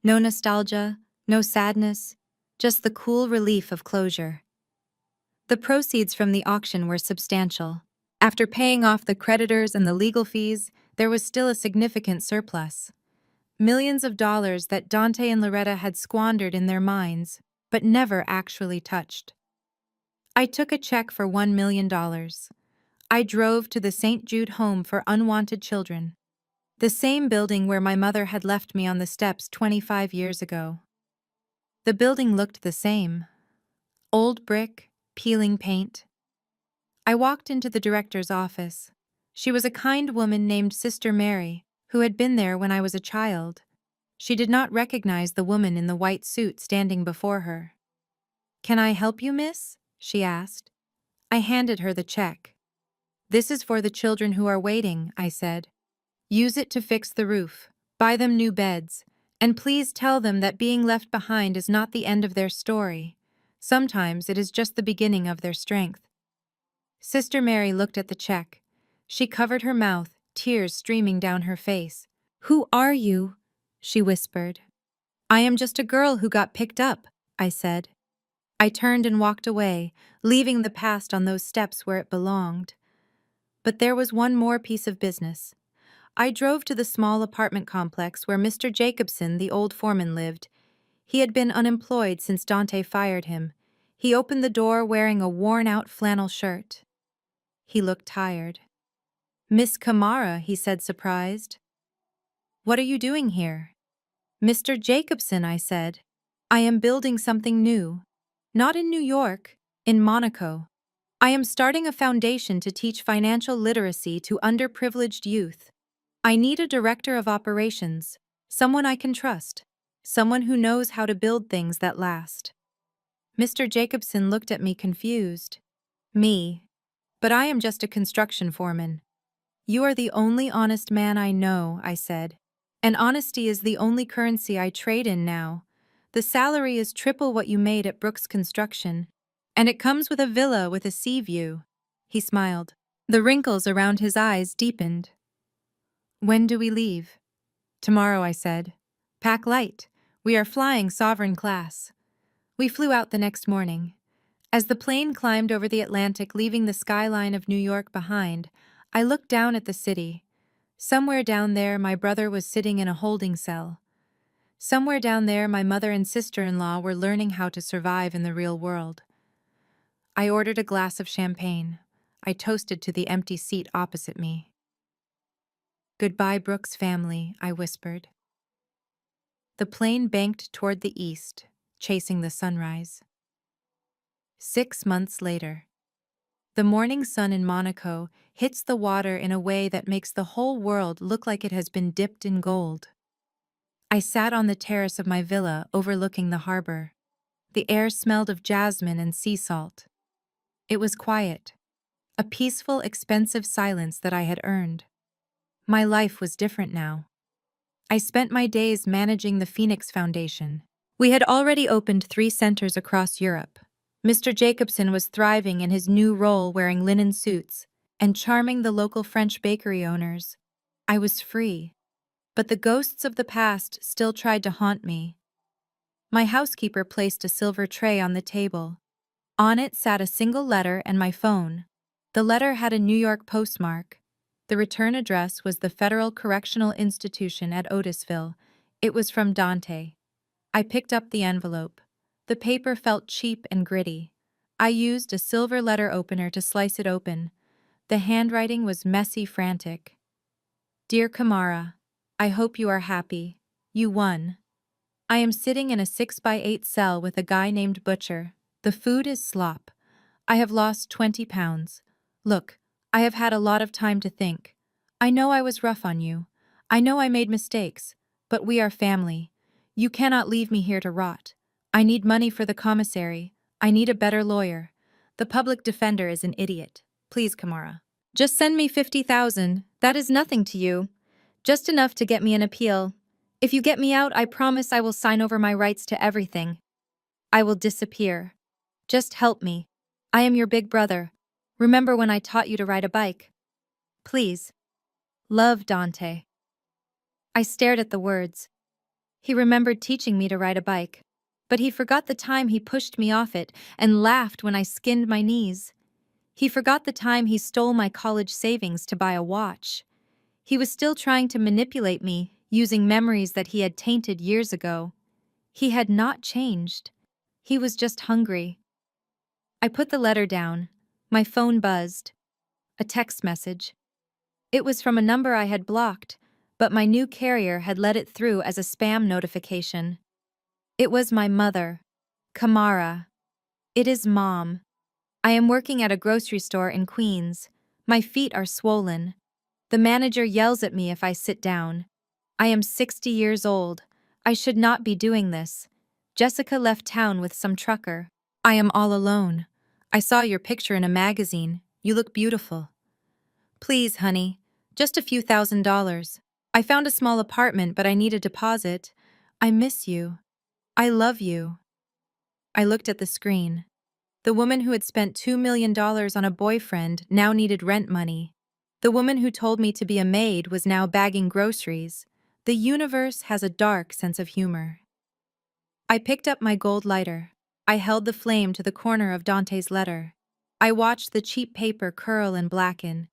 No nostalgia, no sadness, just the cool relief of closure. The proceeds from the auction were substantial. After paying off the creditors and the legal fees, there was still a significant surplus. Millions of dollars that Dante and Loretta had squandered in their minds, but never actually touched. I took a check for $1 million. I drove to the St. Jude Home for Unwanted Children, the same building where my mother had left me on the steps 25 years ago. The building looked the same. Old brick, peeling paint. I walked into the director's office. She was a kind woman named Sister Mary, who had been there when I was a child. She did not recognize the woman in the white suit standing before her. "Can I help you, miss?" she asked. I handed her the check. "This is for the children who are waiting," I said. "Use it to fix the roof, buy them new beds, and please tell them that being left behind is not the end of their story. Sometimes it is just the beginning of their strength." Sister Mary looked at the check. She covered her mouth, tears streaming down her face. "Who are you?" she whispered. "I am just a girl who got picked up," I said. I turned and walked away, leaving the past on those steps where it belonged. But there was one more piece of business. I drove to the small apartment complex where Mr. Jacobson, the old foreman, lived. He had been unemployed since Dante fired him. He opened the door wearing a worn-out flannel shirt. He looked tired. "Miss Kamara," he said, surprised. "What are you doing here?" "Mr. Jacobson," I said, "I am building something new. Not in New York, in Monaco. I am starting a foundation to teach financial literacy to underprivileged youth. I need a director of operations, someone I can trust, someone who knows how to build things that last. Mr. Jacobson looked at me confused. Me? But I am just a construction foreman. You are the only honest man I know, I said. And honesty is the only currency I trade in now. The salary is triple what you made at Brooks Construction. And it comes with a villa with a sea view. He smiled. The wrinkles around his eyes deepened. When do we leave? Tomorrow, I said. Pack light. We are flying sovereign class. We flew out the next morning. As the plane climbed over the Atlantic, leaving the skyline of New York behind, I looked down at the city. Somewhere down there, my brother was sitting in a holding cell. Somewhere down there, my mother and sister-in-law were learning how to survive in the real world. I ordered a glass of champagne. I toasted to the empty seat opposite me. Goodbye, Brooks family, I whispered. The plane banked toward the east, chasing the sunrise. 6 months later. The morning sun in Monaco hits the water in a way that makes the whole world look like it has been dipped in gold. I sat on the terrace of my villa overlooking the harbor. The air smelled of jasmine and sea salt. It was quiet, a peaceful, expensive silence that I had earned. My life was different now. I spent my days managing the Phoenix Foundation. We had already opened 3 centers across Europe. Mr. Jacobson was thriving in his new role, wearing linen suits and charming the local French bakery owners. I was free, but the ghosts of the past still tried to haunt me. My housekeeper placed a silver tray on the table. On it sat a single letter and my phone. The letter had a New York postmark. The return address was the Federal Correctional Institution at Otisville. It was from Dante. I picked up the envelope. The paper felt cheap and gritty. I used a silver letter opener to slice it open. The handwriting was messy, frantic. Dear Kamara, I hope you are happy. You won. I am sitting in a 6x8 cell with a guy named Butcher. The food is slop. I have lost 20 pounds. Look, I have had a lot of time to think. I know I was rough on you. I know I made mistakes. But we are family. You cannot leave me here to rot. I need money for the commissary. I need a better lawyer. The public defender is an idiot. Please, Kamara. Just send me 50,000. That is nothing to you. Just enough to get me an appeal. If you get me out, I promise I will sign over my rights to everything. I will disappear. Just help me. I am your big brother. Remember when I taught you to ride a bike? Please. Love, Dante. I stared at the words. He remembered teaching me to ride a bike, but he forgot the time he pushed me off it and laughed when I skinned my knees. He forgot the time he stole my college savings to buy a watch. He was still trying to manipulate me, using memories that he had tainted years ago. He had not changed. He was just hungry. I put the letter down. My phone buzzed. A text message. It was from a number I had blocked, but my new carrier had let it through as a spam notification. It was my mother, Kamara. It is Mom. I am working at a grocery store in Queens. My feet are swollen. The manager yells at me if I sit down. I am 60 years old. I should not be doing this. Jessica left town with some trucker. I am all alone. I saw your picture in a magazine. You look beautiful. Please, honey, just a few $1,000s. I found a small apartment, but I need a deposit. I miss you. I love you. I looked at the screen. The woman who had spent $2 million on a boyfriend now needed rent money. The woman who told me to be a maid was now bagging groceries. The universe has a dark sense of humor. I picked up my gold lighter. I held the flame to the corner of Dante's letter. I watched the cheap paper curl and blacken.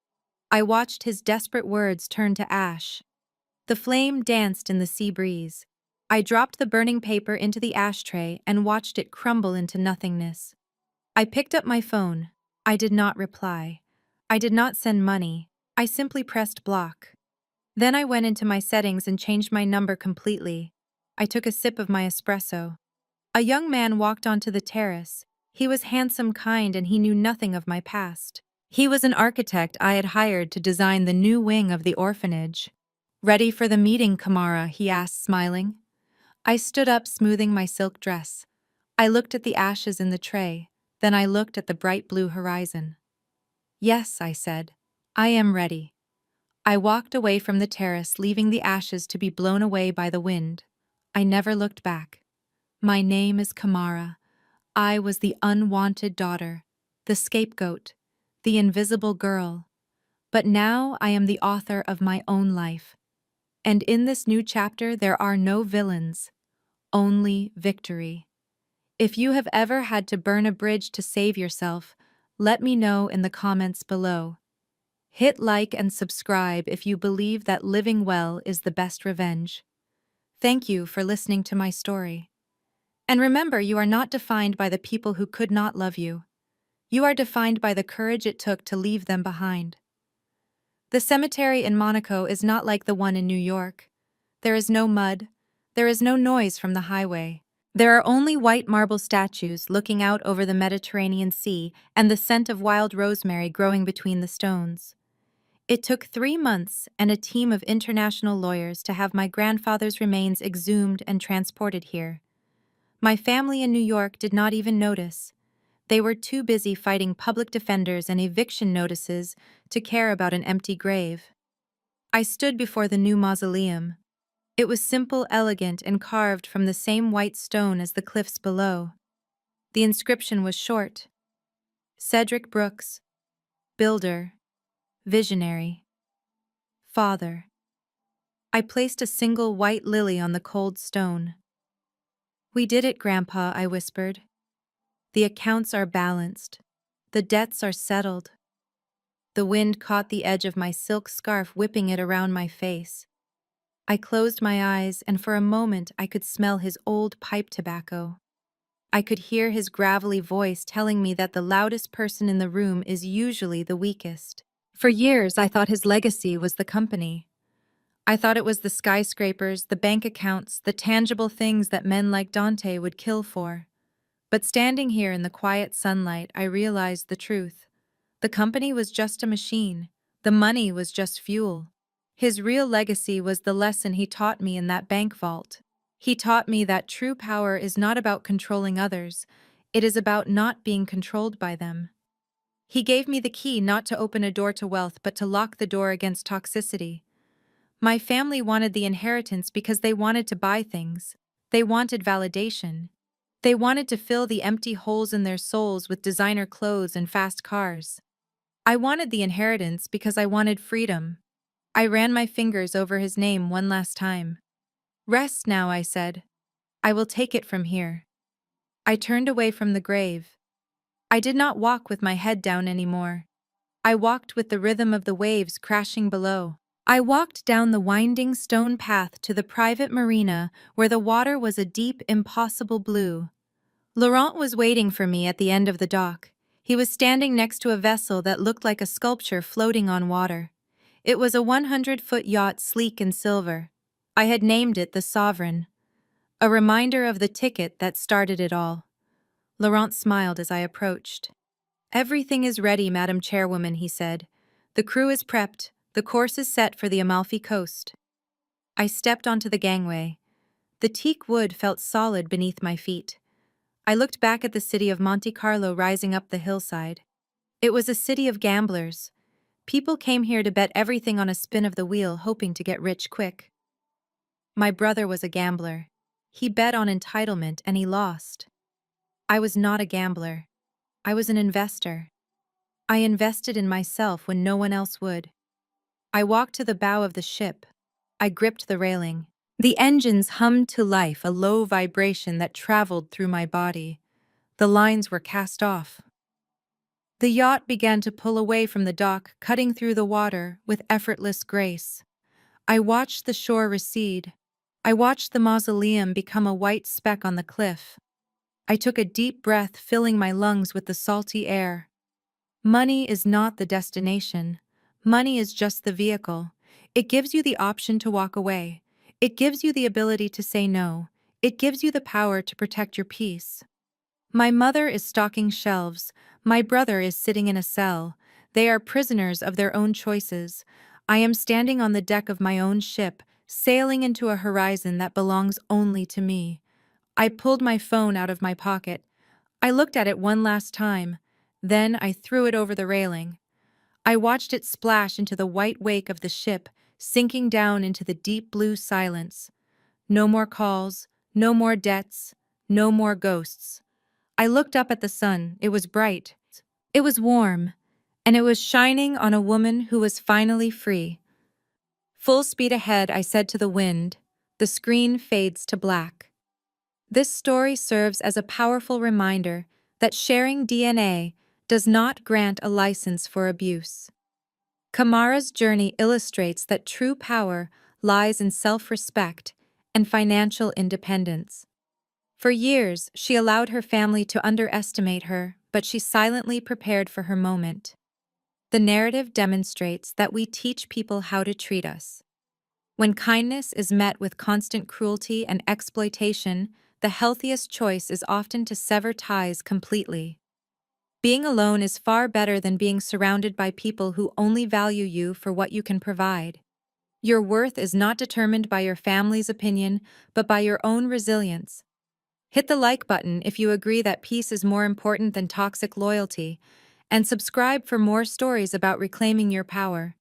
I watched his desperate words turn to ash. The flame danced in the sea breeze. I dropped the burning paper into the ashtray and watched it crumble into nothingness. I picked up my phone. I did not reply. I did not send money. I simply pressed block. Then I went into my settings and changed my number completely. I took a sip of my espresso. A young man walked onto the terrace. He was handsome, kind, and he knew nothing of my past. He was an architect I had hired to design the new wing of the orphanage. Ready for the meeting, Kamara? He asked, smiling. I stood up, smoothing my silk dress. I looked at the ashes in the tray, then I looked at the bright blue horizon. Yes, I said. I am ready. I walked away from the terrace, leaving the ashes to be blown away by the wind. I never looked back. My name is Kamara. I was the unwanted daughter, the scapegoat, the invisible girl. But now I am the author of my own life. And in this new chapter, there are no villains, only victory. If you have ever had to burn a bridge to save yourself, let me know in the comments below. Hit like and subscribe if you believe that living well is the best revenge. Thank you for listening to my story. And remember, you are not defined by the people who could not love you. You are defined by the courage it took to leave them behind. The cemetery in Monaco is not like the one in New York. There is no mud. There is no noise from the highway. There are only white marble statues looking out over the Mediterranean Sea and the scent of wild rosemary growing between the stones. It took 3 months and a team of international lawyers to have my grandfather's remains exhumed and transported here. My family in New York did not even notice. They were too busy fighting public defenders and eviction notices to care about an empty grave. I stood before the new mausoleum. It was simple, elegant, and carved from the same white stone as the cliffs below. The inscription was short. Cedric Brooks, builder, visionary, father. I placed a single white lily on the cold stone. We did it, Grandpa, I whispered. The accounts are balanced. The debts are settled. The wind caught the edge of my silk scarf, whipping it around my face. I closed my eyes, and for a moment I could smell his old pipe tobacco. I could hear his gravelly voice telling me that the loudest person in the room is usually the weakest. For years, I thought his legacy was the company. I thought it was the skyscrapers, the bank accounts, the tangible things that men like Dante would kill for. But standing here in the quiet sunlight, I realized the truth. The company was just a machine. The money was just fuel. His real legacy was the lesson he taught me in that bank vault. He taught me that true power is not about controlling others. It is about not being controlled by them. He gave me the key not to open a door to wealth, but to lock the door against toxicity. My family wanted the inheritance because they wanted to buy things. They wanted validation. They wanted to fill the empty holes in their souls with designer clothes and fast cars. I wanted the inheritance because I wanted freedom. I ran my fingers over his name one last time. Rest now, I said. I will take it from here. I turned away from the grave. I did not walk with my head down anymore. I walked with the rhythm of the waves crashing below. I walked down the winding stone path to the private marina where the water was a deep, impossible blue. Laurent was waiting for me at the end of the dock. He was standing next to a vessel that looked like a sculpture floating on water. It was a 100-foot yacht, sleek in silver. I had named it the Sovereign, a reminder of the ticket that started it all. Laurent smiled as I approached. "Everything is ready, Madam Chairwoman," he said. "The crew is prepped. The course is set for the Amalfi Coast." I stepped onto the gangway. The teak wood felt solid beneath my feet. I looked back at the city of Monte Carlo rising up the hillside. It was a city of gamblers. People came here to bet everything on a spin of the wheel, hoping to get rich quick. My brother was a gambler. He bet on entitlement and he lost. I was not a gambler. I was an investor. I invested in myself when no one else would. I walked to the bow of the ship. I gripped the railing. The engines hummed to life, a low vibration that traveled through my body. The lines were cast off. The yacht began to pull away from the dock, cutting through the water with effortless grace. I watched the shore recede. I watched the mausoleum become a white speck on the cliff. I took a deep breath, filling my lungs with the salty air. Money is not the destination. Money is just the vehicle. It gives you the option to walk away. It gives you the ability to say no. It gives you the power to protect your peace. My mother is stocking shelves. My brother is sitting in a cell. They are prisoners of their own choices. I am standing on the deck of my own ship, sailing into a horizon that belongs only to me. I pulled my phone out of my pocket. I looked at it one last time. Then I threw it over the railing. I watched it splash into the white wake of the ship, sinking down into the deep blue silence. No more calls, no more debts, no more ghosts. I looked up at the sun. It was bright. It was warm, and it was shining on a woman who was finally free. Full speed ahead, I said to the wind. The screen fades to black. This story serves as a powerful reminder that sharing DNA does not grant a license for abuse. Kamara's journey illustrates that true power lies in self-respect and financial independence. For years, she allowed her family to underestimate her, but she silently prepared for her moment. The narrative demonstrates that we teach people how to treat us. When kindness is met with constant cruelty and exploitation, the healthiest choice is often to sever ties completely. Being alone is far better than being surrounded by people who only value you for what you can provide. Your worth is not determined by your family's opinion, but by your own resilience. Hit the like button if you agree that peace is more important than toxic loyalty, and subscribe for more stories about reclaiming your power.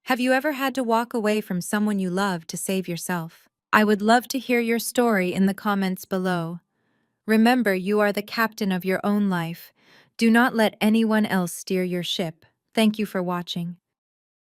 Have you ever had to walk away from someone you love to save yourself? I would love to hear your story in the comments below. Remember, you are the captain of your own life. Do not let anyone else steer your ship. Thank you for watching.